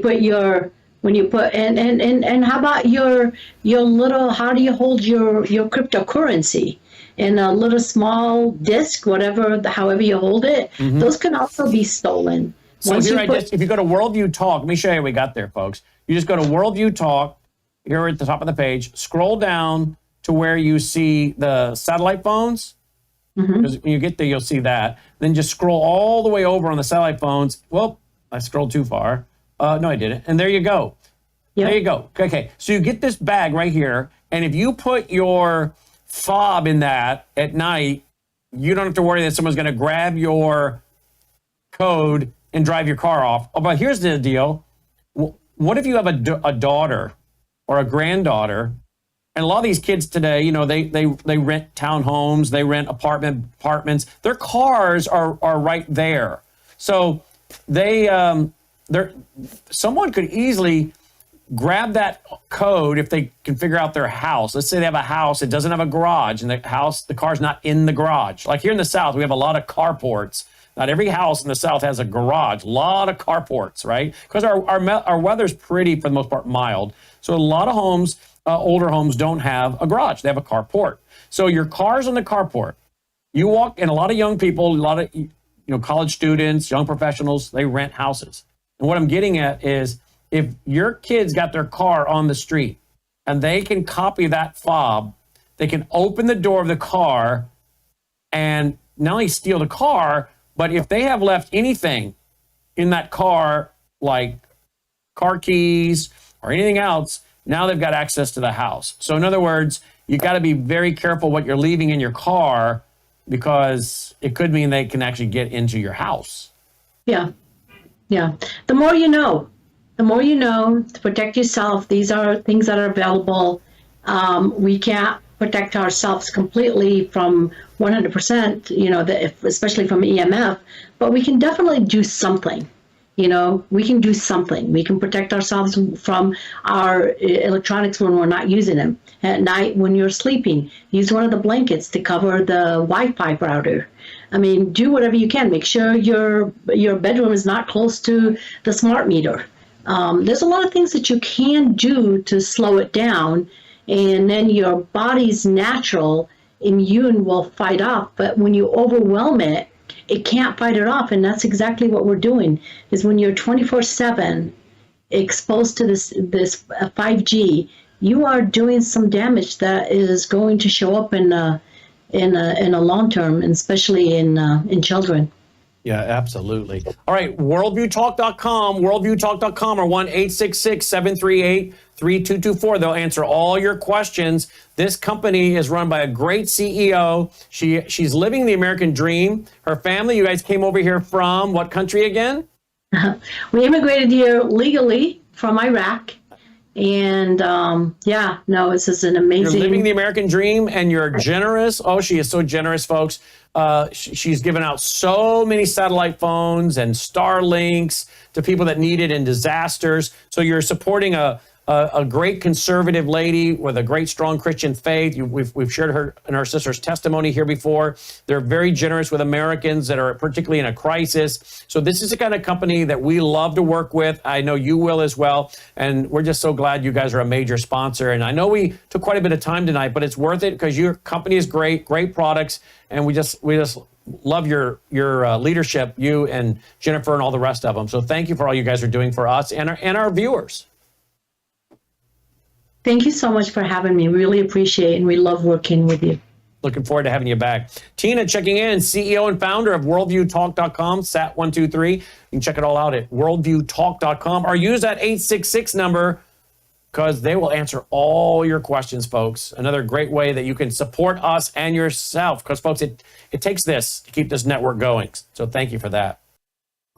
how about your little, how do you hold your cryptocurrency in a little small disc, however you hold it? Mm-hmm. Those can also be stolen. So if you go to Worldview Talk, let me show you what we got there, folks. You just go to Worldview Talk, here at the top of the page, scroll down to where you see the satellite phones. Because when you get there, you'll see that. Then just scroll all the way over on the satellite phones. Well, I scrolled too far. No, I didn't. And there you go. Yep. There you go. Okay. So you get this bag right here. And if you put your fob in that at night, you don't have to worry that someone's going to grab your code and drive your car off. Oh, but here's the deal. What if you have a daughter or a granddaughter? And a lot of these kids today, they rent townhomes, they rent apartments. Their cars are right there. So someone could easily grab that code if they can figure out their house. Let's say they have a house, it doesn't have a garage, and the car's not in the garage. Like here in the South, we have a lot of carports. Not every house in the South has a garage. A lot of carports, right? Because our weather's pretty, for the most part, mild. So a lot of homes, older homes, don't have a garage. They have a carport. So your car's on the carport. You walk, and a lot of young people, a lot of college students, young professionals, they rent houses. And what I'm getting at is, if your kids got their car on the street and they can copy that fob, they can open the door of the car and not only steal the car, but if they have left anything in that car, like car keys or anything else, now they've got access to the house. So in other words, you got to be very careful what you're leaving in your car, because it could mean they can actually get into your house. Yeah. Yeah. The more you know to protect yourself. These are things that are available. We can't protect ourselves completely from 100%, especially from EMF, but we can definitely do something. We can do something. We can protect ourselves from our electronics when we're not using them. At night, when you're sleeping, use one of the blankets to cover the Wi-Fi router. I mean, do whatever you can. Make sure your bedroom is not close to the smart meter. There's a lot of things that you can do to slow it down, and then your body's natural immune will fight off. But when you overwhelm it, it can't fight it off. And that's exactly what we're doing, is when you're 24/7 exposed to this 5G, you are doing some damage that is going to show up in a long term, and especially in children. Yeah, absolutely. All right, worldviewtalk.com, worldviewtalk.com, or 1-866-738-3224. They'll answer all your questions. This company is run by a great CEO. She's living the American dream. Her family, you guys came over here from what country again? We immigrated here legally from Iraq. And this is an amazing. You're living the American dream, and you're generous. Oh, she is so generous, folks. She's given out so many satellite phones and Starlinks to people that need it in disasters. So you're supporting a great conservative lady with a great, strong Christian faith. We've shared her and her sister's testimony here before. They're very generous with Americans that are particularly in a crisis. So this is the kind of company that we love to work with. I know you will as well. And we're just so glad you guys are a major sponsor. And I know we took quite a bit of time tonight, but it's worth it because your company is great products. And we just love your leadership, you and Jennifer and all the rest of them. So thank you for all you guys are doing for us and our viewers. Thank you so much for having me. Really appreciate it, and we love working with you. Looking forward to having you back. Tina checking in, CEO and founder of worldviewtalk.com, SAT123. You can check it all out at worldviewtalk.com or use that 866 number because they will answer all your questions, folks. Another great way that you can support us and yourself because, folks, it takes this to keep this network going. So thank you for that.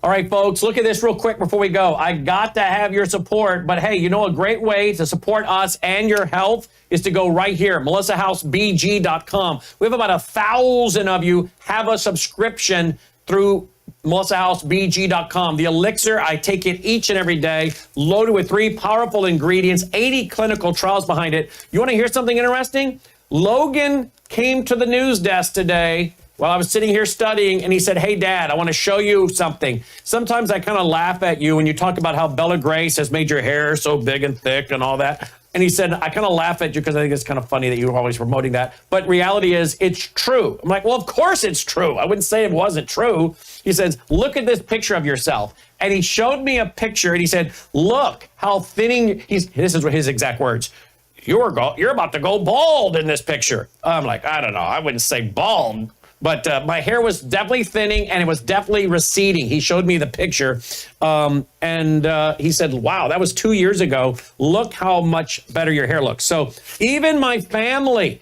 All right, folks, look at this real quick before we go. I got to have your support, but hey, you know a great way to support us and your health is to go right here, melissahousebg.com. We have about 1,000 of you have a subscription through melissahousebg.com. The elixir, I take it each and every day, loaded with 3 powerful ingredients, 80 clinical trials behind it. You want to hear something interesting? Logan came to the news desk today while I was sitting here studying, and he said, hey, Dad, I want to show you something. Sometimes I kind of laugh at you when you talk about how Bella Grace has made your hair so big and thick and all that. And he said, I kind of laugh at you because I think it's kind of funny that you're always promoting that. But reality is, it's true. I'm like, well, of course it's true. I wouldn't say it wasn't true. He says, look at this picture of yourself. And he showed me a picture, and he said, look how thinning, this is his exact words. You're about to go bald in this picture. I'm like, I don't know. I wouldn't say bald. But my hair was definitely thinning, and it was definitely receding. He showed me the picture, and he said, wow, that was 2 years ago. Look how much better your hair looks. So even my family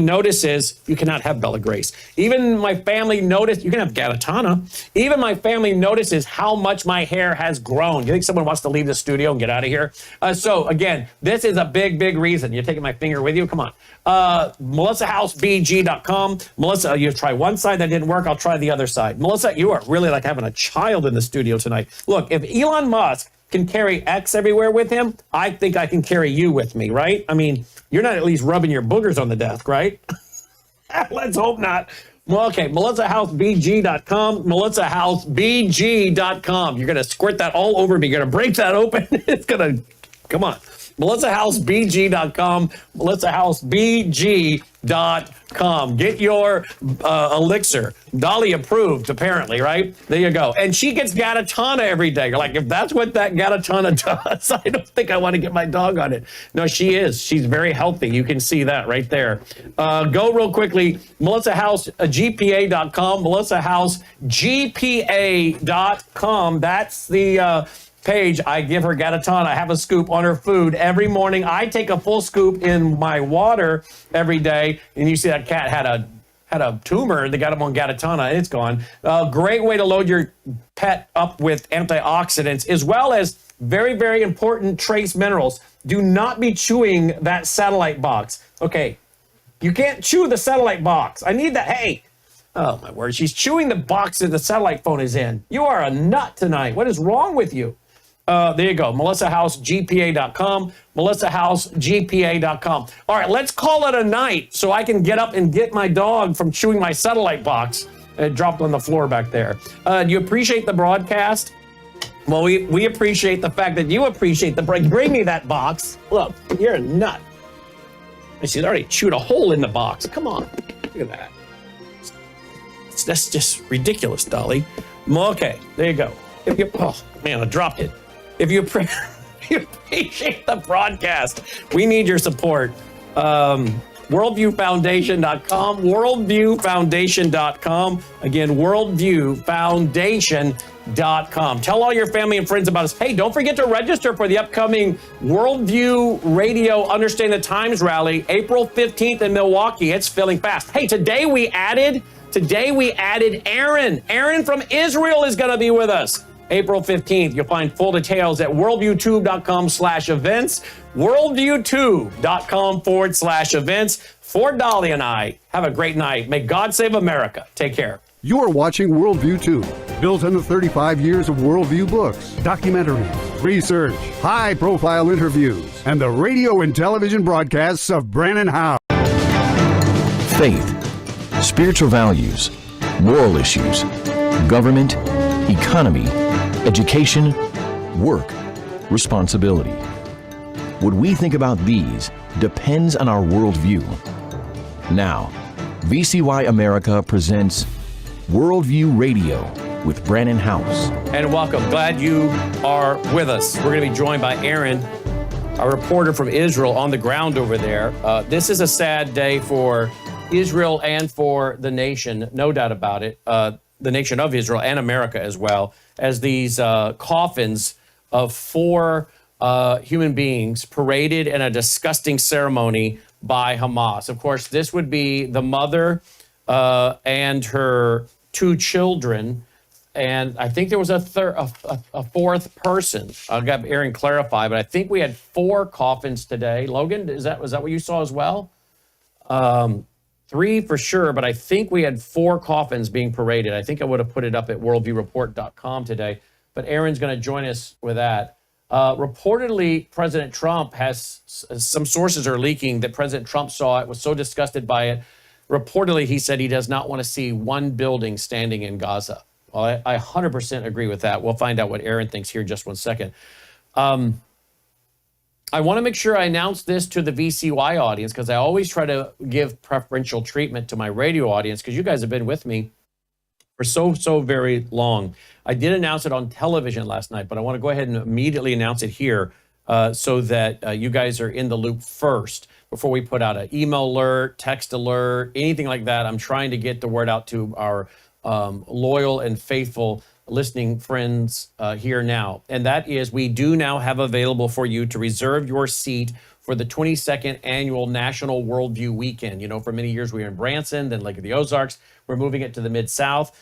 notices you cannot have Bella Grace. Even my family notices, you can have Gatatana. Even my family notices how much my hair has grown. You think someone wants to leave the studio and get out of here? So again, this is a big, big reason. You're taking my finger with you? Come on. melissahousebg.com. Melissa, you try one side that didn't work. I'll try the other side. Melissa, you are really like having a child in the studio tonight. Look, if Elon Musk can carry X everywhere with him, I think I can carry you with me, right? I mean, you're not at least rubbing your boogers on the desk, right? Let's hope not. Well, okay, melissahousebg.com, melissahousebg.com. You're going to squirt that all over me. You're going to break that open. It's going to, come on. melissahousebg.com, melissahousebg.com. Get your elixir. Dolly approved, apparently, right? There you go. And she gets Gatatana every day. You're like, if that's what that Gatatana does, I don't think I want to get my dog on it. No, she is. She's very healthy. You can see that right there. Go real quickly, melissahousegpa.com, melissahousegpa.com. That's the page. I give her Gatatana. I have a scoop on her food every morning. I take a full scoop in my water every day. And you see that cat had a tumor. They got him on Gatatana. It's gone. Great way to load your pet up with antioxidants, as well as very, very important trace minerals. Do not be chewing that satellite box. Okay. You can't chew the satellite box. I need that. Hey. Oh, my word. She's chewing the box that the satellite phone is in. You are a nut tonight. What is wrong with you? There you go, melissahousegpa.com, melissahousegpa.com. All right, let's call it a night so I can get up and get my dog from chewing my satellite box. It dropped on the floor back there. Do you appreciate the broadcast? Well, we appreciate the fact that you appreciate the break. Bring me that box. Look, you're a nut. She's already chewed a hole in the box. Come on, look at that. That's just ridiculous, Dolly. Okay, there you go. Oh, man, I dropped it. If you appreciate the broadcast, we need your support. worldviewfoundation.com, worldviewfoundation.com. Again, worldviewfoundation.com. Tell all your family and friends about us. Hey, don't forget to register for the upcoming Worldview Radio Understand the Times rally, April 15th in Milwaukee. It's filling fast. Hey, today we added Aaron. Aaron from Israel is going to be with us. April 15th. You'll find full details at worldviewtube.com/events, worldviewtube.com/events. For Dolly and I, have a great night. May God save America. Take care. You are watching Worldview 2, built on the 35 years of Worldview books, documentaries, research, high-profile interviews, and the radio and television broadcasts of Brannon Howse. Faith, spiritual values, moral issues, government, economy, education, work, responsibility. What we think about these depends on our worldview. Now, VCY America presents Worldview Radio with Brannon Howse. And welcome. Glad you are with us. We're going to be joined by Aaron, a reporter from Israel on the ground over there. This is a sad day for Israel and for the nation, no doubt about it. The nation of Israel and America as well, as these coffins of 4 human beings paraded in a disgusting ceremony by Hamas. Of course, this would be the mother and her 2 children, and I think there was a 4th person. I'll have Aaron clarify, but I think we had 4 coffins today. Logan, was that what you saw as well? 3 for sure, but I think we had 4 coffins being paraded. I think I would have put it up at worldviewreport.com today, but Aaron's going to join us with that. Reportedly, President Trump has, some sources are leaking that President Trump saw it, was so disgusted by it. Reportedly, he said he does not want to see one building standing in Gaza. Well, I 100% agree with that. We'll find out what Aaron thinks here in just one second. I want to make sure I announce this to the VCY audience, because I always try to give preferential treatment to my radio audience, because you guys have been with me for so very long. I did announce it on television last night, but I want to go ahead and immediately announce it here so that you guys are in the loop first before we put out an email alert, text alert, anything like that. I'm trying to get the word out to our loyal and faithful listening friends here now. And that is, we do now have available for you to reserve your seat for the 22nd annual National Worldview Weekend. You know, for many years we were in Branson, then Lake of the Ozarks. We're moving it to the Mid-South.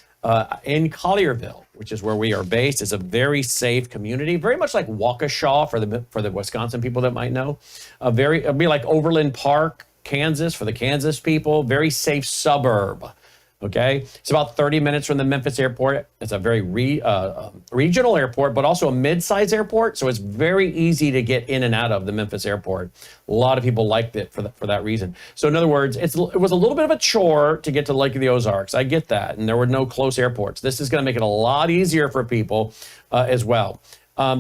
In Collierville, which is where we are based. It's a very safe community, very much like Waukesha for the Wisconsin people that might know. It'd be like Overland Park, Kansas for the Kansas people. Very safe suburb. Okay, it's about 30 minutes from the Memphis airport. It's a very regional airport, but also a mid-size airport, so it's very easy to get in and out of the Memphis airport. A lot of people liked it for that reason. So in other words, it was a little bit of a chore to get to Lake of the Ozarks. I get that, and there were no close airports. This is going to make it a lot easier for people as well.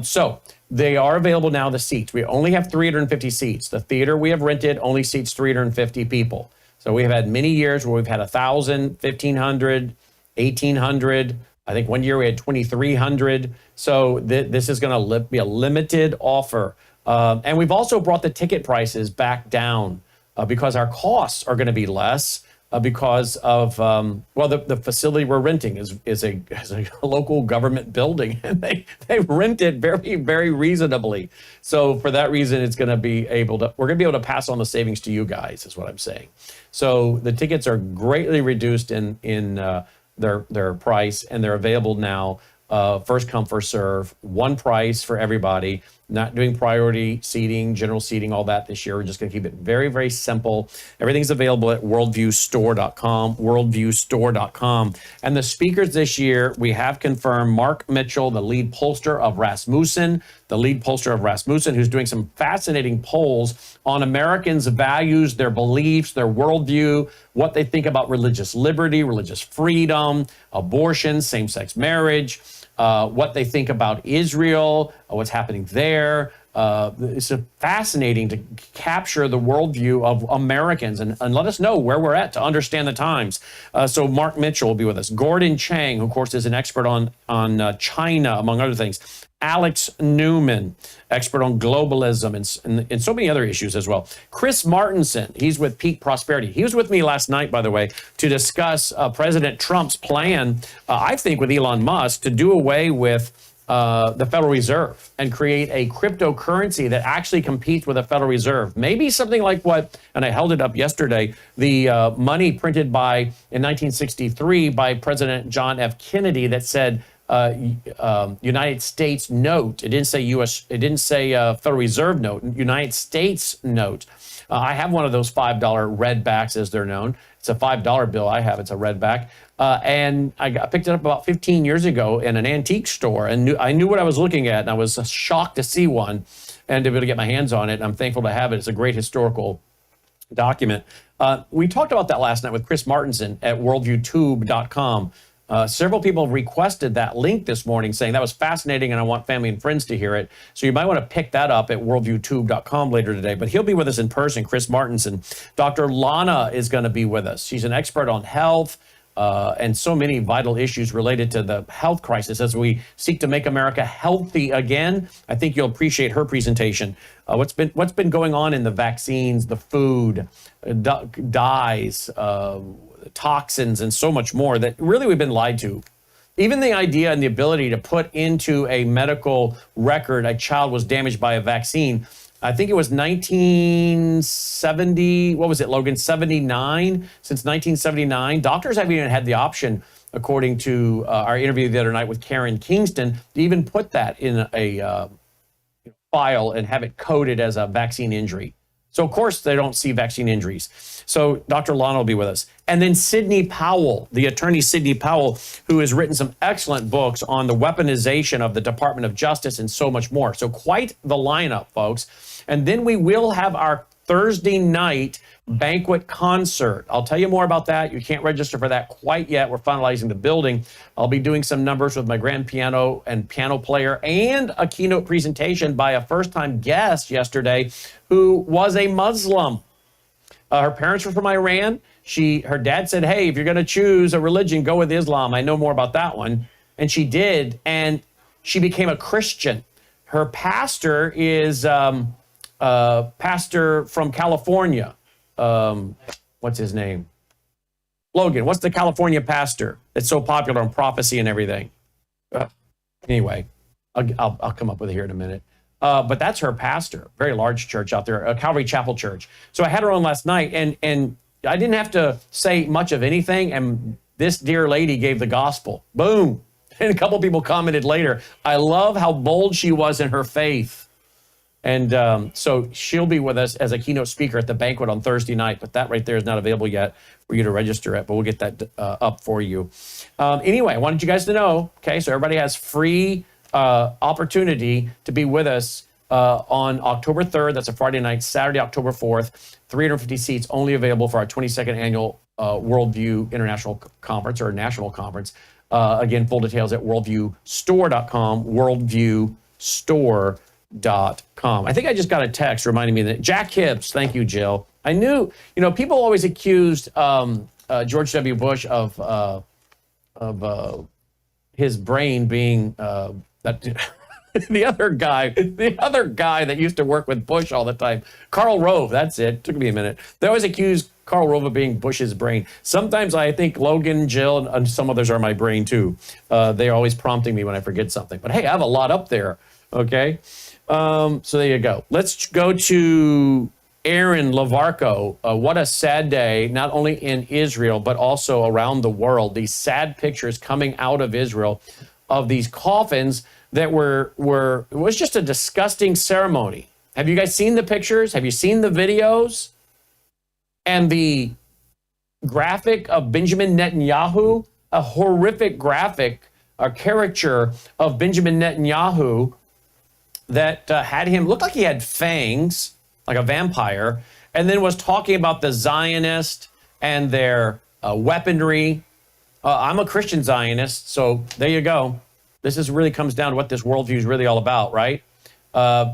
So they are available now, the seats. We only have 350 seats. The theater we have rented only seats 350 people. So we've had many years where we've had 1,000, 1,500, 1,800. I think one year we had 2,300. So this is going to be a limited offer. And we've also brought the ticket prices back down because our costs are going to be less because of, the facility we're renting is a local government building, and they rent it very, very reasonably. So for that reason, we're going to be able to pass on the savings to you guys, is what I'm saying. So the tickets are greatly reduced in their price, and they're available now. First come, first serve, one price for everybody. Not doing priority seating, general seating, all that this year. We're just going to keep it very, very simple. Everything's available at worldviewstore.com, worldviewstore.com. And the speakers this year, we have confirmed Mark Mitchell, the lead pollster of Rasmussen, who's doing some fascinating polls on Americans' values, their beliefs, their worldview, what they think about religious liberty, religious freedom, abortion, same-sex marriage, what they think about Israel, what's happening there. It's fascinating to capture the worldview of Americans and let us know where we're at to understand the times. So Mark Mitchell will be with us. Gordon Chang, who of course is an expert on China, among other things. Alex Newman, expert on globalism and so many other issues as well. Chris Martenson, he's with Peak Prosperity. He was with me last night, by the way, to discuss President Trump's plan, I think with Elon Musk, to do away with the Federal Reserve and create a cryptocurrency that actually competes with the Federal Reserve. Maybe something like what, and I held it up yesterday, the money printed in 1963 by President John F. Kennedy that said United States note. It didn't say U.S. It didn't say Federal Reserve note. United States note. I have one of those $5 redbacks, as they're known. It's a $5 bill I have. It's a redback. And I picked it up about 15 years ago in an antique store, and I knew what I was looking at, and I was shocked to see one and to be able to get my hands on it. And I'm thankful to have it. It's a great historical document. We talked about that last night with Chris Martenson at worldviewtube.com. Several people have requested that link this morning, saying that was fascinating and I want family and friends to hear it. So you might want to pick that up at worldviewtube.com later today. But he'll be with us in person, Chris Martenson. Dr. Lana is going to be with us. She's an expert on health and so many vital issues related to the health crisis as we seek to make America healthy again. I think you'll appreciate her presentation. What's been going on in the vaccines, the food, dyes, toxins, and so much more that really we've been lied to. Even the idea and the ability to put into a medical record a child was damaged by a vaccine. I think it was 1970, what was it, Logan, 79? Since 1979, doctors haven't even had the option, according to our interview the other night with Karen Kingston, to even put that in a file and have it coded as a vaccine injury. So, of course, they don't see vaccine injuries. So Dr. Lana will be with us. And then Sidney Powell, the attorney Sidney Powell, who has written some excellent books on the weaponization of the Department of Justice and so much more. So quite the lineup, folks. And then we will have our Thursday night banquet concert. I'll tell you more about that. You can't register for that quite yet. We're finalizing the building. I'll be doing some numbers with my grand piano and piano player and a keynote presentation by a first-time guest yesterday who was a Muslim. Her parents were from Iran. Her dad said, hey, if you're going to choose a religion, go with Islam. I know more about that one. And she did. And she became a Christian. Her pastor is pastor from California. What's his name? Logan, what's the California pastor that's so popular on prophecy and everything? Anyway, I'll come up with it here in a minute. But that's her pastor, very large church out there, a Calvary Chapel church. So I had her on last night, and I didn't have to say much of anything, and this dear lady gave the gospel. Boom. And a couple people commented later, I love how bold she was in her faith. And so she'll be with us as a keynote speaker at the banquet on Thursday night, but that right there is not available yet for you to register at, but we'll get that up for you. Anyway, I wanted you guys to know, okay, so everybody has free opportunity to be with us on October 3rd. That's a Friday night. Saturday, October 4th, 350 seats only available for our 22nd annual Worldview International Conference or National Conference. Again, full details at worldviewstore.com, worldviewstore.com. I think I just got a text reminding me that Jack Hibbs, thank you, Jill. I knew, people always accused George W. Bush of his brain being that the other guy that used to work with Bush all the time, Karl Rove, that's it. Took me a minute. They always accuse Karl Rove of being Bush's brain. Sometimes I think Logan, Jill, and some others are my brain too. They're always prompting me when I forget something. But hey, I have a lot up there, okay? So there you go. Let's go to Aaron Lavarco. What a sad day, not only in Israel, but also around the world. These sad pictures coming out of Israel of these coffins that it was just a disgusting ceremony. Have you guys seen the pictures? Have you seen the videos? And the graphic of Benjamin Netanyahu, a horrific graphic, a caricature of Benjamin Netanyahu that had him look like he had fangs, like a vampire, and then was talking about the Zionist and their weaponry. I'm a Christian Zionist, so there you go. This is really comes down to what this worldview is really all about, right?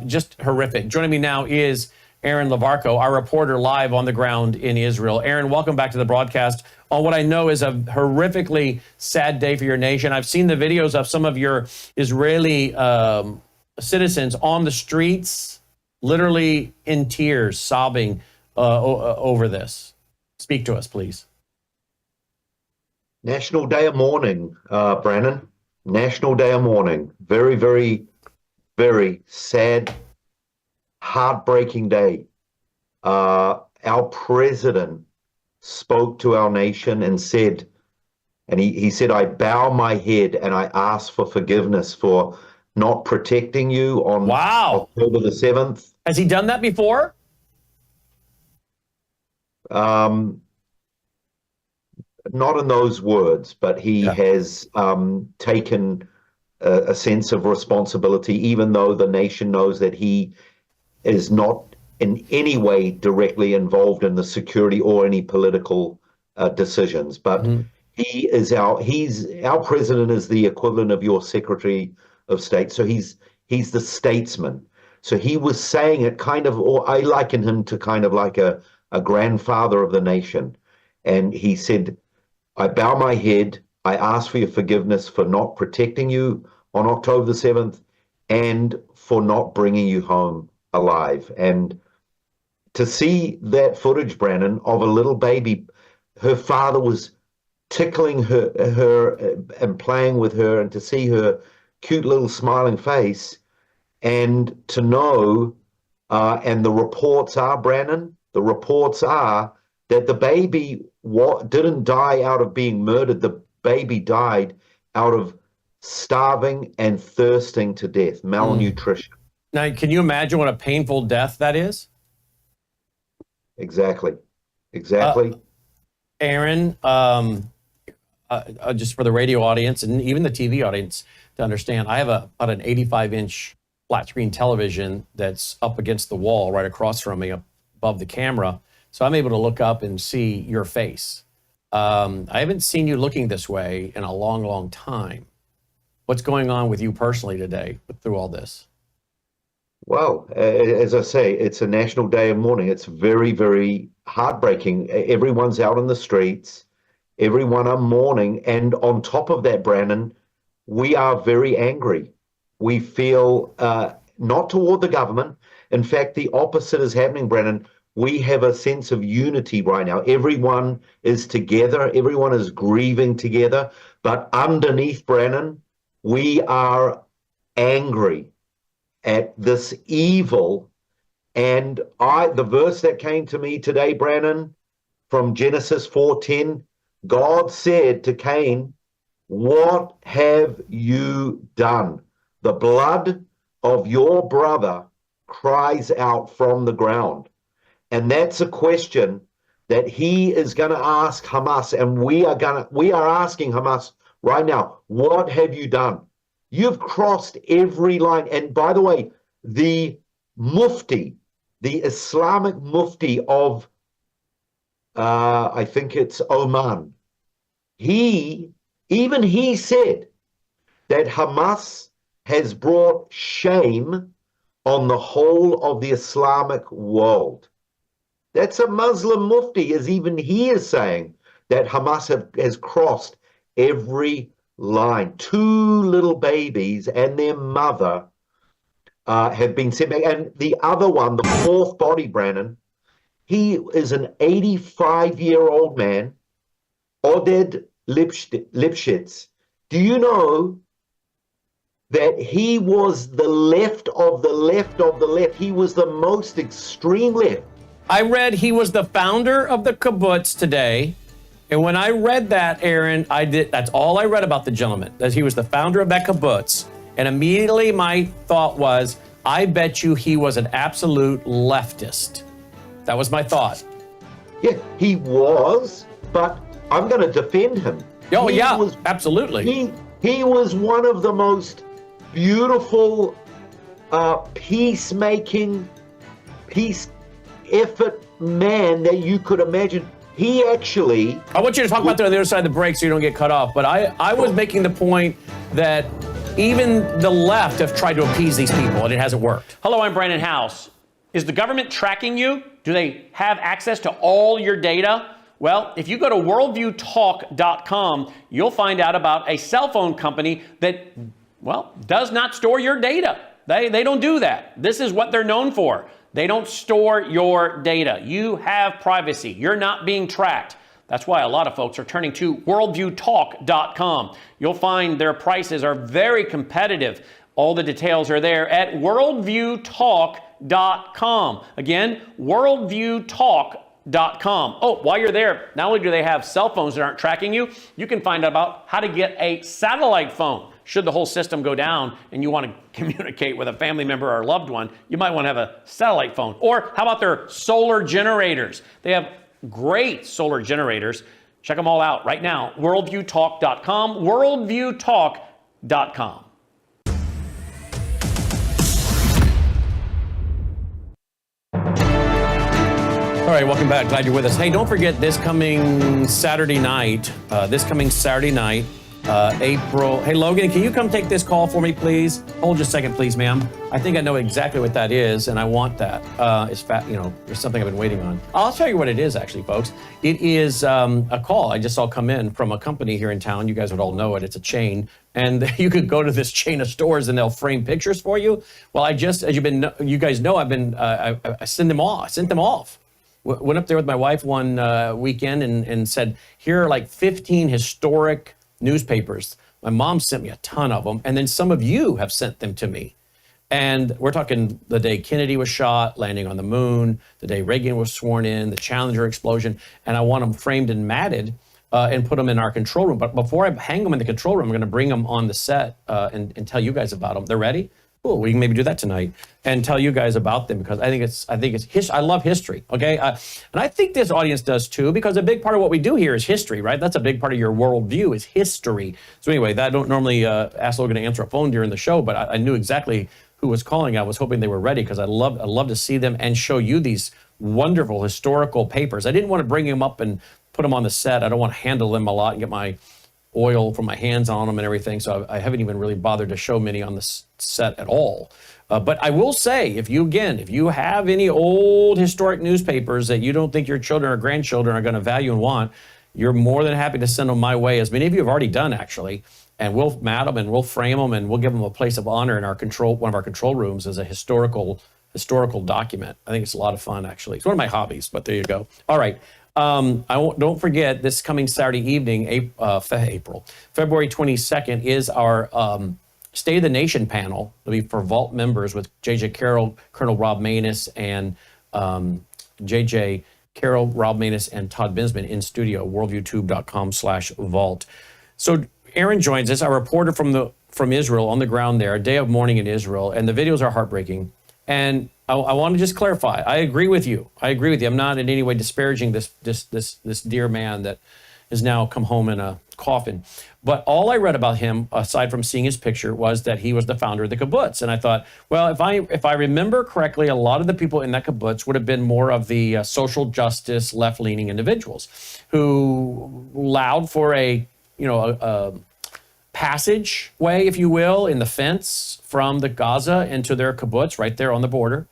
Just horrific. Joining me now is Aaron Lavarco, our reporter live on the ground in Israel. Aaron, welcome back to the broadcast on what I know is a horrifically sad day for your nation. I've seen the videos of some of your Israeli citizens on the streets, literally in tears, sobbing over this. Speak to us, please. National Day of Mourning, Brandon. National Day of Mourning. Very, very, very sad, heartbreaking day. Our president spoke to our nation and said, he said, I bow my head and I ask for forgiveness for not protecting you on October the 7th. Has he done that before? Not in those words, but he has taken a sense of responsibility, even though the nation knows that he is not in any way directly involved in the security or any political decisions. But our president is the equivalent of your Secretary of State. So he's the statesman. So he was saying it kind of, or I liken him to kind of like a grandfather of the nation. And he said, I bow my head. I ask for your forgiveness for not protecting you on October the 7th and for not bringing you home alive. And to see that footage, Brandon, of a little baby, her father was tickling her and playing with her, and to see her cute little smiling face, and to know, and the reports are, Brandon, the reports are that the baby didn't die out of being murdered. The baby died out of starving and thirsting to death, malnutrition. Now, can you imagine what a painful death that is? Exactly. Aaron, just for the radio audience and even the TV audience to understand, I have about an 85-inch flat screen television that's up against the wall right across from me above the camera. So I'm able to look up and see your face. I haven't seen you looking this way in a long, long time. What's going on with you personally today through all this? Well, as I say, it's a national day of mourning. It's very, very heartbreaking. Everyone's out in the streets. Everyone are mourning. And on top of that, Brandon, we are very angry. We feel not toward the government. In fact, the opposite is happening, Brandon. We have a sense of unity right now. Everyone is together. Everyone is grieving together. But underneath, Brandon, we are angry at this evil. And the verse that came to me today, Brandon, from Genesis 4:10, God said to Cain, what have you done? The blood of your brother cries out from the ground. And that's a question that he is going to ask Hamas, and we are asking Hamas right now, what have you done? You've crossed every line. And by the way, the Mufti, the Islamic Mufti of, I think it's Oman, he said that Hamas has brought shame on the whole of the Islamic world. That's a Muslim Mufti, as even he is saying that Hamas has crossed every line. 2 little babies and their mother have been sent back. And the other one, the 4th body, Brandon, he is an 85-year-old man, Oded Lipschitz. Do you know that he was the left of the left of the left? He was the most extreme left. I read he was the founder of the kibbutz today. And when I read that, Aaron, that's all I read about the gentleman, that he was the founder of that kibbutz. And immediately my thought was, I bet you he was an absolute leftist. That was my thought. Yeah, he was, but I'm going to defend him. Oh, yeah, absolutely. He was one of the most beautiful peacemaking, peace effort man that you could imagine. He actually... I want you to talk about that on the other side of the break so you don't get cut off. But I was making the point that Even the left have tried to appease these people, and it hasn't worked. Hello, I'm Brandon House. Is the government tracking you? Do they have access to all your data? Well, if you go to worldviewtalk.com, you'll find out about a cell phone company that, well, does not store your data. They don't do that. This is what they're known for. They don't store your data. You have privacy. You're not being tracked. That's why a lot of folks are turning to worldviewtalk.com. You'll find their prices are very competitive. All the details are there at worldviewtalk.com. Again, worldviewtalk.com. Oh, while you're there, not only do they have cell phones that aren't tracking you, you can find out about how to get a satellite phone. Should the whole system go down and you want to communicate with a family member or a loved one, you might want to have a satellite phone. Or how about their solar generators? They have great solar generators. Check them all out right now. Worldviewtalk.com, worldviewtalk.com. All right, welcome back. Glad you're with us. Hey, don't forget this coming Saturday night, April. Hey, Logan, can you come take this call for me, please? Hold just a second, please, ma'am. I think I know exactly what that is, and I want that. It's there's something I've been waiting on. I'll tell you what it is, actually, folks. It is a call I just saw come in from a company here in town. You guys would all know it. It's a chain, and you could go to this chain of stores, and they'll frame pictures for you. Well, as you guys know, I sent them off. Went up there with my wife one weekend and said, here are like 15 historic newspapers. My mom sent me a ton of them, and then some of you have sent them to me. And we're talking the day Kennedy was shot, landing on the moon, the day Reagan was sworn in, the Challenger explosion, and I want them framed and matted and put them in our control room. But before I hang them in the control room, I'm going to bring them on the set and tell you guys about them. They're ready? Cool, we can maybe do that tonight and tell you guys about them because I think it's I love history, okay? And I think this audience does too because a big part of what we do here is history, right? That's a big part of your worldview is history. So anyway, I don't normally ask Logan to answer a phone during the show, but I knew exactly who was calling. I was hoping they were ready because I love to see them and show you these wonderful historical papers. I didn't want to bring them up and put them on the set. I don't want to handle them a lot and get my oil from my hands on them and everything. So I haven't even really bothered to show many on the set at all. But I will say, if you have any old historic newspapers that you don't think your children or grandchildren are going to value and want, you're more than happy to send them my way, as many of you have already done, actually. And we'll mat them and we'll frame them and we'll give them a place of honor in one of our control rooms as a historical document. I think it's a lot of fun, actually. It's one of my hobbies, but there you go. All right. Don't forget this coming Saturday evening, February 22nd is our State of the Nation panel. It'll be for Vault members with J.J. Carroll, Colonel Rob Maness, and J.J. Carroll, Rob Maness, and Todd Binsman in studio, worldviewtube.com/vault. So Aaron joins us, our reporter from Israel on the ground there, a day of mourning in Israel, and the videos are heartbreaking. And I want to just clarify. I agree with you. I'm not in any way disparaging this dear man that has now come home in a coffin. But all I read about him, aside from seeing his picture, was that he was the founder of the kibbutz. And I thought, well, if I remember correctly, a lot of the people in that kibbutz would have been more of the social justice, left-leaning individuals who allowed for a passageway, if you will, in the fence from the Gaza into their kibbutz right there on the border,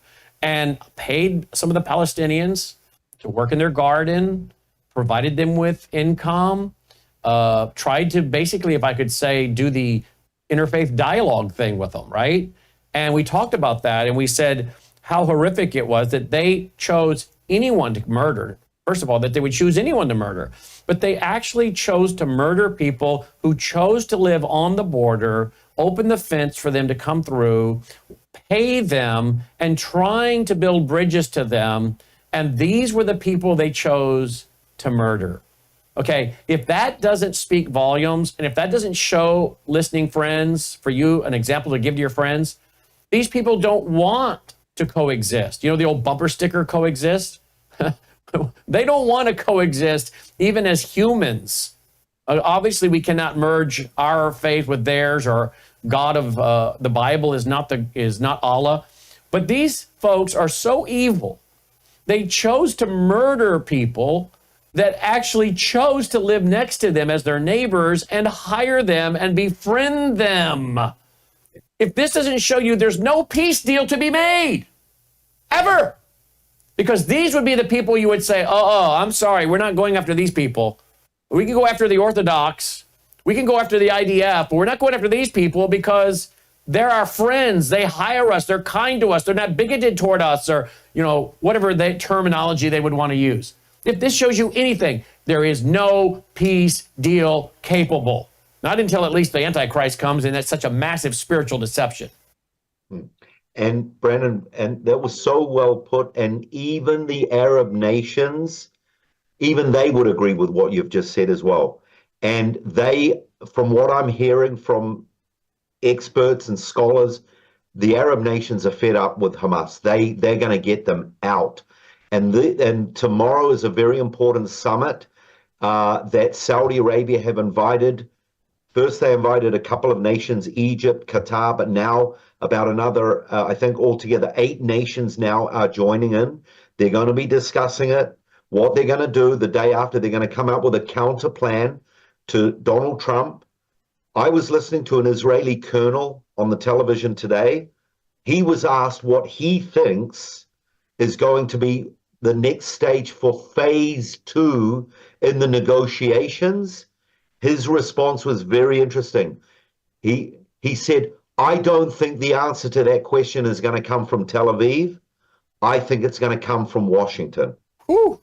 and paid some of the Palestinians to work in their garden, provided them with income, tried to basically, if I could say, do the interfaith dialogue thing with them, right? And we talked about that, and we said how horrific it was that they chose anyone to murder. First of all, that they would choose anyone to murder, but they actually chose to murder people who chose to live on the border, open the fence for them to come through, pay them, and trying to build bridges to them. And these were the people they chose to murder. Okay, if that doesn't speak volumes, and if that doesn't show listening friends, for you, an example to give to your friends, these people don't want to coexist. You know the old bumper sticker, coexist? They don't want to coexist even as humans. Obviously, we cannot merge our faith with theirs, or God of the Bible is not Allah. But these folks are so evil. They chose to murder people that actually chose to live next to them as their neighbors and hire them and befriend them. if this doesn't show you there's no peace deal to be made, ever. Because these would be the people you would say, I'm sorry, we're not going after these people. We can go after the Orthodox. We can go after the IDF, but we're not going after these people because they're our friends. They hire us. They're kind to us. They're not bigoted toward us, or, whatever the terminology they would want to use. If this shows you anything, there is no peace deal capable. Not until at least the Antichrist comes, and that's such a massive spiritual deception. And Brandon, and that was so well put. And even the Arab nations, even they would agree with what you've just said as well. And they, from what I'm hearing from experts and scholars, the Arab nations are fed up with Hamas. They're going to get them out. And tomorrow is a very important summit that Saudi Arabia have invited. First, they invited a couple of nations, Egypt, Qatar, but now about another, I think altogether 8 nations now are joining in. They're going to be discussing it, what they're going to do the day after. They're going to come up with a counter plan to Donald Trump. I was listening to an Israeli colonel on the television today. He was asked what he thinks is going to be the next stage for phase 2 in the negotiations. His response was very interesting. He said, I don't think the answer to that question is going to come from Tel Aviv. I think it's going to come from Washington. Ooh.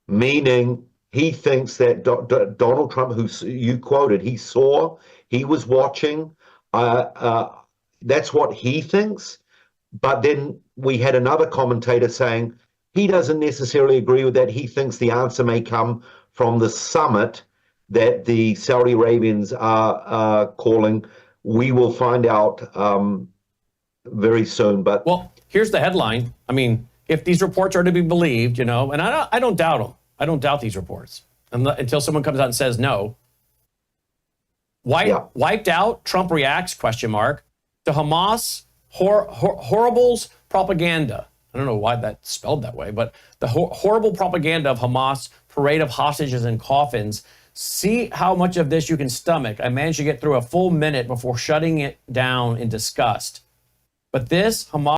Meaning he thinks that Donald Trump, who you quoted, he was watching. That's what he thinks. But then we had another commentator saying he doesn't necessarily agree with that. He thinks the answer may come from the summit that the Saudi Arabians are calling. We will find out very soon. But well, here's the headline. I mean, if these reports are to be believed, and I don't doubt them. I don't doubt these reports until someone comes out and says no. Wiped out, Trump reacts, ? To Hamas horribles propaganda. I don't know why that's spelled that way, but the horrible propaganda of Hamas, parade of hostages and coffins. See how much of this you can stomach. I managed to get through a full minute before shutting it down in disgust. But this Hamas